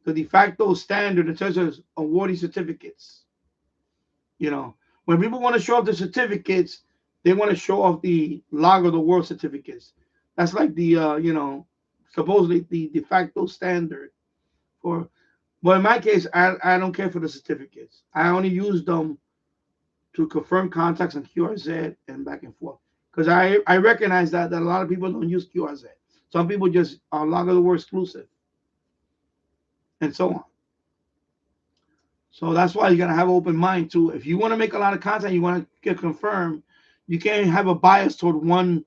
the de facto standard in terms of awarding certificates. When people want to show up the certificates, They want to show off the log of the world certificates. That's like the supposedly the de facto standard for. But in my case, I don't care for the certificates. I only use them to confirm contacts on QRZ and back and forth. Because I recognize that a lot of people don't use QRZ. Some people just are log of the world exclusive and so on. So that's why you gotta have an open mind too. If you want to make a lot of content, you want to get confirmed, you can't have a bias toward one.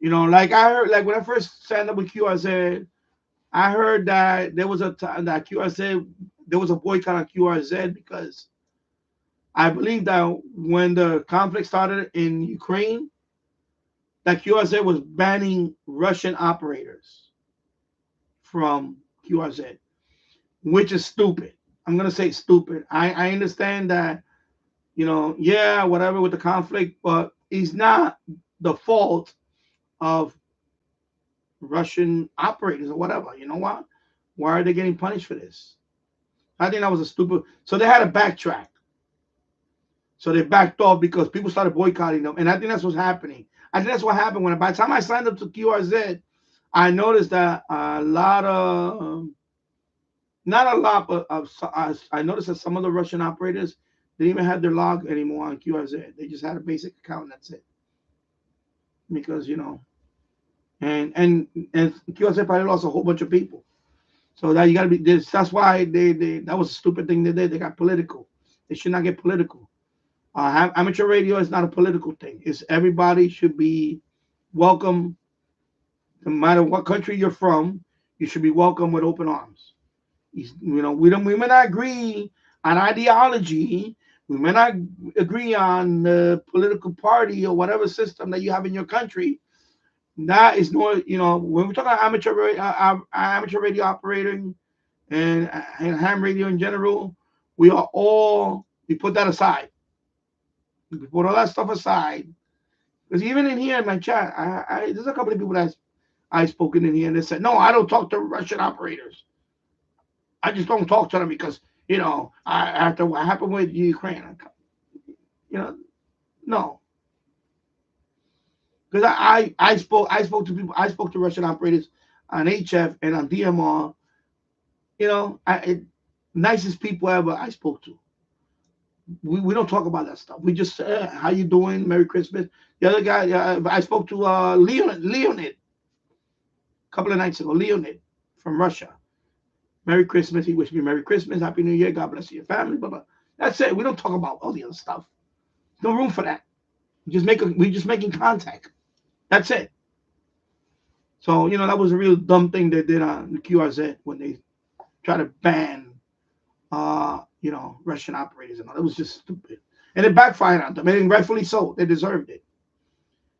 Like I heard, like when I first signed up with QRZ, I heard that there was a time that QRZ, there was a boycott on QRZ because I believe that when the conflict started in Ukraine, that QRZ was banning Russian operators from QRZ, which is stupid. I'm gonna say stupid. I understand that, yeah, whatever with the conflict, but it's not the fault of Russian operators or whatever. You know what? Why are they getting punished for this? I think that was a stupid. So they had to backtrack. So they backed off because people started boycotting them, and I think that's what's happening. I think that's what happened when by the time I signed up to QRZ, I noticed that a lot of, not a lot, but I noticed that some of the Russian operators didn't even have their log anymore on QRZ. They just had a basic account. And that's it. Because and QRZ probably lost a whole bunch of people. So that you got to be this. That's why they that was a stupid thing they did. They got political. They should not get political. Amateur radio is not a political thing. It's everybody should be welcome, no matter what country you're from. You should be welcome with open arms. We may not agree on ideology. We may not agree on the political party or whatever system that you have in your country. That is no, when we're talking about amateur radio operating and ham radio in general, we put that aside. We put all that stuff aside. Because even in here in my chat, there's a couple of people that I've spoken in here and they said, no, I don't talk to Russian operators. I just don't talk to them because, after what happened with Ukraine, no. Because I spoke to people, I spoke to Russian operators on HF and on DMR, nicest people ever I spoke to. We don't talk about that stuff. We just say, how you doing? Merry Christmas. The other guy, I spoke to Leonid a couple of nights ago, Leonid from Russia. Merry Christmas. He wished me Merry Christmas, Happy New Year, God bless your family, blah, blah. That's it. We don't talk about all the other stuff. No room for that. We're just making contact. That's it. So, that was a real dumb thing they did on the QRZ when they tried to ban Russian operators and all. It was just stupid. And it backfired on them. And rightfully so. They deserved it.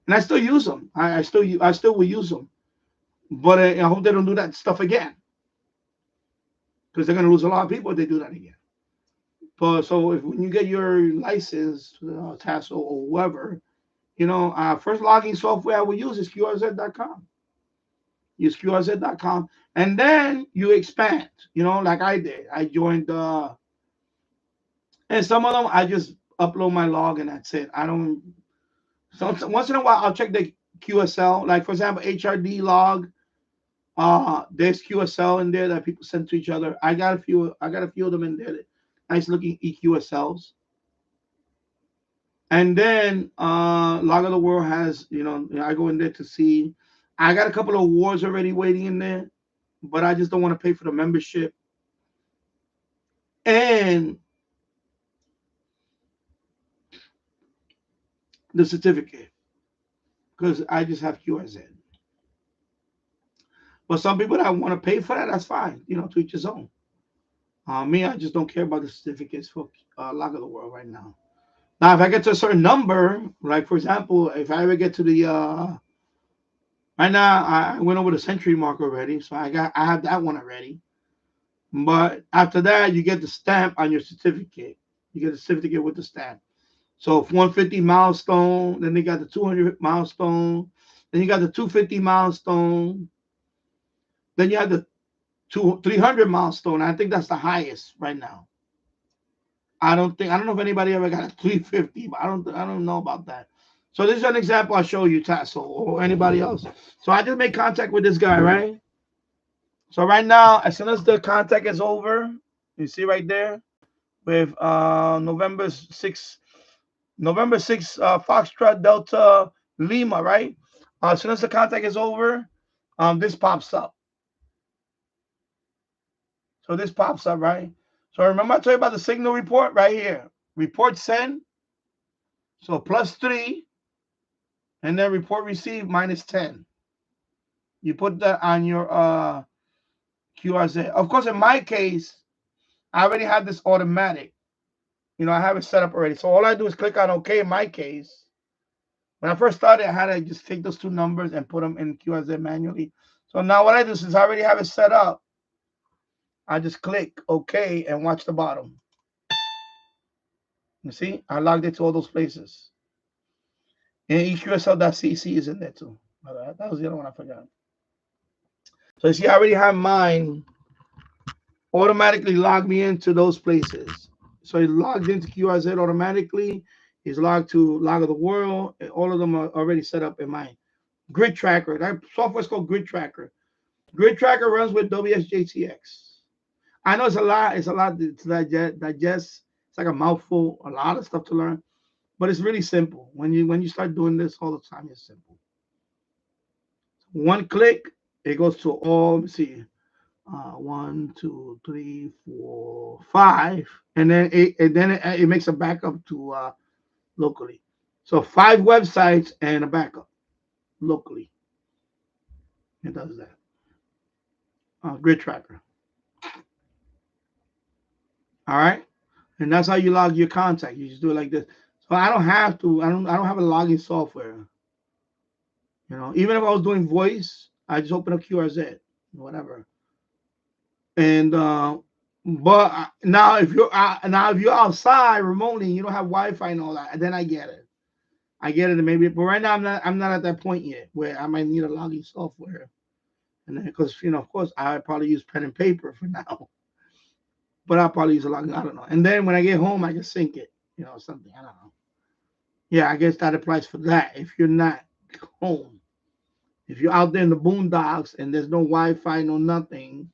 And I still use them. I still will use them. But I hope they don't do that stuff again. Because they're going to lose a lot of people if they do that again. But so when you get your license, TASO or whoever, first logging software I will use is QRZ.com. Use QRZ.com. And then you expand, like I did. I joined, and some of them I just upload my log and that's it. I don't, once in a while I'll check the QSL. Like, for example, HRD log. There's QSL in there that people send to each other. I got a few of them in there. Nice looking EQSLs. And then Log of the World has, I go in there to see. I got a couple of awards already waiting in there, but I just don't want to pay for the membership. And the certificate, because I just have QRZ. But some people that want to pay for that, that's fine. To each his own. Me, I just don't care about the certificates for Log of the World right now. Now, if I get to a certain number, like for example, if I ever get to the right now, I went over the century mark already, so I have that one already. But after that, you get the stamp on your certificate. You get the certificate with the stamp. So 150 milestone, then they got the 200 milestone, then you got the 250 milestone. Then you have the 300 milestone. I think that's the highest right now. I don't know if anybody ever got a 350, but I don't know about that. So this is an example I show you, Tasso, or anybody else. So I just make contact with this guy, right? So right now, as soon as the contact is over, you see right there with November 6 Foxtrot Delta Lima, right? As soon as the contact is over, this pops up. So this pops up, right? So remember I told you about the signal report right here. Report send. So +3, and then report receive -10. You put that on your QRZ. Of course, in my case, I already have this automatic. You know, I have it set up already. So all I do is click on OK in my case. When I first started, I had to just take those two numbers and put them in QRZ manually. So now what I do, since I already have it set up, I just click OK and watch the bottom. You see, I logged it to all those places. And EQSL.cc is in there too. That was the other one I forgot. So you see, I already have mine automatically logged me into those places. So it logged into QRZ automatically. It's logged to Log of the World. All of them are already set up in my Grid Tracker. That software is called Grid Tracker. Grid Tracker runs with WSJTX. I know it's a lot. It's a lot to digest. It's like a mouthful, a lot of stuff to learn. But it's really simple. When you start doing this all the time, it's simple. One click, it goes to all. Let me see, 1, 2, 3, 4, 5, and then it makes a backup to locally. So 5 websites and a backup locally. It does that. Grid Tracker. All right, and that's how you log your contact. You just do it like this. So I don't have to. I don't have a logging software. You know, even if I was doing voice, I just open up QRZ, whatever. And but now if you're outside remotely, you don't have Wi-Fi and all that, then I get it. I get it, maybe. But right now I'm not at that point yet where I might need a logging software. And then because of course I probably use pen and paper for now. But I'll probably use a logging. I don't know. And then when I get home, I can sync it. Something. I don't know. Yeah, I guess that applies for that. If you're not home, if you're out there in the boondocks and there's no Wi-Fi, no nothing,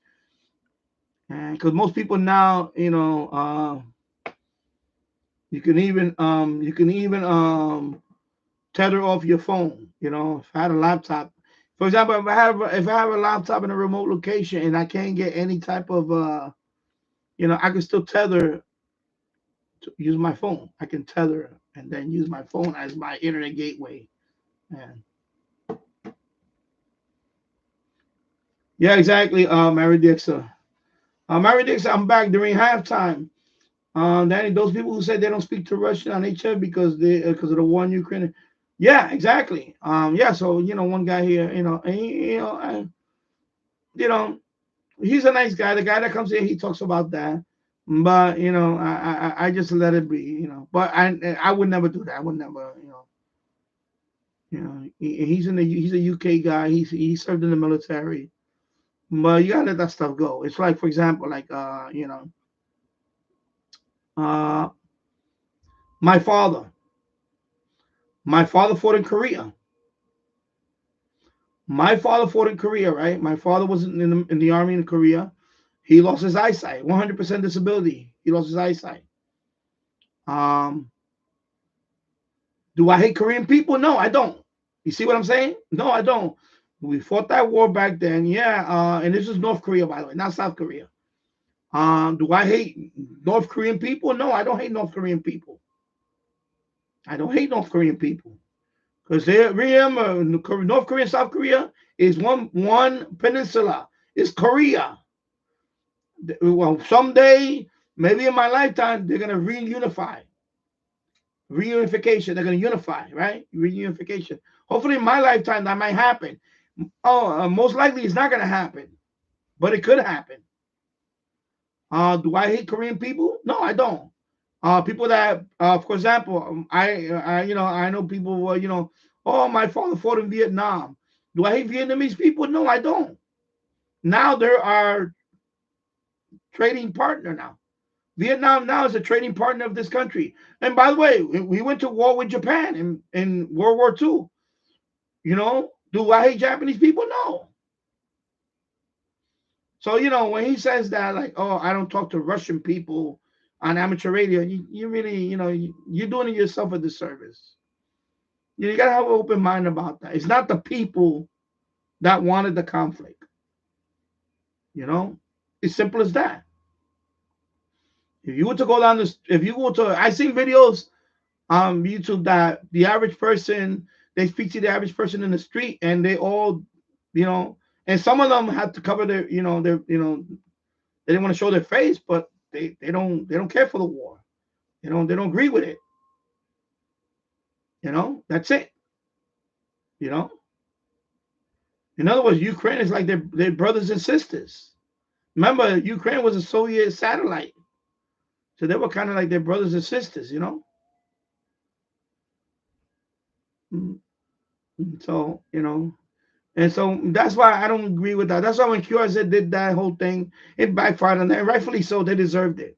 and because most people now, you can even tether off your phone. If I had a laptop, for example, if I have a laptop in a remote location and I can't get any type of I can still tether to use my phone. I can tether and then use my phone as my internet gateway. And yeah, exactly. Mary Dixon. Mary Dixon, I'm back during halftime. Danny, those people who said they don't speak to Russian on HF because of the war in Ukraine. Yeah, exactly. Yeah. So one guy here, he's a nice guy. The guy that comes here, he talks about that. But I just let it be. But I would never do that. I would never. He's a UK guy. He served in the military. But you gotta let that stuff go. It's like, for example, like my father fought in Korea. My father fought in Korea, right? My father was in the army in Korea. He lost his eyesight, 100% disability. He lost his eyesight. Do I hate Korean people? No, I don't. You see what I'm saying? No, I don't. We fought that war back then, yeah. And this is North Korea, by the way, not South Korea. Do I hate North Korean people? No, I don't hate North Korean people. I don't hate North Korean people because remember, North Korea and South Korea is one peninsula. It's Korea. Well, someday, maybe in my lifetime, they're gonna reunify. Reunification. They're gonna unify, right? Reunification. Hopefully, in my lifetime, that might happen. Most likely, it's not gonna happen, but it could happen. Do I hate Korean people? No, I don't. People that, for example, I know people. Oh, my father fought in Vietnam. Do I hate Vietnamese people? No, I don't. Now there are trading partner now. Vietnam now is a trading partner of this country. And by the way, we went to war with Japan in World War II. You know, do I hate Japanese people? No. So, you know, when he says that, like, oh, I don't talk to Russian people on amateur radio, you really, you know, you're doing yourself a disservice. You got to have an open mind about that. It's not the people that wanted the conflict. You know, it's simple as that. If you were to go down this, if you go to, I seen videos on YouTube that the average person, they speak to the average person in the street, and they all, you know, and some of them have to cover their, they didn't want to show their face, but they don't care for the war. You know, they don't agree with it. You know, that's it. You know, in other words, Ukraine is like their brothers and sisters. Remember, Ukraine was a Soviet satellite, so they were kind of like their brothers and sisters. You know, so you know, and so that's why I don't agree with that. That's why when QRZ did that whole thing, it backfired on them, and rightfully so. They deserved it.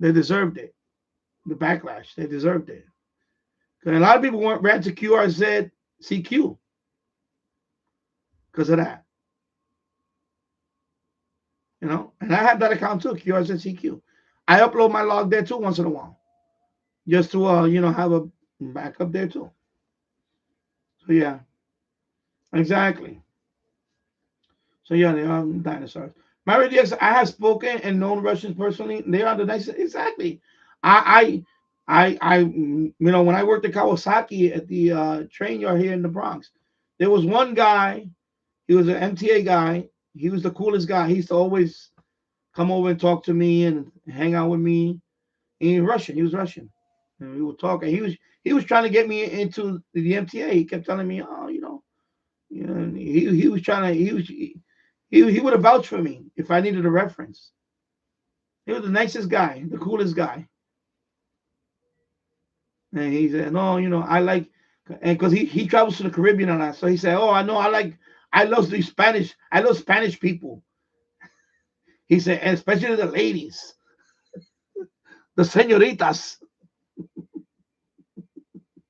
They deserved it. The backlash. They deserved it. Because a lot of people ran to QRZ CQ because of that. You know, and I have that account too, QRZ CQ. I upload my log there too once in a while, just to have a backup there too. So yeah, exactly. So yeah, they are dinosaurs. Mary DX, I have spoken and known Russians personally. They are the nicest. Exactly. I when I worked at Kawasaki at the train yard here in the Bronx, there was one guy. He was an MTA guy. He was the coolest guy. He used to always come over and talk to me and hang out with me. He was Russian. He was Russian. And we would talk. And he was trying to get me into the MTA. He kept telling me, oh, he was trying to he would have vouched for me if I needed a reference. He was the nicest guy, the coolest guy. And he said, no, I like, and because he travels to the Caribbean a lot. So he said, oh, I know, I love the Spanish. I love Spanish people. He said, and especially the ladies, the senoritas.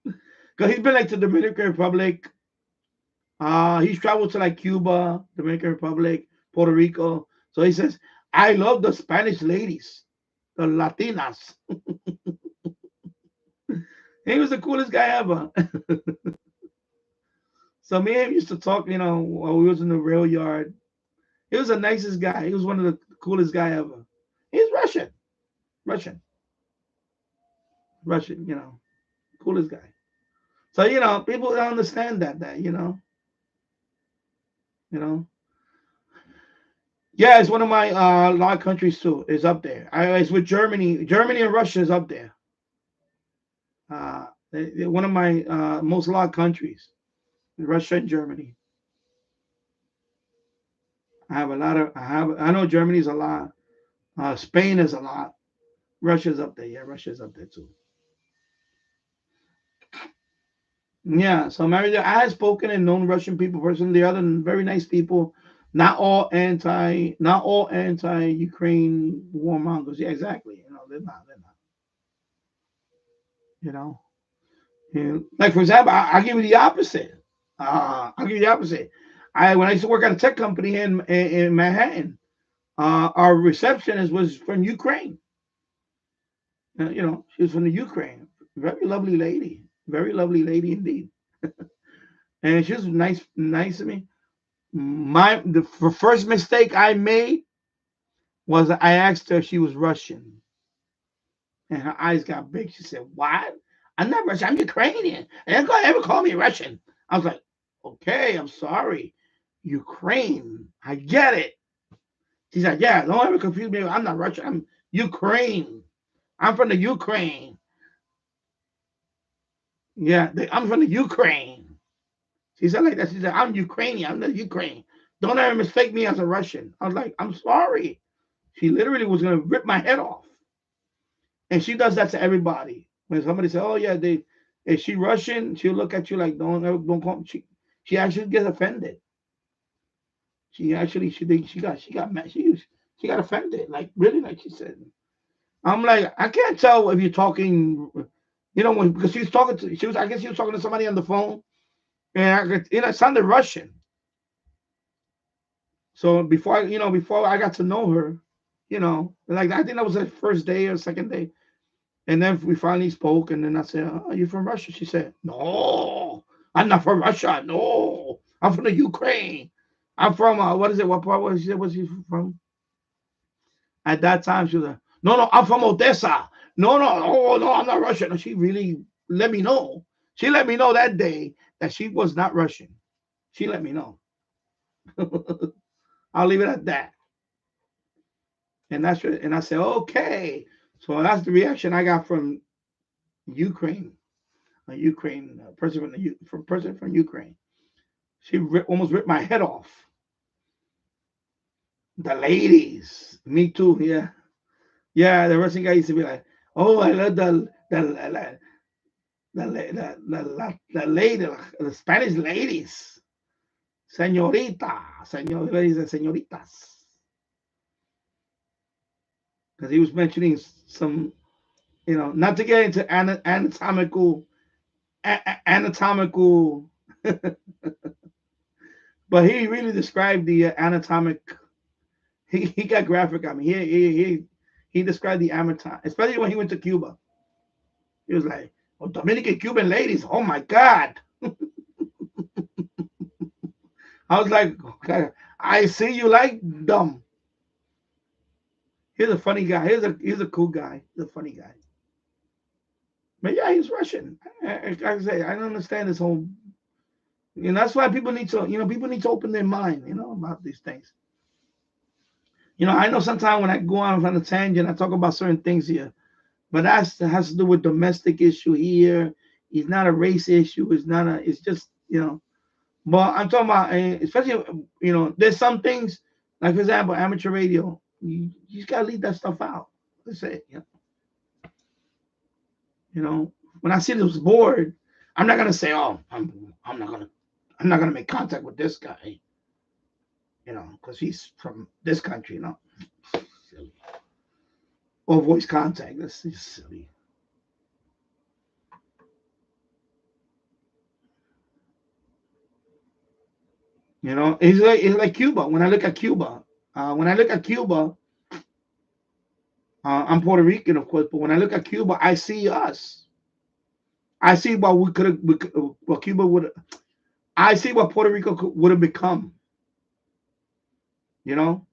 Because he's been like to the Dominican Republic. He's traveled to like Cuba, Dominican Republic, Puerto Rico. So he says, I love the Spanish ladies, the Latinas. He was the coolest guy ever. So me and him used to talk, while we was in the rail yard. He was the nicest guy. He was one of the coolest guy ever. He's Russian. Russian, coolest guy. So, people don't understand that, Yeah, it's one of my law countries too. It's up there. It's with Germany. Germany and Russia is up there. They're one of my most law countries. Russia and Germany. I know Germany's a lot. Spain is a lot. Russia's up there. Yeah, Russia's up there too. Yeah, so I have spoken and known Russian people personally. They are very nice people. Not all anti-Ukraine warmongers. Yeah, exactly. They're not. You know, like for example, I'll give you the opposite. I'll give you the opposite. When I used to work at a tech company in Manhattan, our receptionist was from Ukraine. She was from the Ukraine. Very lovely lady. Very lovely lady indeed. And she was nice to me. The first mistake I made was I asked her if she was Russian. And her eyes got big. She said, "What? I'm not Russian. I'm Ukrainian. And don't ever call me Russian." I was like, "Okay, I'm sorry. Ukraine. I get it." She's like, "Yeah, don't ever confuse me. I'm not Russian. I'm Ukraine. I'm from the Ukraine. Yeah, I'm from the Ukraine." She said like that. She said, "I'm Ukrainian. I'm the Ukraine. Don't ever mistake me as a Russian." I was like, "I'm sorry." She literally was going to rip my head off. And she does that to everybody. When somebody says, "Oh yeah, is she Russian?" She'll look at you like, "Don't call me." She actually gets offended. She got mad. She got offended, like really, like she said. I'm like, I can't tell if you're talking, because she was talking to, I guess she was talking to somebody on the phone, and it sounded Russian. So before I got to know her, like I think that was the first day or second day, and then we finally spoke, and then I said, "Oh, you from Russia?" She said, "No, I'm not from Russia. No, I'm from the Ukraine. I'm from what is it? What part was she from?" At that time, she was like, "No, no, I'm from Odessa. No, no, oh no, I'm not Russian." And she really let me know. She let me know that day that she was not Russian. She let me know. I'll leave it at that. And I said, okay. So that's the reaction I got from Ukraine, a Ukraine person from Ukraine. She almost ripped my head off. The ladies, me too. Yeah, yeah. The Russian guy used to be like, "Oh, I love the lady, the Spanish ladies, señoritas," because he was mentioning some, not to get into anatomical, but he really described the anatomic. He got graphic on me. He described the anatomy, especially when he went to Cuba. He was like, "Oh, Dominican Cuban ladies, oh my God." I was like, okay, I see you like them. He's a funny guy. He's a cool guy. He's a funny guy. But yeah, he's Russian. Like I say, I don't understand this whole. That's why people need to. People need to open their mind. About these things. I know sometimes when I go on a tangent, I talk about certain things here, but that has to do with domestic issue here. It's not a race issue. It's not a. It's just. But I'm talking about, especially there's some things like, for example, amateur radio. You just gotta leave that stuff out. That's it. When I see this board, I'm not gonna say, "Oh, I'm not gonna make contact with this guy," because he's from this country, silly. Or voice contact. That's just silly. It's like Cuba. When I look at Cuba, I'm Puerto Rican, of course, but when I look at Cuba, I see us. I see what what Cuba would. I see what Puerto Rico would have become. You know,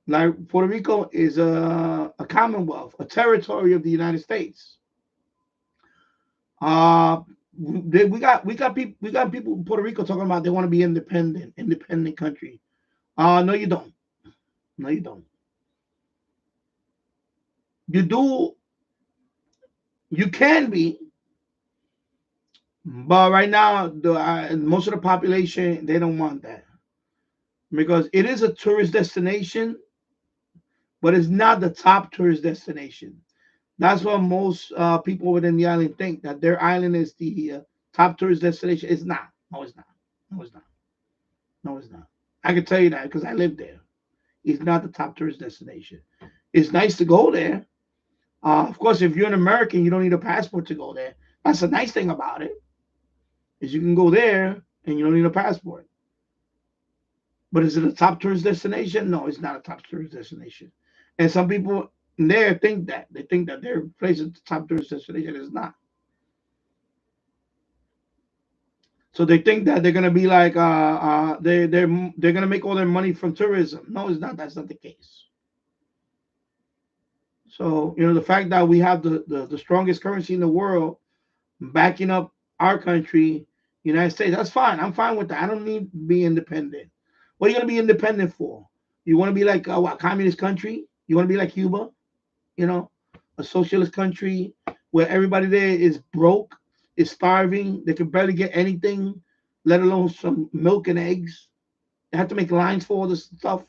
like Puerto Rico is a commonwealth, a territory of the United States. Uh, we got people in Puerto Rico talking about they want to be independent country. No, you don't. No, you don't. You do. You can be, but right now, most of the population they don't want that because it is a tourist destination, but it's not the top tourist destination. That's what most people within the island think that their island is the top tourist destination. It's not. No, it's not. No, it's not. No, it's not. I can tell you that because I live there. It's not the top tourist destination. It's nice to go there. Of course, if you're an American, you don't need a passport to go there. That's the nice thing about it is you can go there and you don't need a passport. But is it a top tourist destination? No, it's not a top tourist destination. And some people there think that their place is the top tourist destination. It's not. So they think that they're gonna be like they're gonna make all their money from tourism. No, it's not. That's not the case. So the fact that we have the strongest currency in the world backing up our country, United States, that's fine. I'm fine with that. I don't need to be independent. What are you gonna be independent for? You want to be like what communist country? You want to be like Cuba? You know, a socialist country where everybody there is broke, is starving, they can barely get anything, let alone some milk and eggs. They have to make lines for all this stuff.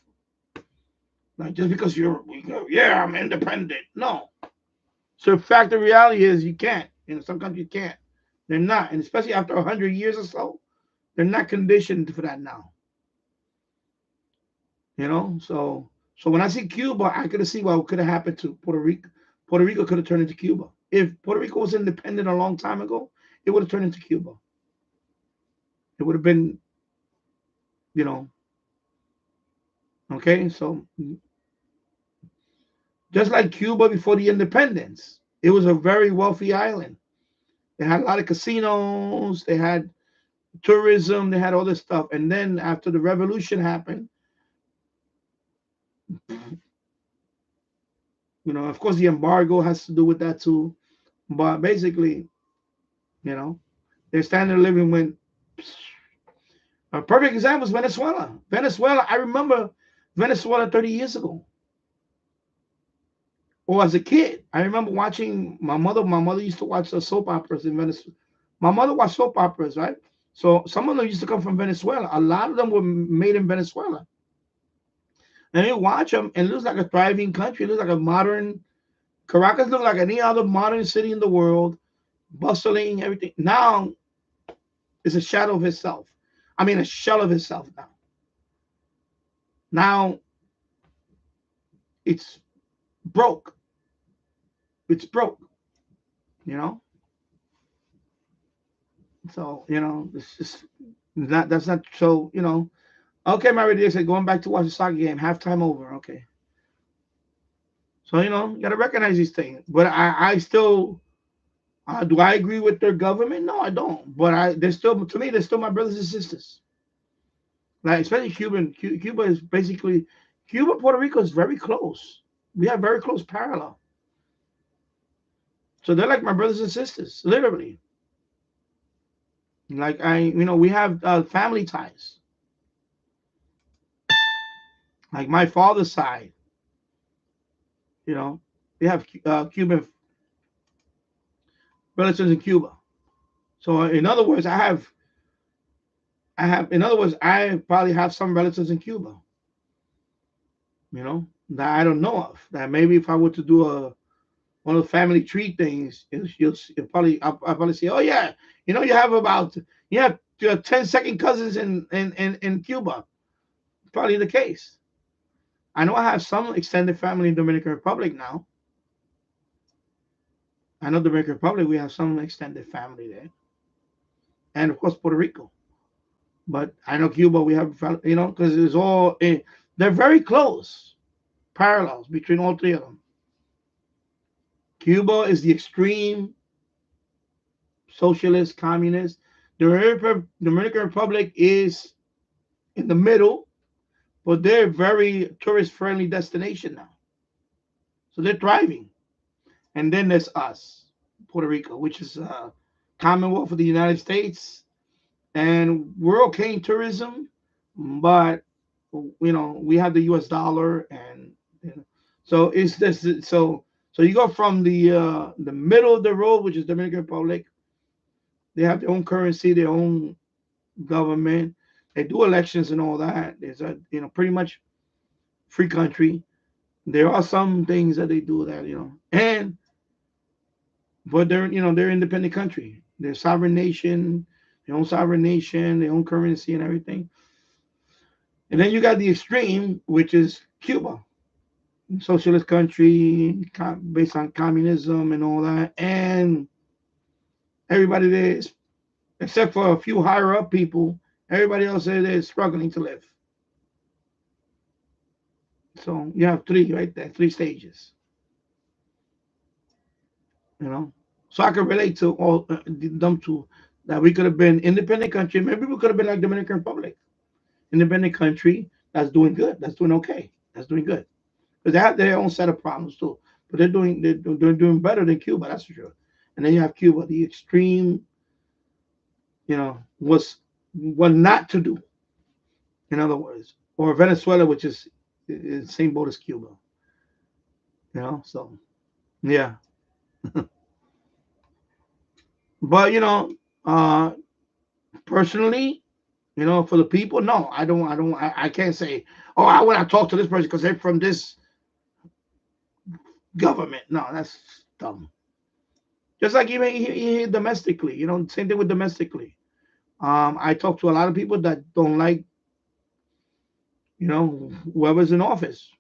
Like just because yeah, I'm independent. No. So the fact of reality is you can't. Some countries can't. They're not, and especially after 100 years or so, they're not conditioned for that now. So So when I see Cuba, I could see what could have happened to Puerto Rico. Puerto Rico could have turned into Cuba. If Puerto Rico was independent a long time ago, it would have turned into Cuba. It would have been, you know, okay. So just like Cuba before the independence, it was a very wealthy island. They had a lot of casinos, they had tourism, they had all this stuff. And then after the revolution happened, of course, the embargo has to do with that too. But basically, you know, their standard of living went. A perfect example is Venezuela. Venezuela, I remember Venezuela 30 years ago. Or as a kid, I remember watching my mother. My mother used to watch the soap operas in Venezuela. My mother watched soap operas, right? So some of them used to come from Venezuela. A lot of them were made in Venezuela. And you watch them, and it looks like a thriving country. It looks like a modern Caracas looked like any other modern city in the world, bustling, everything. Now it's a shadow of itself. I mean, a shell of itself now. Now it's broke. It's broke, you know? So, it's just that's not so, Okay, my radio said going back to watch the soccer game, halftime over. Okay. So, you gotta recognize these things. But I still do I agree with their government? No, I don't. But they're still, to me, they're still my brothers and sisters. Like, especially Cuba is basically, Cuba, Puerto Rico is very close. We have very close parallel. So they're like my brothers and sisters, literally. Like we have family ties. Like my father's side, we have Cuban relatives in Cuba. So in other words, I probably have some relatives in Cuba, that I don't know of. That maybe if I were to do one of the family tree things, you'll I'll probably say, oh yeah, you have 10 second cousins in Cuba. Probably the case. I know I have some extended family in Dominican Republic now. I know Dominican Republic, we have some extended family there. And of course, Puerto Rico. But I know Cuba, we have, because it's all, they're very close parallels between all three of them. Cuba is the extreme socialist, communist. The Dominican Republic is in the middle, but they're a very tourist-friendly destination now. So they're thriving. And then there's us, Puerto Rico, which is Commonwealth of the United States. And we're okay in tourism, but we have the US dollar, and so it's this. So you go from the middle of the road, which is Dominican Republic. They have their own currency, their own government. They do elections and all that. There's a pretty much free country. There are some things that they do that but they're they're independent country. They're sovereign nation. Their own sovereign nation, their own currency and everything. And then you got the extreme, which is Cuba, socialist country based on communism and all that. And everybody there, except for a few higher up people, everybody else there is struggling to live. So you have three right there, three stages. So I can relate to all them two. That we could have been independent country. Maybe we could have been like Dominican Republic, independent country that's doing good, that's doing okay, that's doing good. Because they have their own set of problems too. But they're doing better than Cuba, that's for sure. And then you have Cuba, the extreme, was what not to do. In other words, or Venezuela, which is the same boat as Cuba. So yeah. But personally, for the people, no, I can't say, oh, I want to talk to this person because they're from this government. No, that's dumb. Just like even domestically, same thing with domestically. I talk to a lot of people that don't like, whoever's in office.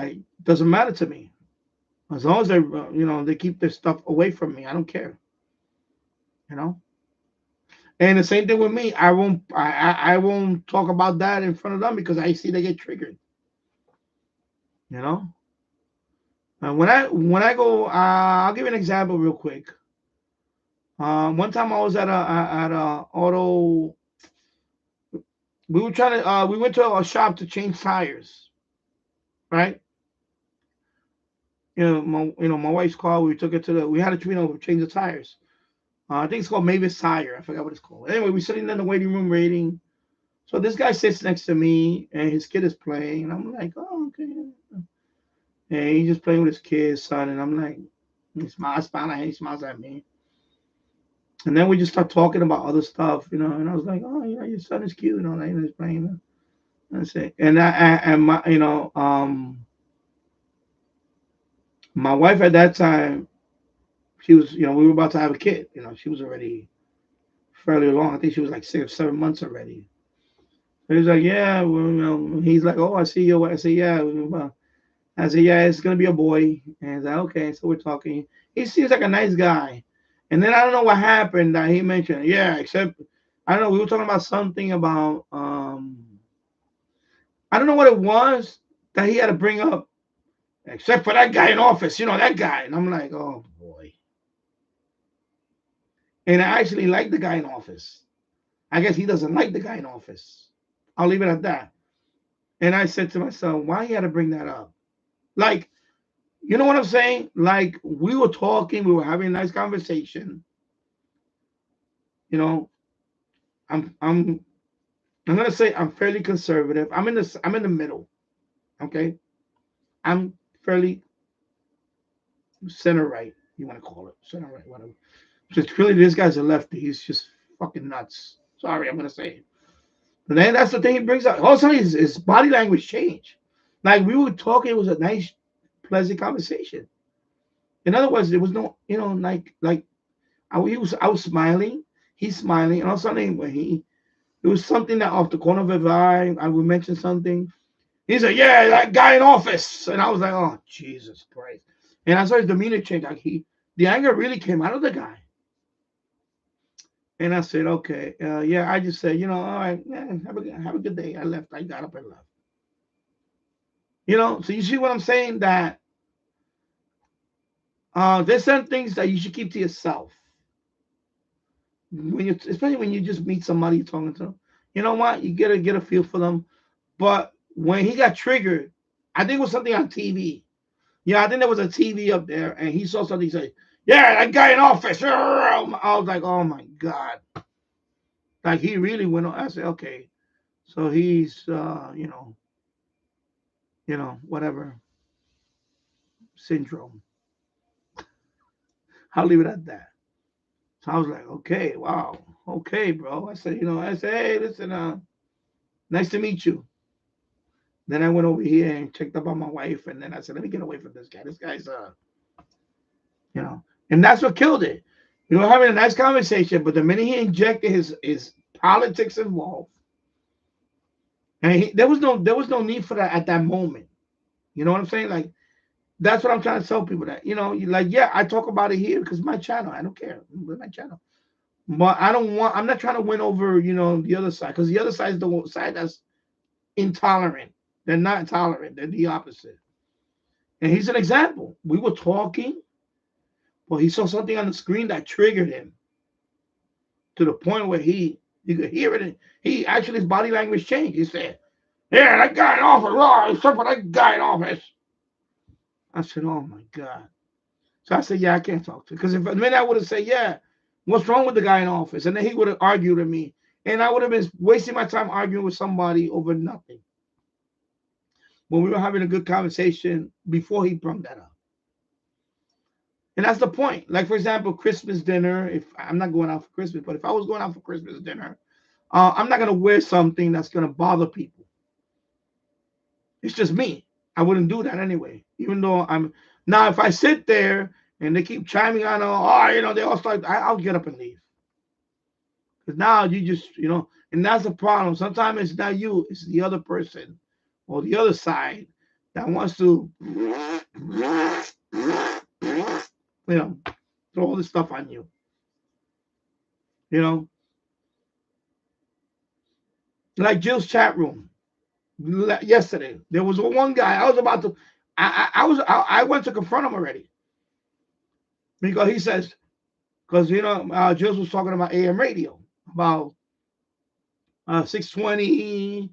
I doesn't matter to me as long as they they keep their stuff away from me. I don't care, you know. And the same thing with me. I won't talk about that in front of them because I see they get triggered, you know. And when I go, I'll give you an example real quick. One time I was at a auto. We were trying to we went to a shop to change tires, right? My wife's car. We took it to the. We had to change the tires. I think it's called Mavis Tire. I forgot what it's called. Anyway, we're sitting in the waiting room waiting. So this guy sits next to me, and his kid is playing, and I'm like, oh, okay. And he's just playing with his kid, son, and I'm like, he smiles at me. And then we just start talking about other stuff, and I was like, oh, your son is cute, like he's playing. That's it. And my wife at that time, she was, we were about to have a kid. She was already fairly long. I think she was like 6 or 7 months already. So he's like, yeah. Well, he's like, oh, I see you. I say, yeah. I said, yeah, it's gonna be a boy. And he's like, okay. So we're talking. He seems like a nice guy. And then I don't know what happened that he mentioned. Yeah, except I don't know. We were talking about something about I don't know what it was that he had to bring up. Except for that guy in office, that guy. And I'm like, oh boy. And I actually like the guy in office. I guess he doesn't like the guy in office. I'll leave it at that. And I said to myself, why he had to bring that up? Like, you know what I'm saying? Like, we were talking, we were having a nice conversation. I'm gonna say I'm fairly conservative. I'm in the middle. Okay. I'm fairly center right, you want to call it. Center right, whatever. Just really this guy's a lefty. He's just fucking nuts. Sorry, I'm gonna say it. But then that's the thing he brings up. All of a sudden his body language changed. Like we were talking, it was a nice, pleasant conversation. In other words, there was no, I was smiling, he's smiling, and all of a sudden when it was something that off the corner of his eye, I would mention something. He said, yeah, that guy in office. And I was like, oh, Jesus Christ. And I saw his demeanor change. Like the anger really came out of the guy. And I said, okay, yeah. I just said, all right, yeah, have a good day. I left. I got up and left. So you see what I'm saying? That there's some things that you should keep to yourself. Especially when you just meet somebody you're talking to. You know what? You gotta get a feel for them. But when he got triggered, I think it was something on TV. Yeah, I think there was a TV up there, and he saw something. He said, yeah, that guy in office. I was like, oh my God. Like he really went on. I said, okay. So he's whatever syndrome. I'll leave it at that. So I was like, okay, wow. Okay, bro. I said, hey, listen, nice to meet you. Then I went over here and checked up on my wife, and then I said, let me get away from this guy. This guy's and that's what killed it. Having a nice conversation, but the minute he injected his politics involved, and there was no need for that at that moment. You know what I'm saying? Like that's what I'm trying to tell people that like yeah, I talk about it here because my channel. I don't care, it's my channel, but I'm not trying to win over the other side because the other side is the side that's intolerant. They're not tolerant. They're the opposite. And he's an example. We were talking. Well, he saw something on the screen that triggered him to the point where you could hear it. He actually, his body language changed. He said, yeah, that guy in office, except for that guy in office. I said, oh my God. So I said, yeah, I can't talk to him. Because if the minute I would have said, yeah, what's wrong with the guy in office? And then he would have argued with me. And I would have been wasting my time arguing with somebody over nothing. When we were having a good conversation before he brought that up. And that's the point. Like, for example, Christmas dinner. If I'm not going out for Christmas, but if I was going out for Christmas dinner, I'm not going to wear something that's going to bother people. It's just me. I wouldn't do that anyway. Even though now, if I sit there and they keep chiming on, they all start, I'll get up and leave. Because now you just, and that's the problem. Sometimes it's not you, it's the other person or the other side that wants to, throw all this stuff on you. Like Jill's chat room yesterday. There was one guy. I was about to. I went to confront him already because he says, because Jill's was talking about AM radio, about 620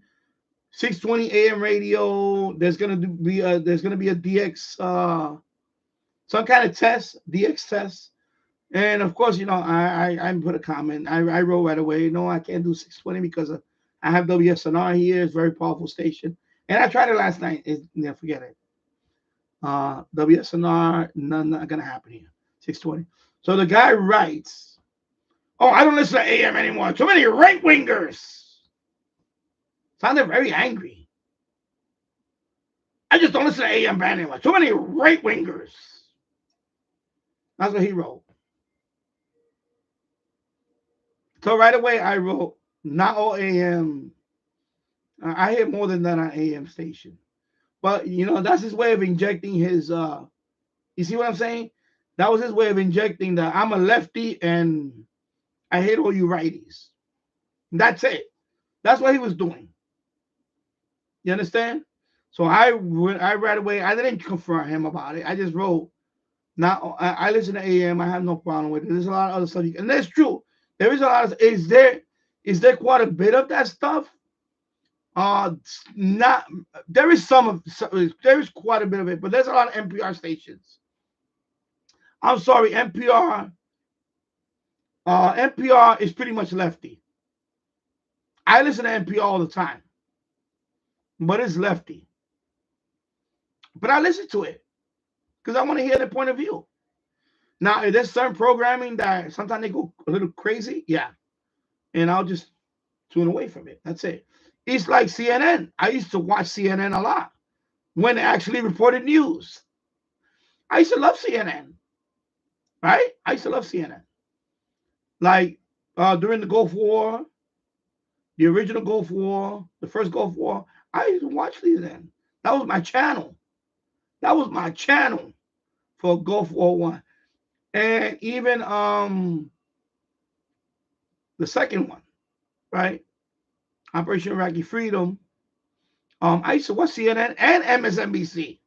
AM radio. There's gonna be a DX some kind of test, DX test. And of course, I put a comment. I wrote right away, no, I can't do 620 because I have WSNR here. It's a very powerful station. And I tried it last night. Forget it. WSNR, not going to happen here. 620. So the guy writes, oh, I don't listen to AM anymore. Too many right-wingers. Sounded very angry. I just don't listen to AM band anymore. Too many right-wingers. That's what he wrote. So right away, I wrote, not all AM. I hear more than that on AM station. But, that's his way of injecting his, you see what I'm saying? That was his way of injecting that I'm a lefty and I hate all you righties. That's it. That's what he was doing. You understand? So I right away, I didn't confront him about it. I just wrote, now I listen to AM. I have no problem with it. There's a lot of other stuff. And that's true. There is a lot of, is there quite a bit of that stuff? Not, there is there is quite a bit of it, but there's a lot of NPR stations. I'm sorry, NPR is pretty much lefty. I listen to NPR all the time, but it's lefty. But I listen to it because I want to hear their point of view. Now, if there's certain programming that sometimes they go a little crazy, yeah, and I'll just tune away from it. That's it. It's like CNN. I used to watch CNN a lot when they actually reported news. I used to love CNN, right? I used to love CNN. Like during the Gulf War, the original Gulf War, the first Gulf War, I used to watch CNN. That was my channel. That was my channel for Gulf War I. And even the second one, right? Operation Iraqi Freedom. I used to watch CNN and MSNBC.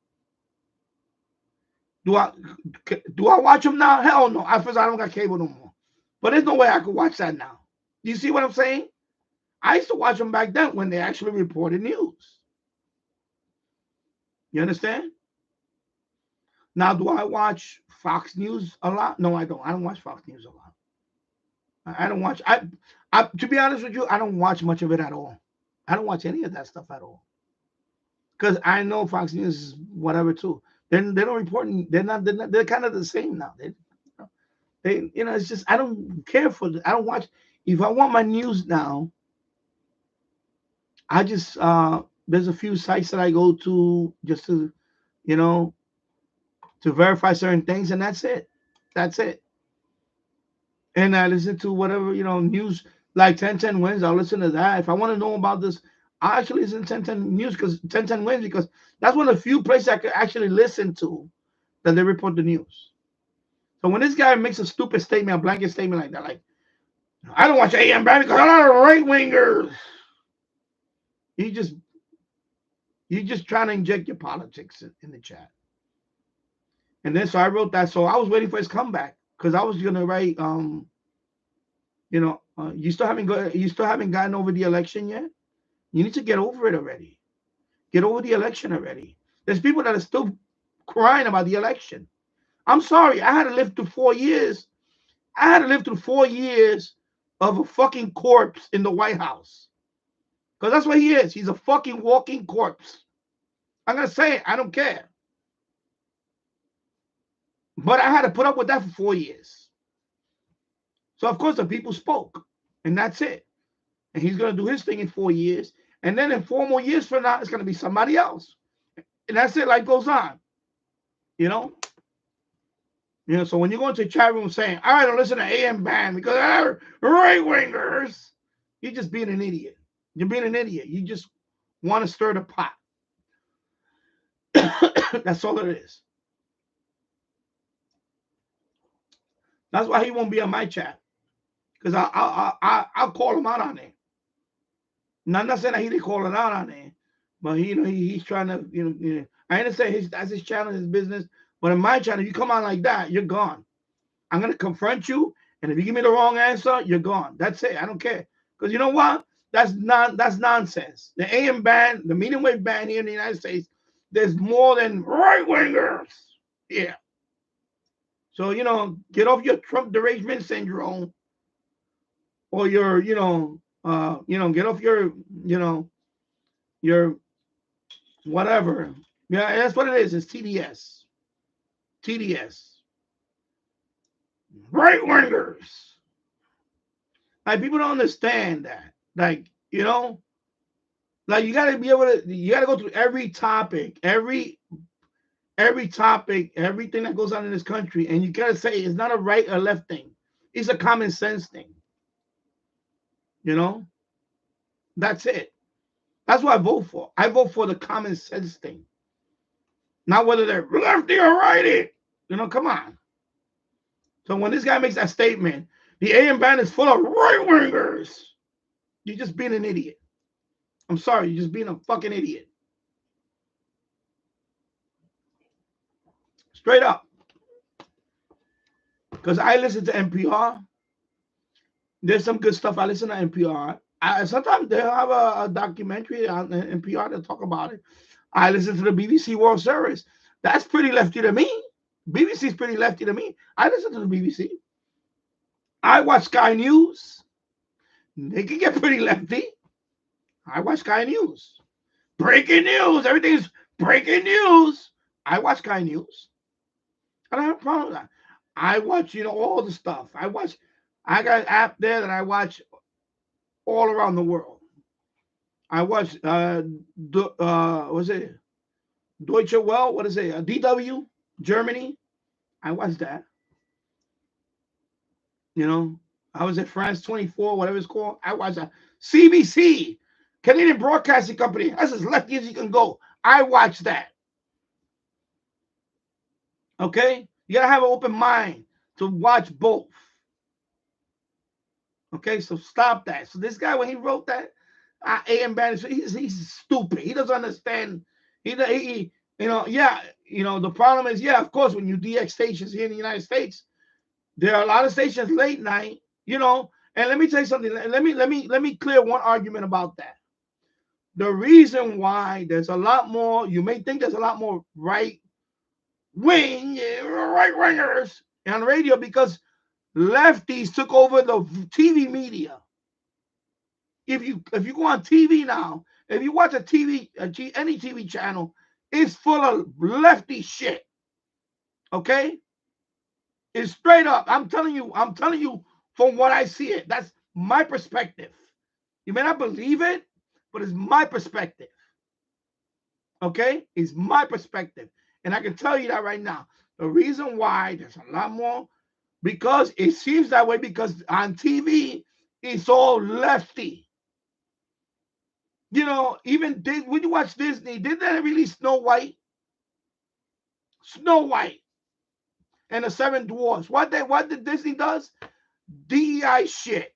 Do I watch them now? Hell no. First, I don't got cable no more. But there's no way I could watch that now. Do you see what I'm saying? I used to watch them back then when they actually reported news. You understand? Now, do I watch Fox News a lot? No, I don't. I don't watch Fox News a lot. I don't watch. To be honest with you, I don't watch much of it at all. I don't watch any of that stuff at all. Because I know Fox News is whatever too. They don't report. They're kind of the same now. They it's just I don't care for. I don't watch. If I want my news now, I just there's a few sites that I go to just to to verify certain things, and that's it. That's it. And I listen to whatever, news, like 1010 Wins. I'll listen to that. If I want to know about this, I actually listen to 1010 News because 1010 Wins, because that's one of the few places I could actually listen to that they report the news. So when this guy makes a stupid statement, a blanket statement like that, like, I don't watch AM band because a lot of right-wingers. You just trying to inject your politics in the chat. And then so I wrote that. So I was waiting for his comeback because I was gonna write. You still haven't gotten over the election yet. You need to get over it already. Get over the election already. There's people that are still crying about the election. I'm sorry. I had to live through 4 years. I had to live through 4 years of a fucking corpse in the White House. Because that's what he is. He's a fucking walking corpse. I'm gonna say it. I don't care. But I had to put up with that for 4 years. So, of course, the people spoke. And that's it. And he's going to do his thing in 4 years. And then in 4 more years from now, it's going to be somebody else. And that's it. Life goes on. So when you go into a chat room saying, I don't listen to AM band because they're right-wingers, you're just being an idiot. You're being an idiot. You just want to stir the pot. That's all it is. That's why he won't be on my chat, because I'll call him out on it. Not saying that he didn't call it out on it, but he's trying to I understand that's his channel, his business. But in my channel, you come on like that, you're gone. I'm gonna confront you, and if you give me the wrong answer, you're gone. That's it. I don't care, because you know what? That's nonsense. The AM band, the medium wave band here in the United States, there's more than right wingers. Yeah. So get off your Trump derangement syndrome, or your get off your whatever. Yeah, that's what it is. It's TDS. TDS. Right wingers. Like, people don't understand that. Like, like, you gotta be able to. You gotta go through every topic, every topic, everything that goes on in this country, and you gotta say it's not a right or left thing. It's a common sense thing. That's it. That's what I vote for. I vote for the common sense thing, not whether they're lefty or righty. Come on. So when this guy makes that statement, the AM band is full of right wingers, you're just being an idiot. I'm sorry, you're just being a fucking idiot. Straight up. Because I listen to NPR. There's some good stuff. I listen to NPR. Sometimes they have a documentary on NPR to talk about it. I listen to the BBC World Service. That's pretty lefty to me. BBC's pretty lefty to me. I listen to the BBC. I watch Sky News. They can get pretty lefty. I watch Sky News. Breaking news. Everything's breaking news. I watch Sky News. I don't have a problem with that. I watch, all the stuff. I got an app there that I watch all around the world. I watch what's it? Deutsche Welle, what is it? DW, Germany. I watched that. I was at France 24, whatever it's called. I watched that. CBC, Canadian Broadcasting Company. That's as lefty as you can go. I watched that. Okay? You gotta have an open mind to watch both. Okay, so stop that. So this guy, when he wrote that, AM band, he's stupid. He doesn't understand. The problem is, of course, when you DX stations here in the United States, there are a lot of stations late night, and let me tell you something. Let me clear one argument about that. The reason why there's a lot more, you may think there's a lot more right wingers on radio, because lefties took over the TV media. If you go on TV now, if you watch any TV channel, it's full of lefty shit. Okay? It's straight up. I'm telling you from what I see it. That's my perspective. You may not believe it, but it's my perspective. Okay? It's my perspective. And I can tell you that right now. The reason why there's a lot more, because it seems that way, because on TV, it's all lefty. Even when you watch Disney, didn't they release Snow White? Snow White and the Seven Dwarfs. What did Disney does? DEI shit.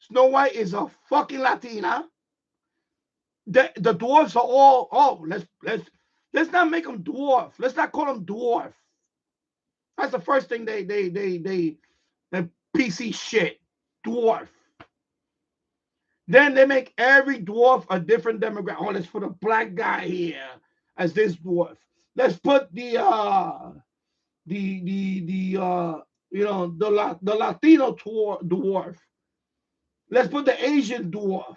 Snow White is a fucking Latina. The dwarfs are all, let's not make them dwarf. Let's not call them dwarf. That's the first thing they PC shit. Dwarf. Then they make every dwarf a different demographic. Oh, let's put a black guy here as this dwarf. Let's put the Latino dwarf. Let's put the Asian dwarf,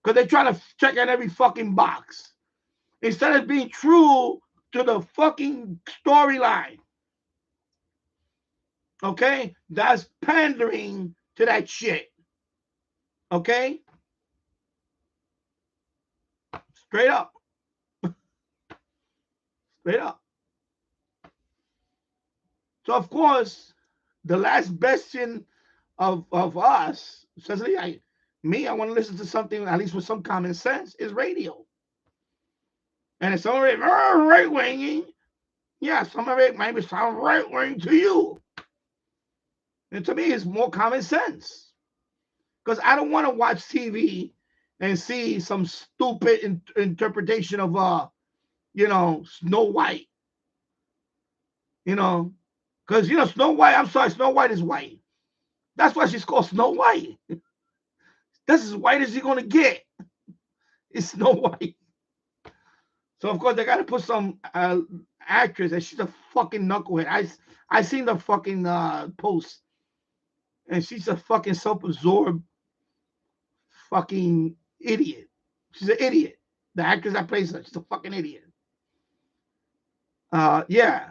because they're trying to check out every fucking box instead of being true to the fucking storyline. Okay, that's pandering to that shit. Okay, straight up. Straight up. So, of course, the last bastion of us, especially I want to listen to something at least with some common sense, is radio. And some of it right wing. Yeah, some of it might sound right wing to you. And to me, it's more common sense. Because I don't want to watch TV and see some stupid interpretation of Snow White. Because Snow White, I'm sorry, Snow White is white. That's why she's called Snow White. That's as white as you're gonna get. It's Snow White. So of course they gotta put some actress, and she's a fucking knucklehead. I seen the fucking post, and she's a fucking self-absorbed fucking idiot. She's an idiot. The actress that plays her, she's a fucking idiot. Yeah.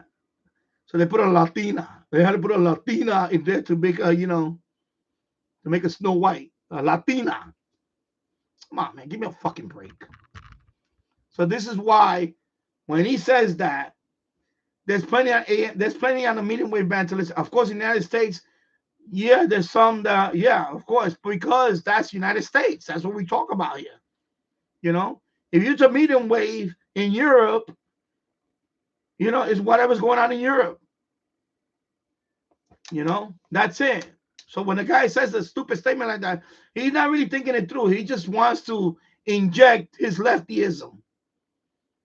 So they put a Latina. They had to put a Latina in there to make a, to make a Snow White, a Latina. Come on, man, give me a fucking break. So this is why, when he says that, there's plenty on the medium wave band to listen. Of course, in the United States, yeah, there's some that, yeah, of course, because that's United States. That's what we talk about here. If you're to medium wave in Europe, it's whatever's going on in Europe. That's it. So when the guy says a stupid statement like that, he's not really thinking it through. He just wants to inject his leftyism.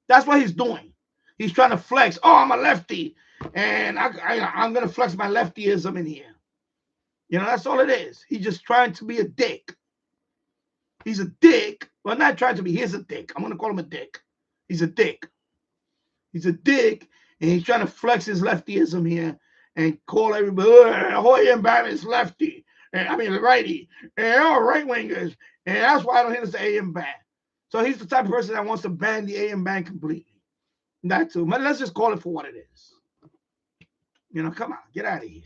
That's what he's doing. He's trying to flex. Oh, I'm a lefty, and I'm going to flex my leftyism in here. That's all it is. He's just trying to be a dick. He's a dick. Well, not trying to be. He's a dick. I'm going to call him a dick. He's a dick. He's a dick, and he's trying to flex his leftyism here and call everybody, Hoyer is lefty. I mean, righty. And all right wingers. And that's why I don't hear this AM band. So he's the type of person that wants to ban the AM band completely. That too. But let's just call it for what it is. Come on, get out of here.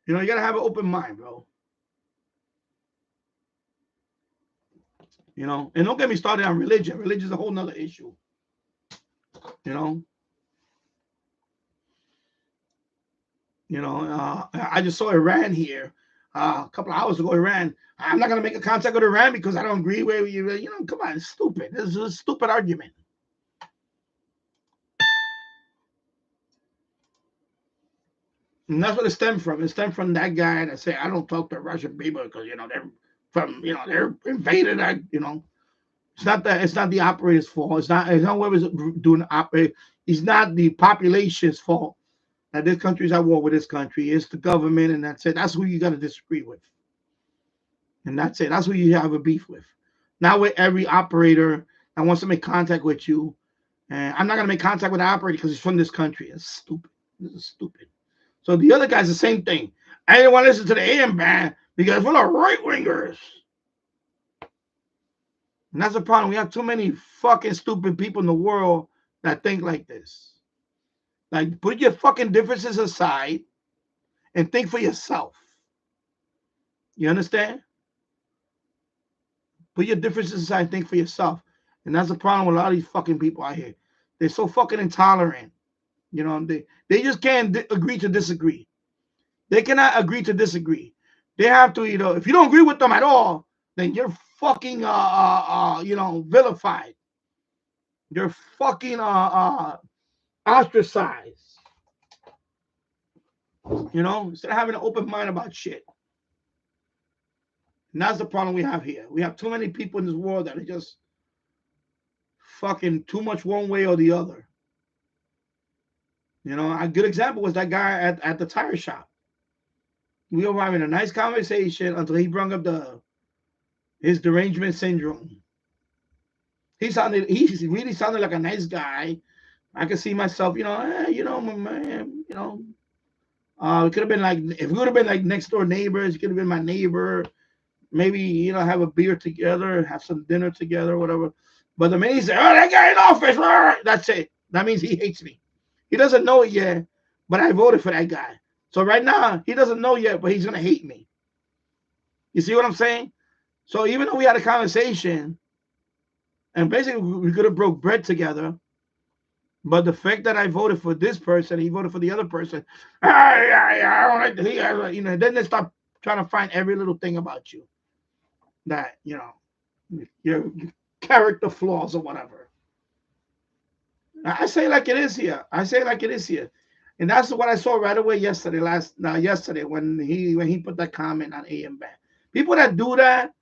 You got to have an open mind, bro. And don't get me started on religion. Religion is a whole nother issue. I just saw Iran here a couple of hours ago. Iran. I'm not going to make a contact with Iran because I don't agree with you. Come on, it's stupid. This is a stupid argument. And that's what it stemmed from. It stemmed from that guy that said, I don't talk to Russian people because, they're invaded. It's not the operator's fault. It's not whoever's doing the operate. It's not the population's fault that this country's at war with this country. It's the government, and that's it. That's who you got to disagree with. And that's it. That's who you have a beef with. Not with every operator that wants to make contact with you. And I'm not going to make contact with the operator because he's from this country. It's stupid. This is stupid. So the other guy's the same thing. I didn't want to listen to the AM band because we're the right wingers. And that's the problem. We have too many fucking stupid people in the world that think like this. Like, put your fucking differences aside and think for yourself. You understand? Put your differences aside and think for yourself. And that's the problem with a lot of these fucking people out here. They're so fucking intolerant. They just can't agree to disagree. They cannot agree to disagree. They have to, if you don't agree with them at all, then you're fucking vilified. You're fucking ostracized. Instead of having an open mind about shit. And that's the problem we have here. We have too many people in this world that are just fucking too much one way or the other. A good example was that guy at the tire shop. We were having a nice conversation until he brought up his derangement syndrome. He really sounded like a nice guy. I could see myself, it could have been like, if we would have been like next door neighbors, he could have been my neighbor. Maybe, have a beer together, have some dinner together, whatever. But the minute he said, that guy in office, that's it. That means he hates me. He doesn't know it yet, but I voted for that guy. So right now, he doesn't know yet, but he's going to hate me. You see what I'm saying? So even though we had a conversation, and basically we could have broke bread together, but the fact that I voted for this person, he voted for the other person, I don't like the, then they start trying to find every little thing about you that, you character flaws or whatever. I say like it is here. I say like it is here. And that's what I saw right away yesterday, yesterday when he put that comment on AM Band. People that do that,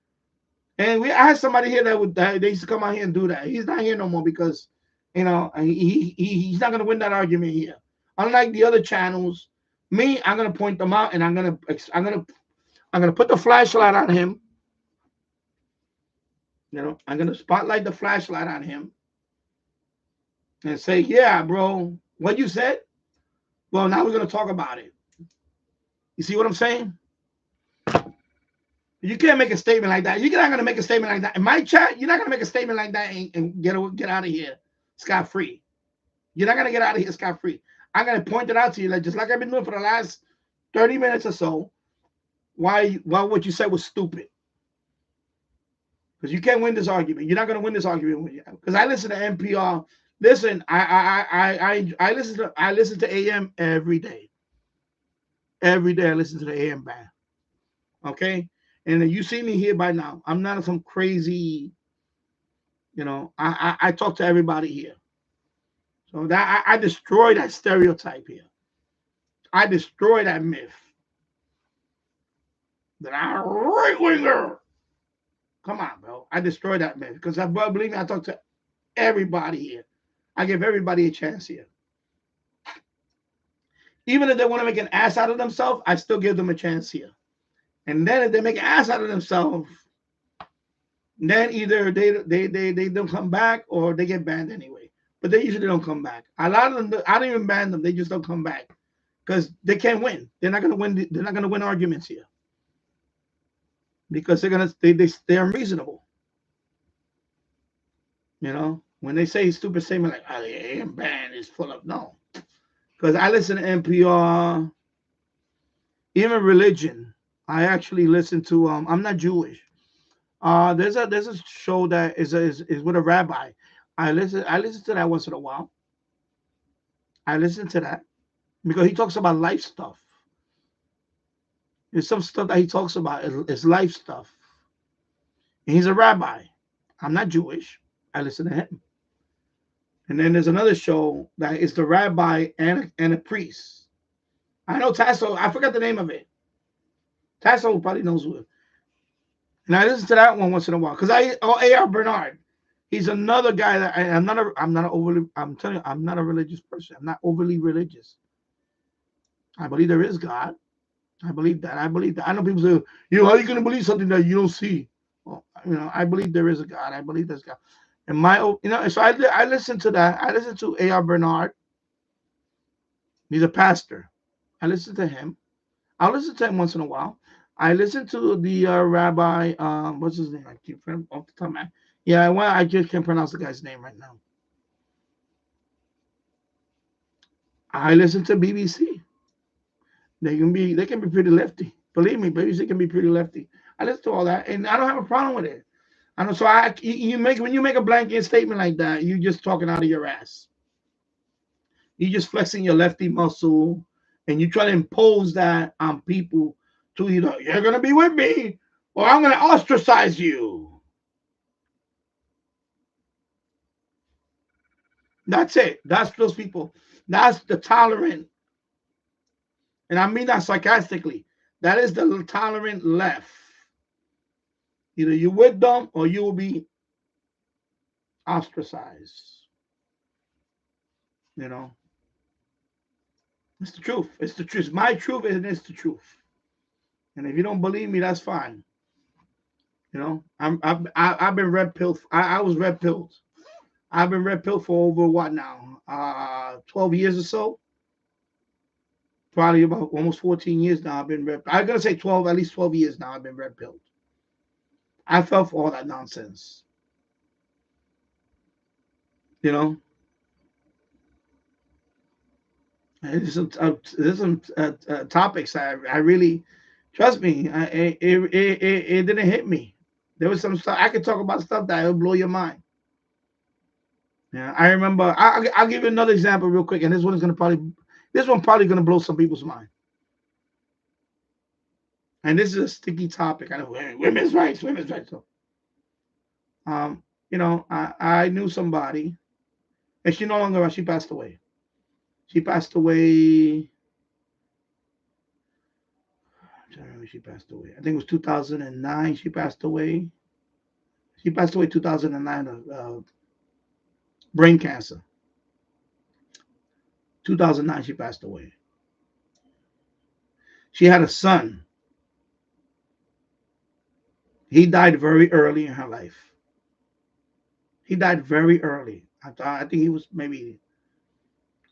and I had somebody here that they used to come out here and do that. He's not here no more because, you know, he's not gonna win that argument here. Unlike the other channels, me, I'm gonna point them out and I'm gonna put the flashlight on him. You know, I'm gonna spotlight the flashlight on him and say, yeah, bro, what you said? Well, now we're gonna talk about it. You see what I'm saying? You can't make a statement like that. You're not gonna make a statement like that in my chat. You're not gonna make a statement like that and get out of here scot free. You're not gonna get out of here scot free. I'm gonna point it out to you, like just like I've been doing for the last 30 minutes or so. Why what you said was stupid? Because you can't win this argument. You're not gonna win this argument with you. Because I listen to NPR. Listen, I listen to AM every day. Every day I listen to the AM band. Okay, and you see me here by now. I'm not some crazy. You know, I talk to everybody here. So that I destroy that stereotype here. I destroy that myth that I'm a right winger. Come on, bro. I destroy that myth because believe me, I talk to everybody here. I give everybody a chance here. Even if they want to make an ass out of themselves, I still give them a chance here. And then if they make an ass out of themselves, then either they don't come back or they get banned anyway. But they usually don't come back. A lot of them, I don't even ban them. They just don't come back because they can't win. They're not gonna win. They're not gonna win arguments here because they're unreasonable. You know, when they say stupid statement like, "Oh, the AM band is full of," no, because I listen to NPR, even religion. I actually listen to. I'm not Jewish. There's a show that is with a rabbi. I listen to that once in a while. I listen to that because he talks about life stuff. There's some stuff that he talks about is life stuff. And he's a rabbi. I'm not Jewish. I listen to him. And then there's another show that is the rabbi and a priest. I know Tasso. I forgot the name of it. Tasso probably knows who. And I listen to that one once in a while because A.R. Bernard. He's another guy that I'm not a religious person. I'm not overly religious. I believe there is God. I believe that. I know people say, how are you going to believe something that you don't see? Well, I believe there is a God. I believe there's God. And so I listen to that. I listen to A.R. Bernard. He's a pastor. I listen to him. I'll listen to him once in a while. I listen to the rabbi. What's his name? I keep off the top of my head. Yeah, I just can't pronounce the guy's name right now. I listen to BBC. They can be pretty lefty. Believe me, BBC can be pretty lefty. I listen to all that, and I don't have a problem with it. I know. So when you make a blanket statement like that, you're just talking out of your ass. You're just flexing your lefty muscle, and you try to impose that on people to either you're gonna be with me or I'm gonna ostracize you. That's it. That's those people. That's the tolerant. And I mean that sarcastically. That is the tolerant left. Either you're with them or you will be ostracized. You know. It's the truth. It's the truth. It's my truth and it's the truth. And if you don't believe me, that's fine. You know, I've been red pilled. I was red pilled. I've been red pilled for over what now? 12 years or so. Probably about almost 14 years now. I've been red. I'm gonna say 12, at least 12 years now. I've been red pilled. I fell for all that nonsense. You know. There's some topics I really, trust me. It didn't hit me. There was some stuff I could talk about stuff that will blow your mind. Yeah, I remember. I'll give you another example real quick, and this one probably gonna blow some people's mind. And this is a sticky topic. I know women's rights. So, I knew somebody, and she no longer. She passed away. She passed away. I'm trying to remember when she passed away. I think it was 2009. She passed away. She passed away 2009 of brain cancer. 2009. She passed away. She had a son. He died very early in her life. He died very early. I think he was maybe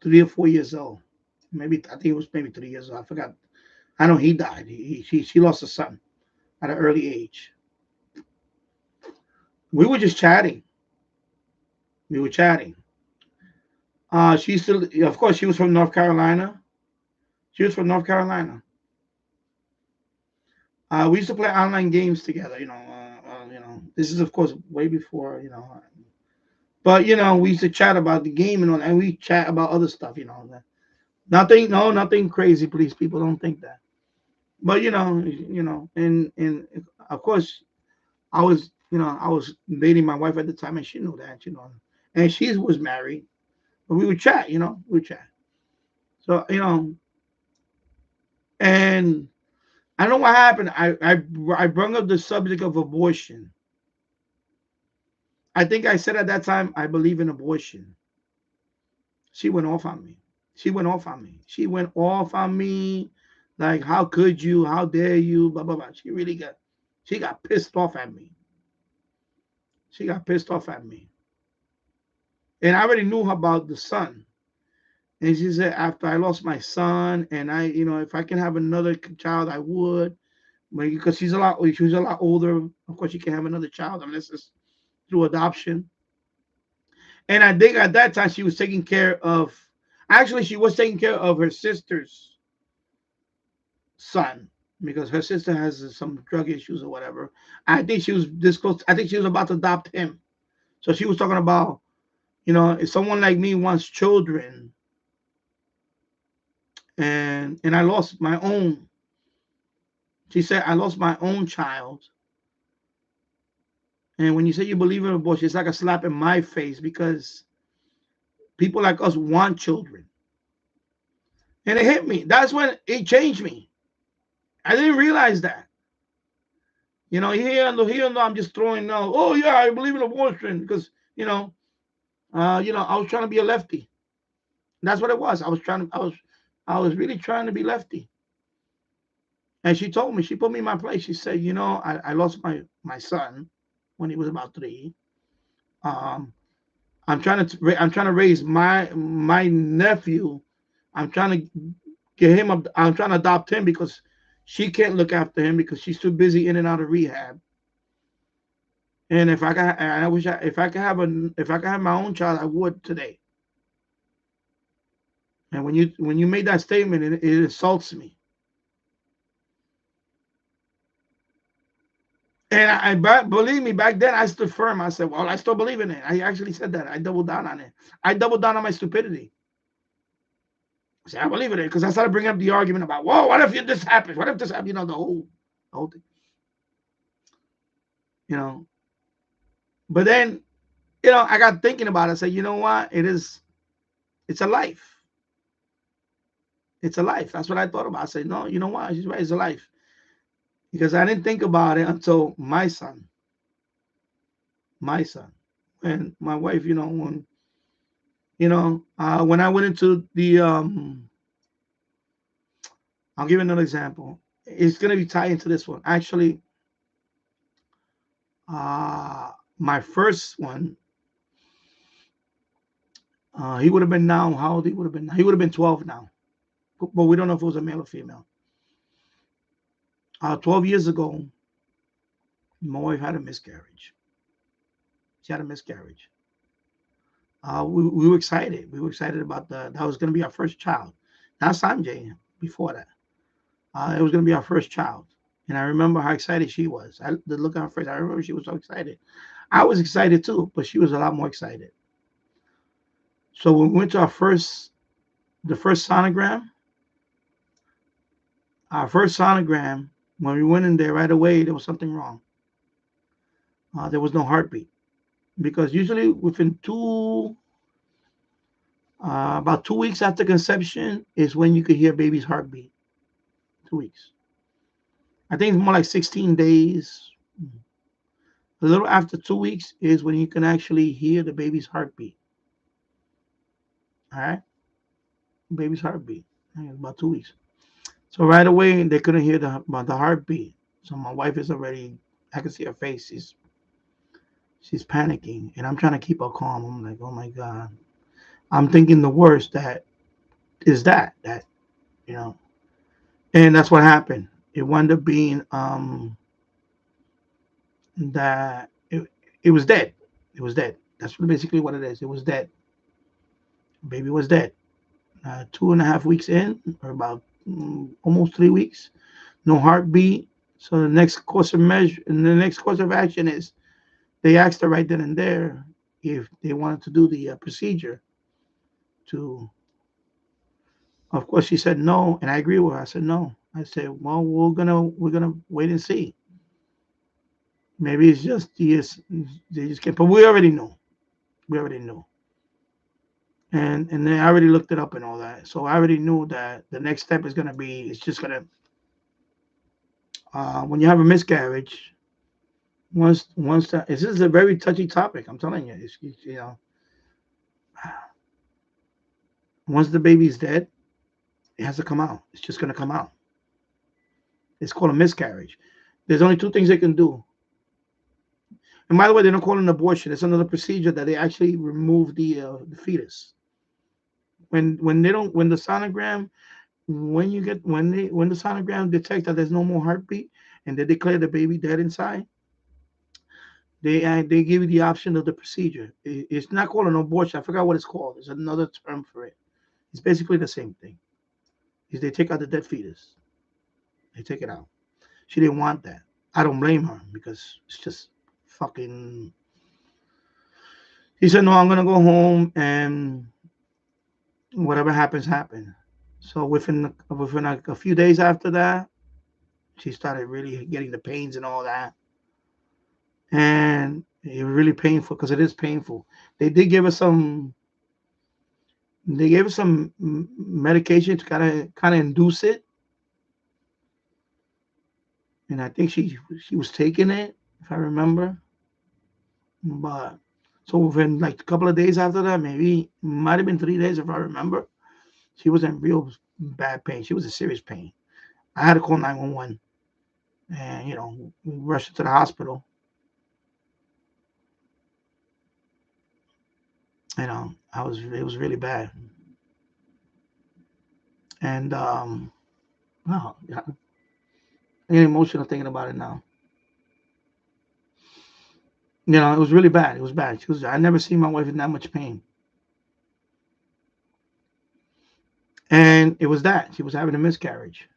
3 or 4 years old. Maybe I think it was maybe 3 years old. I forgot. I know he died. She lost a son at an early age. We were just chatting. We were chatting. She still, of course, she was from North Carolina. She was from North Carolina. We used to play online games together. This is of course way before. But we used to chat about the game and all, and we chat about other stuff. Nothing, no, nothing crazy. Please, people don't think that. But and of course, I was dating my wife at the time, and she knew that. And she was married, but we would chat. We would chat. So and I don't know what happened. I brought up the subject of abortion. I think I said at that time I believe in abortion. She went off on me. She went off on me. She went off on me. Like, how could you? How dare you? Blah blah blah. She got pissed off at me. She got pissed off at me. And I already knew about the son. And she said, after I lost my son, and if I can have another child, I would. Because she was a lot older. Of course, she can have another child unless it's through adoption. And I think at that time she was taking care of. Actually, she was taking care of her sister's son because her sister has some drug issues or whatever. I think she was this close. I think she was about to adopt him. So she was talking about, if someone like me wants children, and I lost my own. She said, I lost my own child. And when you say you believe in abortion, it's like a slap in my face because people like us want children. And it hit me. That's when it changed me. I didn't realize that. Here and though I'm just throwing out, oh yeah, I believe in abortion because, I was trying to be a lefty. That's what it was. I was really trying to be lefty. And she told me, she put me in my place. She said, I lost my son when he was about 3. Um, I'm trying to raise my nephew. I'm trying to get him up. I'm trying to adopt him because she can't look after him because she's too busy in and out of rehab. And if I can, I wish if I could have my own child, I would today. And when you made that statement, it insults me. And believe me, back then I stood firm. I said, well, I still believe in it. I actually said that. I doubled down on it. I doubled down on my stupidity. I said, I believe in it because I started bringing up the argument about, whoa, what if this happens? What if this happens? The whole thing. But then, I got thinking about it. I said, you know what? It's a life. It's a life. That's what I thought about. I said, no, you know what? She's right. It's a life. Because I didn't think about it until my son, and my wife, when I went into the, I'll give you another example. It's going to be tied into this one. Actually, my first one, he would have been now, how old he would have been? He would have been 12 now. But we don't know if it was a male or female. 12 years ago, my wife had a miscarriage. She had a miscarriage. We were excited. We were excited about that was going to be our first child. Not Sanjay, before that. It was going to be our first child. And I remember how excited she was. The look on her face, I remember she was so excited. I was excited too, but she was a lot more excited. So when we went to the first sonogram, when we went in there right away, there was something wrong. There was no heartbeat. because usually within about 2 weeks after conception is when you could hear baby's heartbeat. 2 weeks. I think it's more like 16 days. A little after 2 weeks is when you can actually hear the baby's heartbeat. All right, baby's heartbeat. About 2 weeks. So right away they couldn't hear the heartbeat. So my wife is already. I can see her face. She's panicking, and I'm trying to keep her calm. I'm like, oh my god. I'm thinking the worst. That you know, and that's what happened. It wound up being that it was dead. It was dead. That's basically what it is. It was dead. Baby was dead. 2.5 weeks in, or about almost 3 weeks. No heartbeat. So the next course of action is they asked her right then and there if they wanted to do the procedure. To, of course, she said no, and I agree with her. I said no. I said, well, we're gonna wait and see. Maybe it's just they just can't. But we already know. We already knew. And then I already looked it up and all that. So I already knew that the next step is gonna be it's just gonna when you have a miscarriage. Once that this is a very touchy topic. I'm telling you, once the baby's dead, it has to come out. It's just gonna come out. It's called a miscarriage. There's only two things they can do. And by the way, they don't call it an abortion. It's another procedure that they actually remove the fetus. When they don't when the sonogram when you get when the sonogram detects that there's no more heartbeat and they declare the baby dead inside, they give you the option of the procedure. It's not called an abortion. I forgot what it's called. There's another term for it. It's basically the same thing. Is they take out the dead fetus. They take it out. She didn't want that. I don't blame her because it's just fucking. He said, "No, I'm gonna go home and whatever happens, happen." So within like a few days after that, she started really getting the pains and all that, and it was really painful because it is painful. They did give us some. They gave us some medication to kind of induce it, and I think she was taking it if I remember. But so within like a couple of days after that, maybe might have been 3 days if I remember, she was in real bad pain. She was in serious pain. I had to call 911 and rush her to the hospital. I was it was really bad, and wow, yeah, I get emotional thinking about it now. It was really bad. It was bad. She was. I never seen my wife in that much pain, and it was that she was having a miscarriage.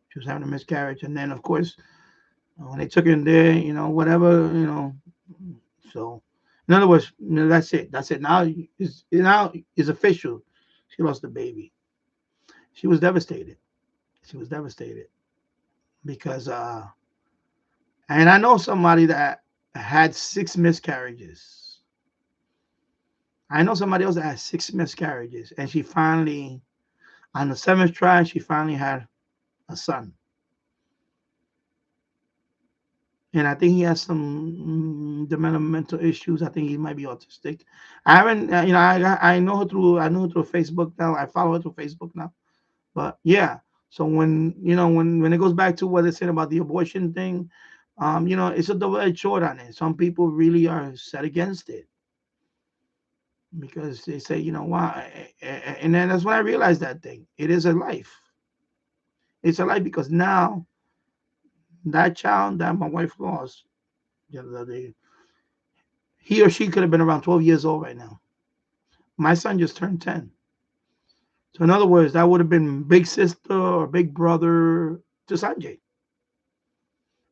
She was having a miscarriage, and then of course when they took her in there, whatever, So, in other words, that's it. That's it. Now is official. She lost the baby. She was devastated. She was devastated because and I know somebody that had 6 miscarriages. I know somebody else that had 6 miscarriages, and she finally, on the seventh try, she finally had a son. And I think he has some developmental issues. I think he might be autistic. I haven't, I know her through Facebook now. I follow her through Facebook now. But yeah, so when it goes back to what they said about the abortion thing, it's a double-edged sword on it. Some people really are set against it because they say, why? And then that's when I realized that thing. It is a life. It's a life because now that child that my wife lost the other day, he or she could have been around 12 years old right now. My son just turned 10. So in other words, that would have been big sister or big brother to Sanjay.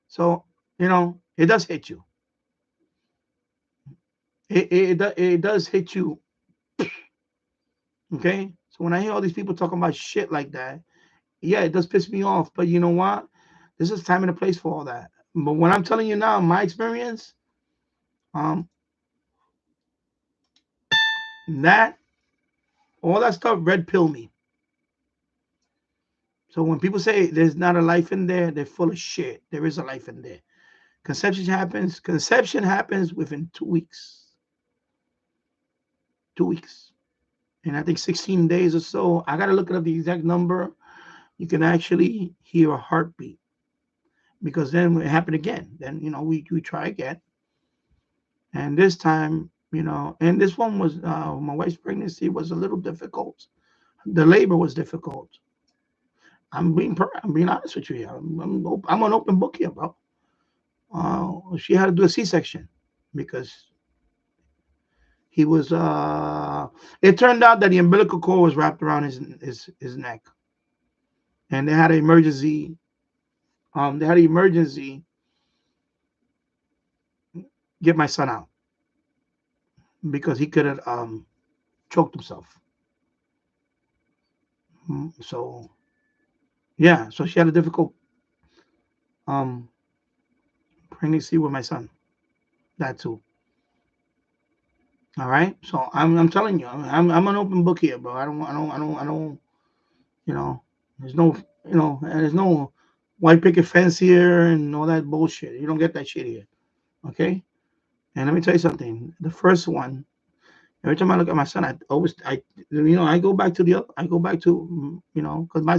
So, it does hit you. It does hit you. Okay. So when I hear all these people talking about shit like that, yeah, it does piss me off. But you know what? This is time and a place for all that. But when I'm telling you now, my experience, um, That, all that stuff, red pill me. So when people say there's not a life in there, they're full of shit. There is a life in there. Conception happens within 2 weeks. 2 weeks. And I think 16 days or so. I got to look up the exact number. You can actually hear a heartbeat. Because then it happened again. Then, we try again. And this time, and this one was, my wife's pregnancy was a little difficult. The labor was difficult. I'm being honest with you. I'm an open book here, bro. She had to do a C-section because he was. It turned out that the umbilical cord was wrapped around his neck, and they had an emergency. Get my son out because he could have choked himself. So, yeah. So she had a difficult pregnancy with my son. That too. All right. So I'm telling you, I'm an open book here, bro. I don't. There's no white picket fence here and all that bullshit. You don't get that shit here. Okay. And let me tell you something. The first one, every time I look at my son, I go back to because my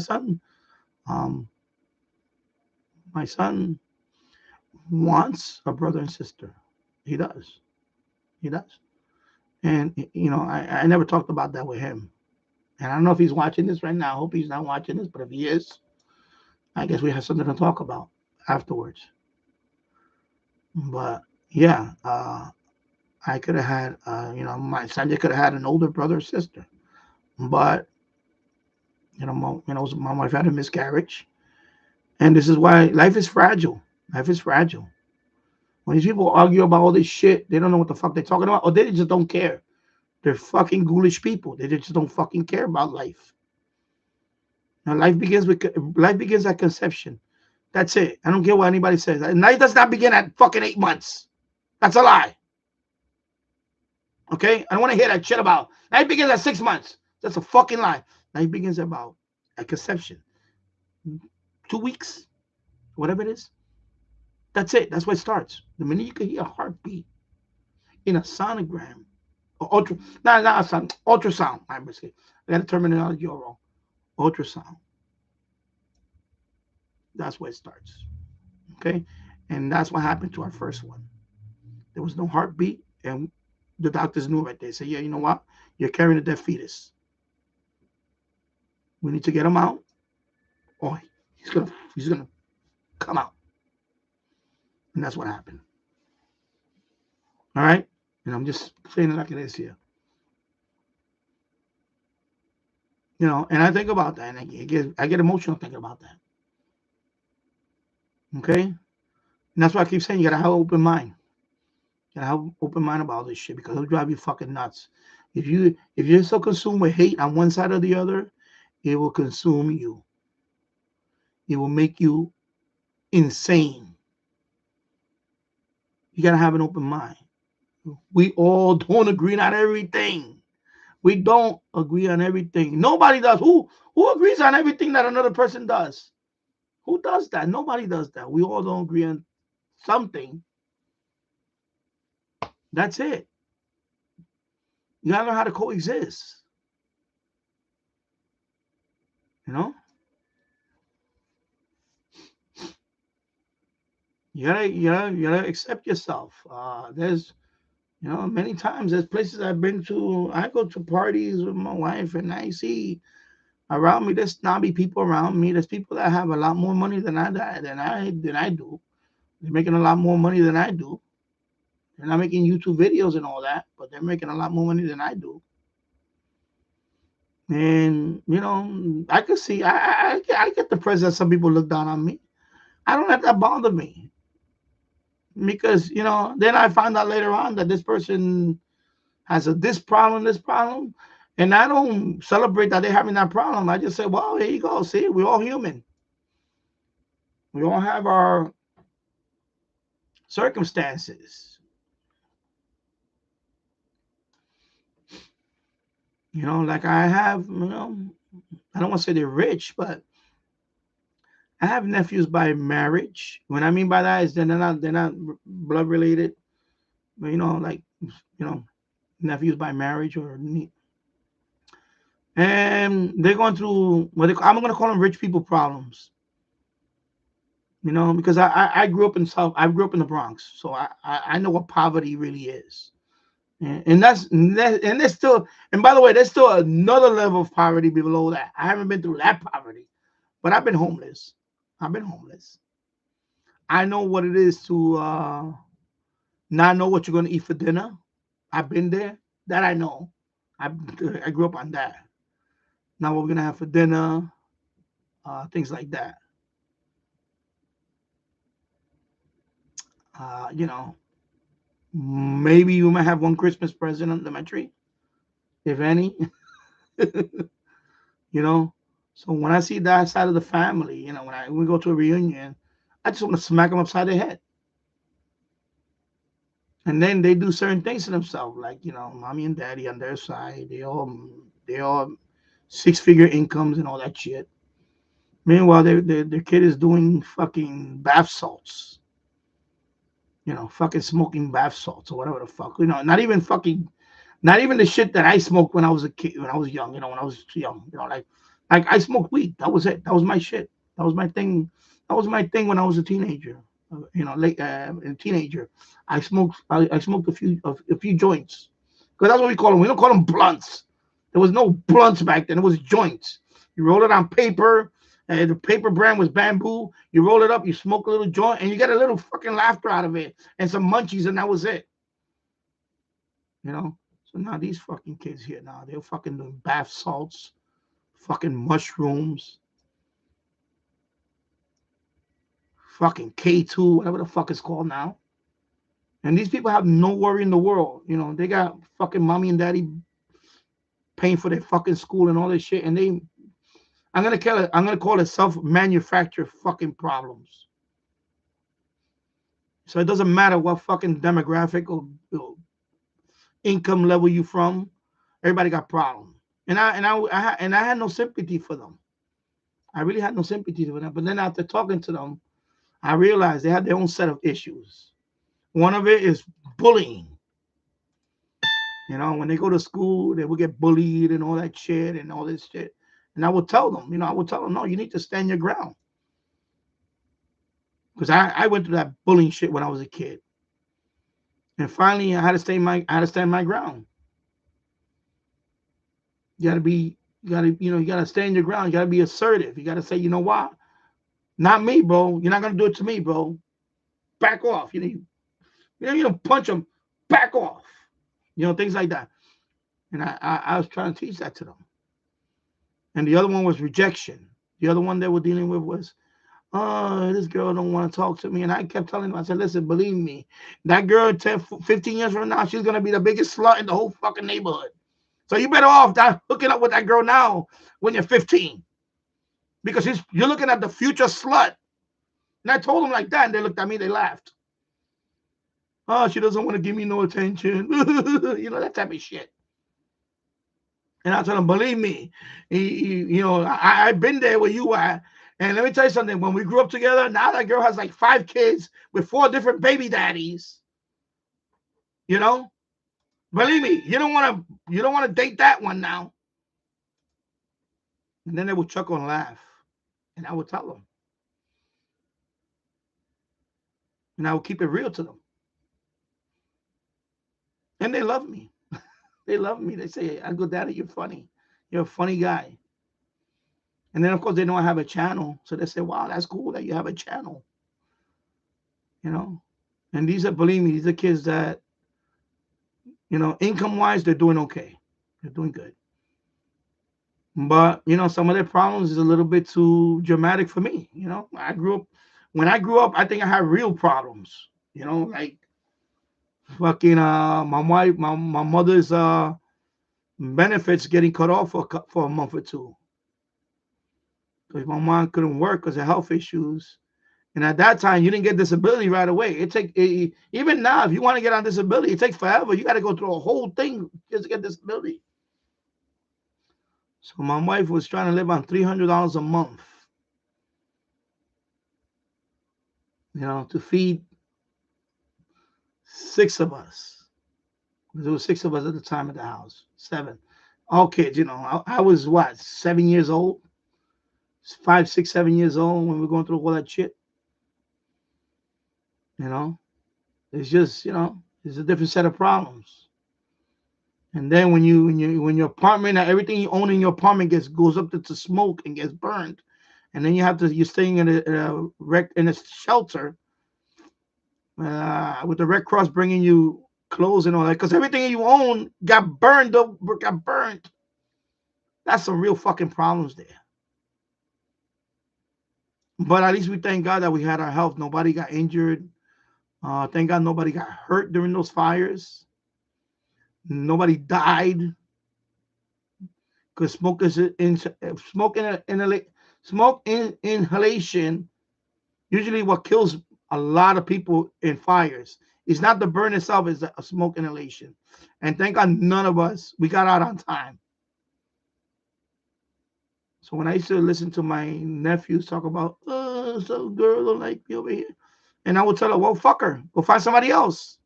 son wants a brother and sister. He does. And I never talked about that with him. And I don't know if he's watching this right now. I hope he's not watching this, but if he is, I guess we have something to talk about afterwards. But yeah, I could have had, my son could have had an older brother or sister. But, my wife had a miscarriage. And this is why life is fragile. Life is fragile. When these people argue about all this shit, they don't know what the fuck they're talking about, or they just don't care. They're fucking ghoulish people. They just don't fucking care about life. Now, life begins at conception. That's it. I don't care what anybody says. Life does not begin at fucking 8 months. That's a lie. Okay? I don't want to hear that shit about life begins at 6 months. That's a fucking lie. Life begins at conception. 2 weeks, whatever it is. That's it. That's where it starts. The minute you can hear a heartbeat in a sonogram or ultrasound. I got the terminology all wrong. Ultrasound. That's where it starts. Okay? And that's what happened to our first one. There was no heartbeat, and the doctors knew right there. They said, yeah, you know what? You're carrying a dead fetus. We need to get him out, or he's gonna come out. And that's what happened. All right? And I'm just saying it like it is here. And I think about that, and I get emotional thinking about that. Okay? And that's why I keep saying you gotta have an open mind. You gotta have an open mind about this shit, because it'll drive you fucking nuts. If you're so consumed with hate on one side or the other, it will consume you. It will make you insane. You gotta have an open mind. We all don't agree on everything. We don't agree on everything. Nobody does. Who agrees on everything that another person does? Who does that? Nobody does that. We all don't agree on something. That's it. You gotta learn how to coexist. You gotta accept yourself. There's many times there's places I've been to. I go to parties with my wife, and I see around me there's snobby people around me. There's people that have a lot more money than I do. They're making a lot more money than I do. They're not making YouTube videos and all that, but they're making a lot more money than I do. And I could see I get the pressure that some people look down on me. I don't let that bother me. Because then I find out later on that this person has this problem, and I don't celebrate that they're having that problem. I just say, well, here you go. See, we're all human. We all have our circumstances. You know, like I have, I don't want to say they're rich, but I have nephews by marriage. What I mean by that is they're not blood related, but like nephews by marriage and they're going through I'm gonna call them rich people problems. Because I grew up I grew up in the Bronx, so I know what poverty really is. And there's still, and by the way, there's still another level of poverty below that. I haven't been through that poverty, but I've been homeless. I've been homeless. I know what it is to not know what you're going to eat for dinner. I've been there. That I know. I I grew up on that. Now what we're gonna have for dinner, things like that. Uh, you know, Maybe you might have one Christmas present under my tree, if any. you know. So when I see that side of the family, when we go to a reunion, I just want to smack them upside the head. And then they do certain things to themselves, like mommy and daddy on their side, they all 6-figure incomes and all that shit. Meanwhile, their kid is doing fucking bath salts, fucking smoking bath salts or whatever the fuck, not even the shit that I smoked when I was a kid, when I was young, when I was too young, like I smoked weed. That was it. That was my shit. That was my thing. That was my thing when I was a teenager. Late a teenager, I smoked a few joints, because that's what we call them. We don't call them blunts. There was no blunts back then. It was joints. You roll it on paper. The paper brand was bamboo. You roll it up. You smoke a little joint, and you get a little fucking laughter out of it, and some munchies, and that was it. So now these fucking kids here now, they're fucking doing bath salts, fucking mushrooms, fucking K2, whatever the fuck it's called now. And these people have no worry in the world. They got fucking mommy and daddy paying for their fucking school and all this shit. And I'm gonna call it self-manufactured fucking problems. So it doesn't matter what fucking demographic or income level you from. Everybody got problems. And I had no sympathy for them. I really had no sympathy for them. But then after talking to them, I realized they had their own set of issues. One of it is bullying. When they go to school, they will get bullied and all that shit and all this shit. And I would tell them, no, you need to stand your ground. Because I went through that bullying shit when I was a kid. And finally, I had to stand my ground. You gotta stand your ground. You gotta be assertive. You gotta say, you know what? Not me, bro. You're not gonna do it to me, bro. Back off. You don't punch them. Back off. Things like that. And I was trying to teach that to them. And the other one was rejection. The other one they were dealing with was, oh, this girl don't want to talk to me. And I kept telling them, I said, listen, believe me, that girl 10, 15 years from now, she's going to be the biggest slut in the whole fucking neighborhood. So you better off hooking up with that girl now when you're 15. Because you're looking at the future slut. And I told them like that, and they looked at me, they laughed. Oh, she doesn't want to give me no attention. That type of shit. And I told them, believe me, I've been there where you are. And let me tell you something. When we grew up together, now that girl has like 5 kids with 4 different baby daddies. Believe me, you don't want to date that one now. And then they would chuckle and laugh. And I would tell them. And I would keep it real to them. And they love me. They love me. They say, Uncle Daddy, you're funny. You're a funny guy. And then, of course, they know I have a channel. So they say, wow, that's cool that you have a channel. And believe me, these are kids that, income-wise, they're doing okay. They're doing good. But, some of their problems is a little bit too dramatic for me. When I grew up, I think I had real problems. Like fucking my mother's benefits getting cut off for a month or two. Because my mom couldn't work because of health issues. And at that time, you didn't get disability right away. Even now, if you want to get on disability, it takes forever. You got to go through a whole thing just to get disability. So my wife was trying to live on $300 a month, to feed 6 of us. There was 6 of us at the time at the house, 7. All kids, I was what, 7 years old, 5, 6, 7 years old when we were going through all that shit. It's just, it's a different set of problems. And then when your apartment, everything you own in your apartment goes up to smoke and gets burned, and then you're staying in a shelter with the Red Cross bringing you clothes and all that, because everything you own got burned up, got burned. That's some real fucking problems there. But at least we thank God that we had our health. Nobody got injured. Thank God nobody got hurt during those fires. Nobody died because smoke inhalation usually what kills a lot of people in fires. It's not the burn itself, it's a smoke inhalation. And thank God none of us, we got out on time. So when I used to listen to my nephews talk about, some girl don't like me over here, and I would tell her, well, fuck her, go find somebody else.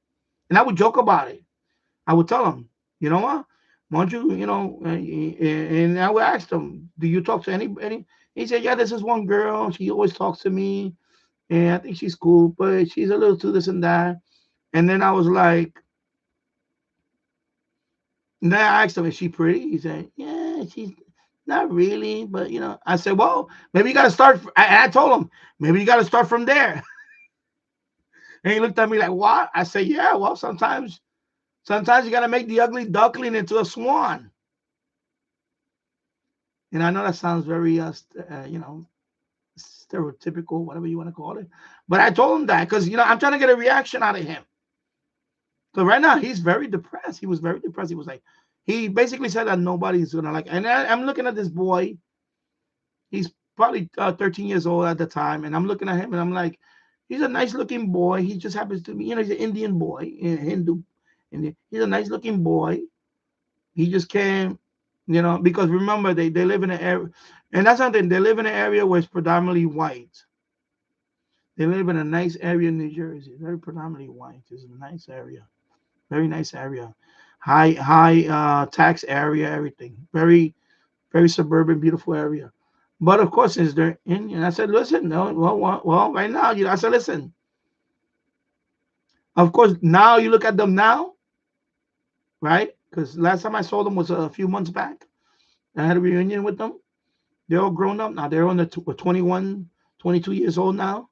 And I would joke about it. I would tell them, you know what? Why don't you, and I would ask them, do you talk to anybody? He said, yeah, this is one girl. She always talks to me, and I think she's cool, but she's a little too this and that. And then I was like, and then I asked him, is she pretty? He said, yeah, she's not really, but I said, well, maybe you got to start. I told him, maybe you got to start from there. And he looked at me like, what? I said, yeah, well, sometimes you got to make the ugly duckling into a swan. And I know that sounds very, stereotypical, whatever you want to call it. But I told him that because, I'm trying to get a reaction out of him. So right now, he's very depressed. He was very depressed. He was like, he basically said that nobody's going to like. And I'm looking at this boy. He's probably 13 years old at the time. And I'm looking at him and I'm like, he's a nice looking boy. He just happens to be, he's an Indian boy, Hindu. And he's a nice looking boy. He just came, because remember, they live in an area. And that's something, they live in an area where it's predominantly white. They live in a nice area in New Jersey, very predominantly white. It's a nice area. Very nice area, high tax area, everything. Very, very suburban, beautiful area. But of course, since they're Indian, I said, listen, no, well, right now, I said, listen. Of course, now you look at them now, right? Because last time I saw them was a few months back. I had a reunion with them. They're all grown up now. They're on the 21, 22 years old now.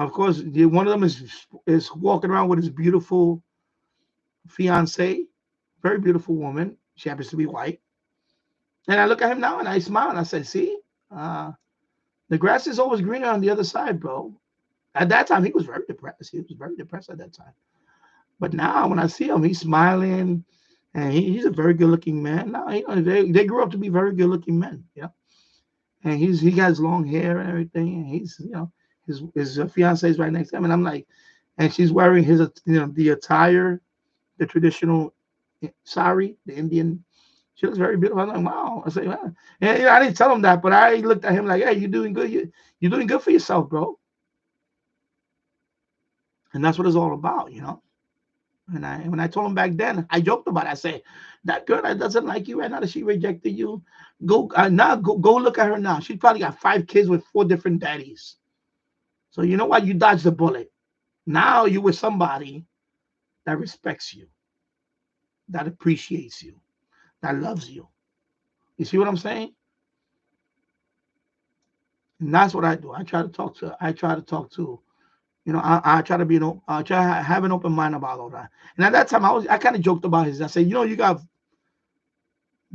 Of course, one of them is walking around with his beautiful fiance, very beautiful woman. She happens to be white. And I look at him now and I smile and I said, see, the grass is always greener on the other side, bro. At that time, he was very depressed. He was very depressed at that time. But now when I see him, he's smiling and he's a very good looking man. Now, they grew up to be very good looking men. Yeah. And he has long hair and everything. And he's, his fiance is right next to him, and I'm like, and she's wearing his, the attire, the traditional sari, the Indian. She looks very beautiful. I'm like, wow. I say, wow. And I didn't tell him that, but I looked at him like, hey, you're doing good. You're doing good for yourself, bro. And that's what it's all about, And when I told him back then, I joked about it. I said, that girl that doesn't like you right now, that she rejected you, go look at her now. She's probably got 5 kids with 4 different daddies. So you know what? You dodged the bullet. Now you with somebody that respects you, that appreciates you, that loves you. You see what I'm saying? And that's what I do. I try to talk to, I try to I try to have an open mind about all that. And at that time, I kind of joked about his. I said, you got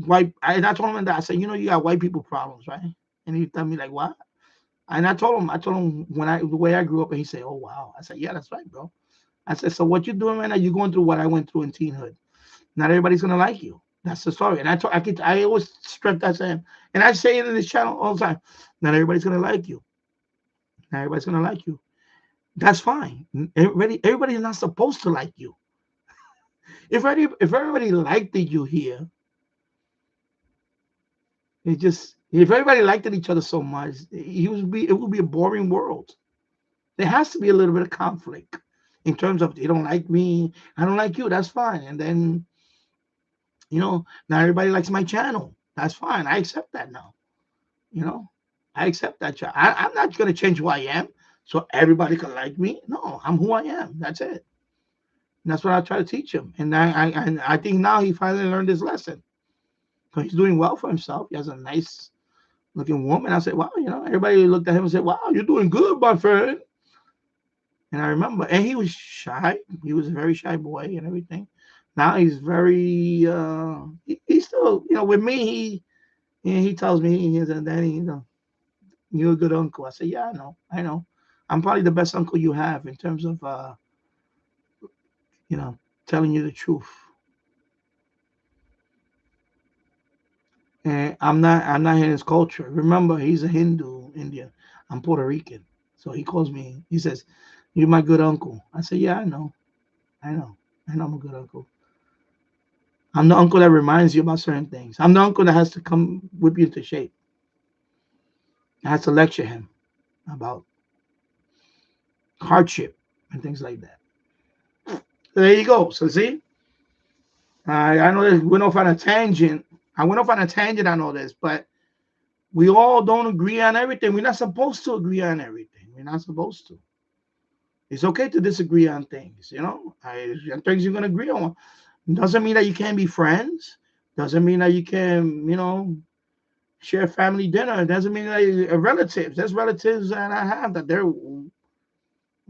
white. And I told him that. I said, you got white people problems, right? And he told me like, what? And I told him the way I grew up, and he said, oh wow. I said, yeah, that's right, bro. I said, so what you're doing right now? You're going through what I went through in teenhood. Not everybody's gonna like you. That's the story. And I always stress that to him, and I say it in this channel all the time. Not everybody's gonna like you. Not everybody's gonna like you. That's fine. Everybody's not supposed to like you. If everybody liked you here, It just, if everybody liked each other so much, it would be a boring world. There has to be a little bit of conflict in terms of, you don't like me, I don't like you, that's fine. And then, now everybody likes my channel. That's fine. I accept that now. You know, I accept that. I'm not going to change who I am so everybody can like me. No, I'm who I am. That's it. And that's what I try to teach him. And I think now he finally learned his lesson. So he's doing well for himself. He has a nice looking woman. I said, wow, everybody looked at him and said, wow, you're doing good, my friend. And I remember, and he was shy. He was a very shy boy and everything. Now he's very, he's still, with me, he tells me, he said, Danny, you're a good uncle. I said, yeah, I know. I'm probably the best uncle you have in terms of, telling you the truth. And I'm not in his culture. Remember, he's a Hindu, Indian. I'm Puerto Rican. So he calls me, he says, you're my good uncle. I said, yeah, I know. I'm a good uncle. I'm the uncle that reminds you about certain things. I'm the uncle that has to come whip you into shape. I has to lecture him about hardship and things like that. So there you go. So see, I know that went off on a tangent. I went off on a tangent on all this, but we all don't agree on everything. We're not supposed to agree on everything. We're not supposed to. It's okay to disagree on things, things you're gonna agree on. Doesn't mean that you can't be friends. Doesn't mean that you can, share family dinner. It doesn't mean that relatives. There's relatives that I have that they're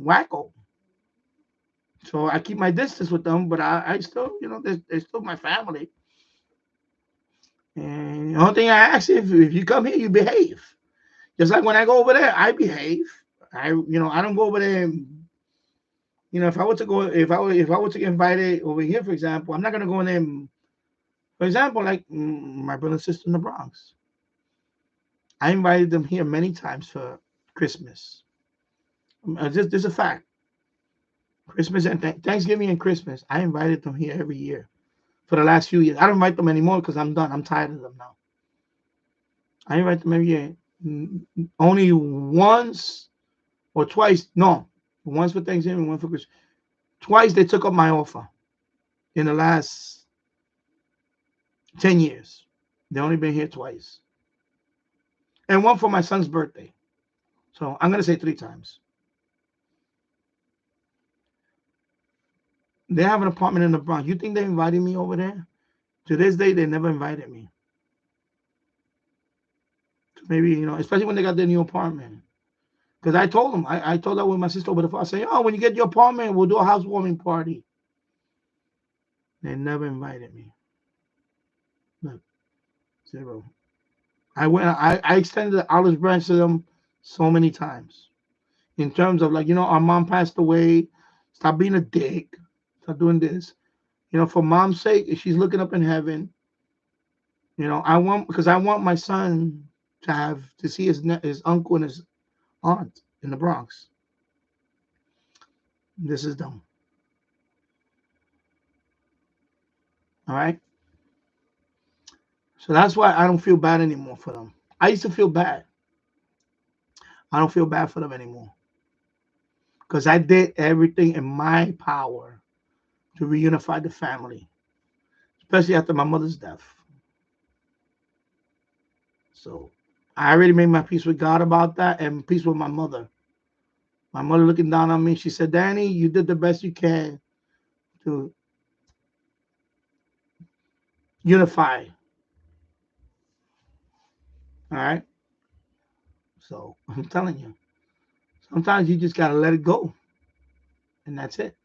wacko. So I keep my distance with them, but I still, they're still my family. And the only thing I ask is if you come here, you behave. Just like when I go over there, I behave. I don't go over there. And, if I were to go, if I were to get invited over here, for example, I'm not gonna go in there. For example, like my brother and sister in the Bronx, I invited them here many times for Christmas. This is a fact. Christmas and Thanksgiving and Christmas, I invited them here every year for the last few years. I don't invite them anymore because I'm done. I'm tired of them now. I invite them every year. Only once or twice. No, once for Thanksgiving, one for Christmas. Twice they took up my offer in the last 10 years. They only been here twice. And one for my son's birthday. So I'm going to say 3 times. They have an apartment in the Bronx. You think they invited me over there? To this day, they never invited me. Maybe, especially when they got their new apartment. Because I told them, I told that with my sister over the phone. I said, when you get your apartment, we'll do a housewarming party. They never invited me. Look, 0. I extended the olive branch to them so many times. In terms of our mom passed away. Stop being a dick. Stop doing this. For mom's sake, if she's looking up in heaven, I want my son to see his uncle and his aunt in the Bronx. This is dumb. All right. So that's why I don't feel bad anymore for them. I used to feel bad. I don't feel bad for them anymore. Because I did everything in my power to reunify the family, especially after my mother's death. So I already made my peace with God about that and peace with my mother. My mother looking down on me, she said, Danny, you did the best you can to unify. All right. So I'm telling you, sometimes you just gotta let it go. And that's it.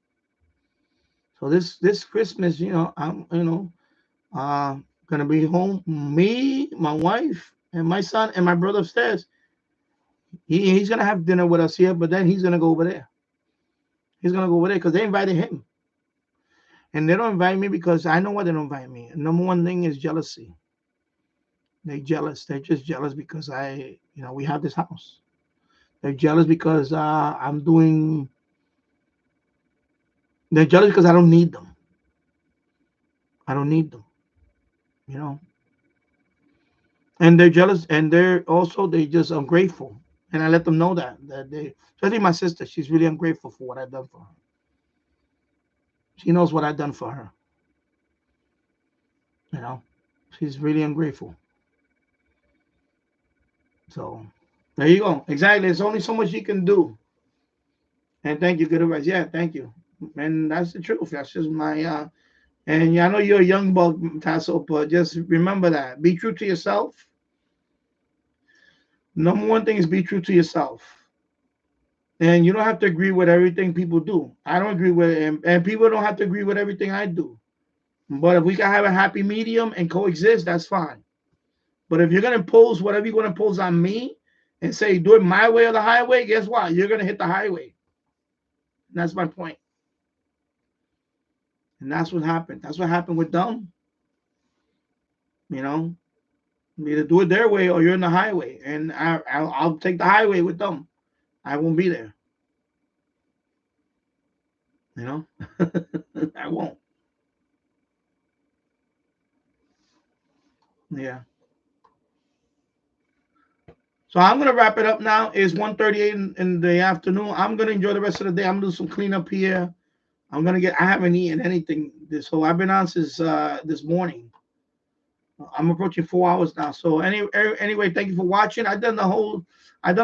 So this Christmas, I'm gonna be home. Me, my wife, and my son and my brother upstairs. He's gonna have dinner with us here, but then he's gonna go over there. He's gonna go over there because they invited him. And they don't invite me because I know why they don't invite me. Number one thing is jealousy. They're jealous. They're just jealous because we have this house. They're jealous because I'm doing. They're jealous because I don't need them. I don't need them. and they're jealous, and they just ungrateful. And I let them know that they, especially my sister, she's really ungrateful for what I've done for her. She knows what I've done for her. You know, she's really ungrateful. So there you go. Exactly. There's only so much you can do. And thank you, good advice. Yeah, thank you. And that's the truth. That's just my and yeah, I know you're a young bug, Tasso, but just remember that. Be true to yourself. Number one thing is be true to yourself. And you don't have to agree with everything people do. I don't agree with it, and people don't have to agree with everything I do. But if we can have a happy medium and coexist, that's fine. But if you're gonna impose whatever you're gonna impose on me and say do it my way or the highway, guess what? You're gonna hit the highway. And that's my point. And that's what happened. That's what happened with them. You know, either do it their way or you're in the highway. And I'll take the highway with them. I won't be there. You know, I won't. Yeah. So I'm gonna wrap it up now. It's 1:38 in the afternoon. I'm gonna enjoy the rest of the day. I'm gonna do some cleanup here. I haven't eaten anything so I've been on since this morning. I'm approaching 4 hours now. So anyway, thank you for watching. I've done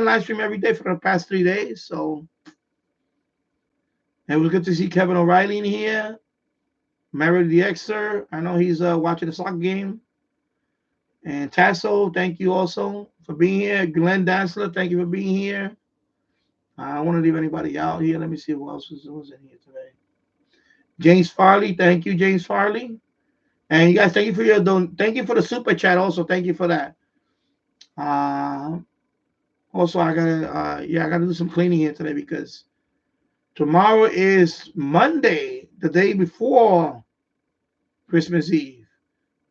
live stream every day for the past 3 days. So it was good to see Kevin O'Reilly in here. Mary the Xer. I know he's watching the soccer game. And Tasso, thank you also for being here. Glenn Dansler, thank you for being here. I don't want to leave anybody out here. Let me see who else was in here today. James Farley, thank you, James Farley. And you guys, thank you for thank you for the super chat. Also, thank you for that. Also, I gotta do some cleaning here today because tomorrow is Monday, the day before Christmas Eve.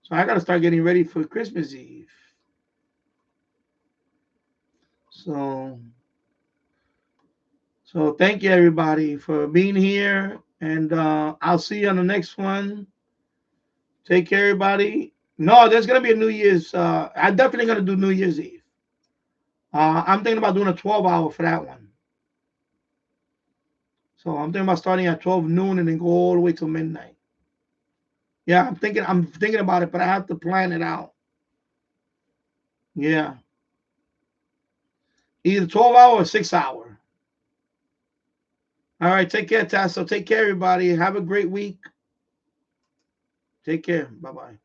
So I gotta start getting ready for Christmas Eve. So thank you everybody for being here, and I'll see you on the next one. Take care, everybody. No, there's gonna be a New Year's. I'm definitely gonna do New Year's Eve. I'm thinking about doing a 12-hour for that one. So I'm thinking about starting at 12 noon and then go all the way till midnight. Yeah, I'm thinking about it, but I have to plan it out. Yeah. Either 12-hour or 6-hour. All right, take care, Tasso. Take care, everybody. Have a great week. Take care. Bye-bye.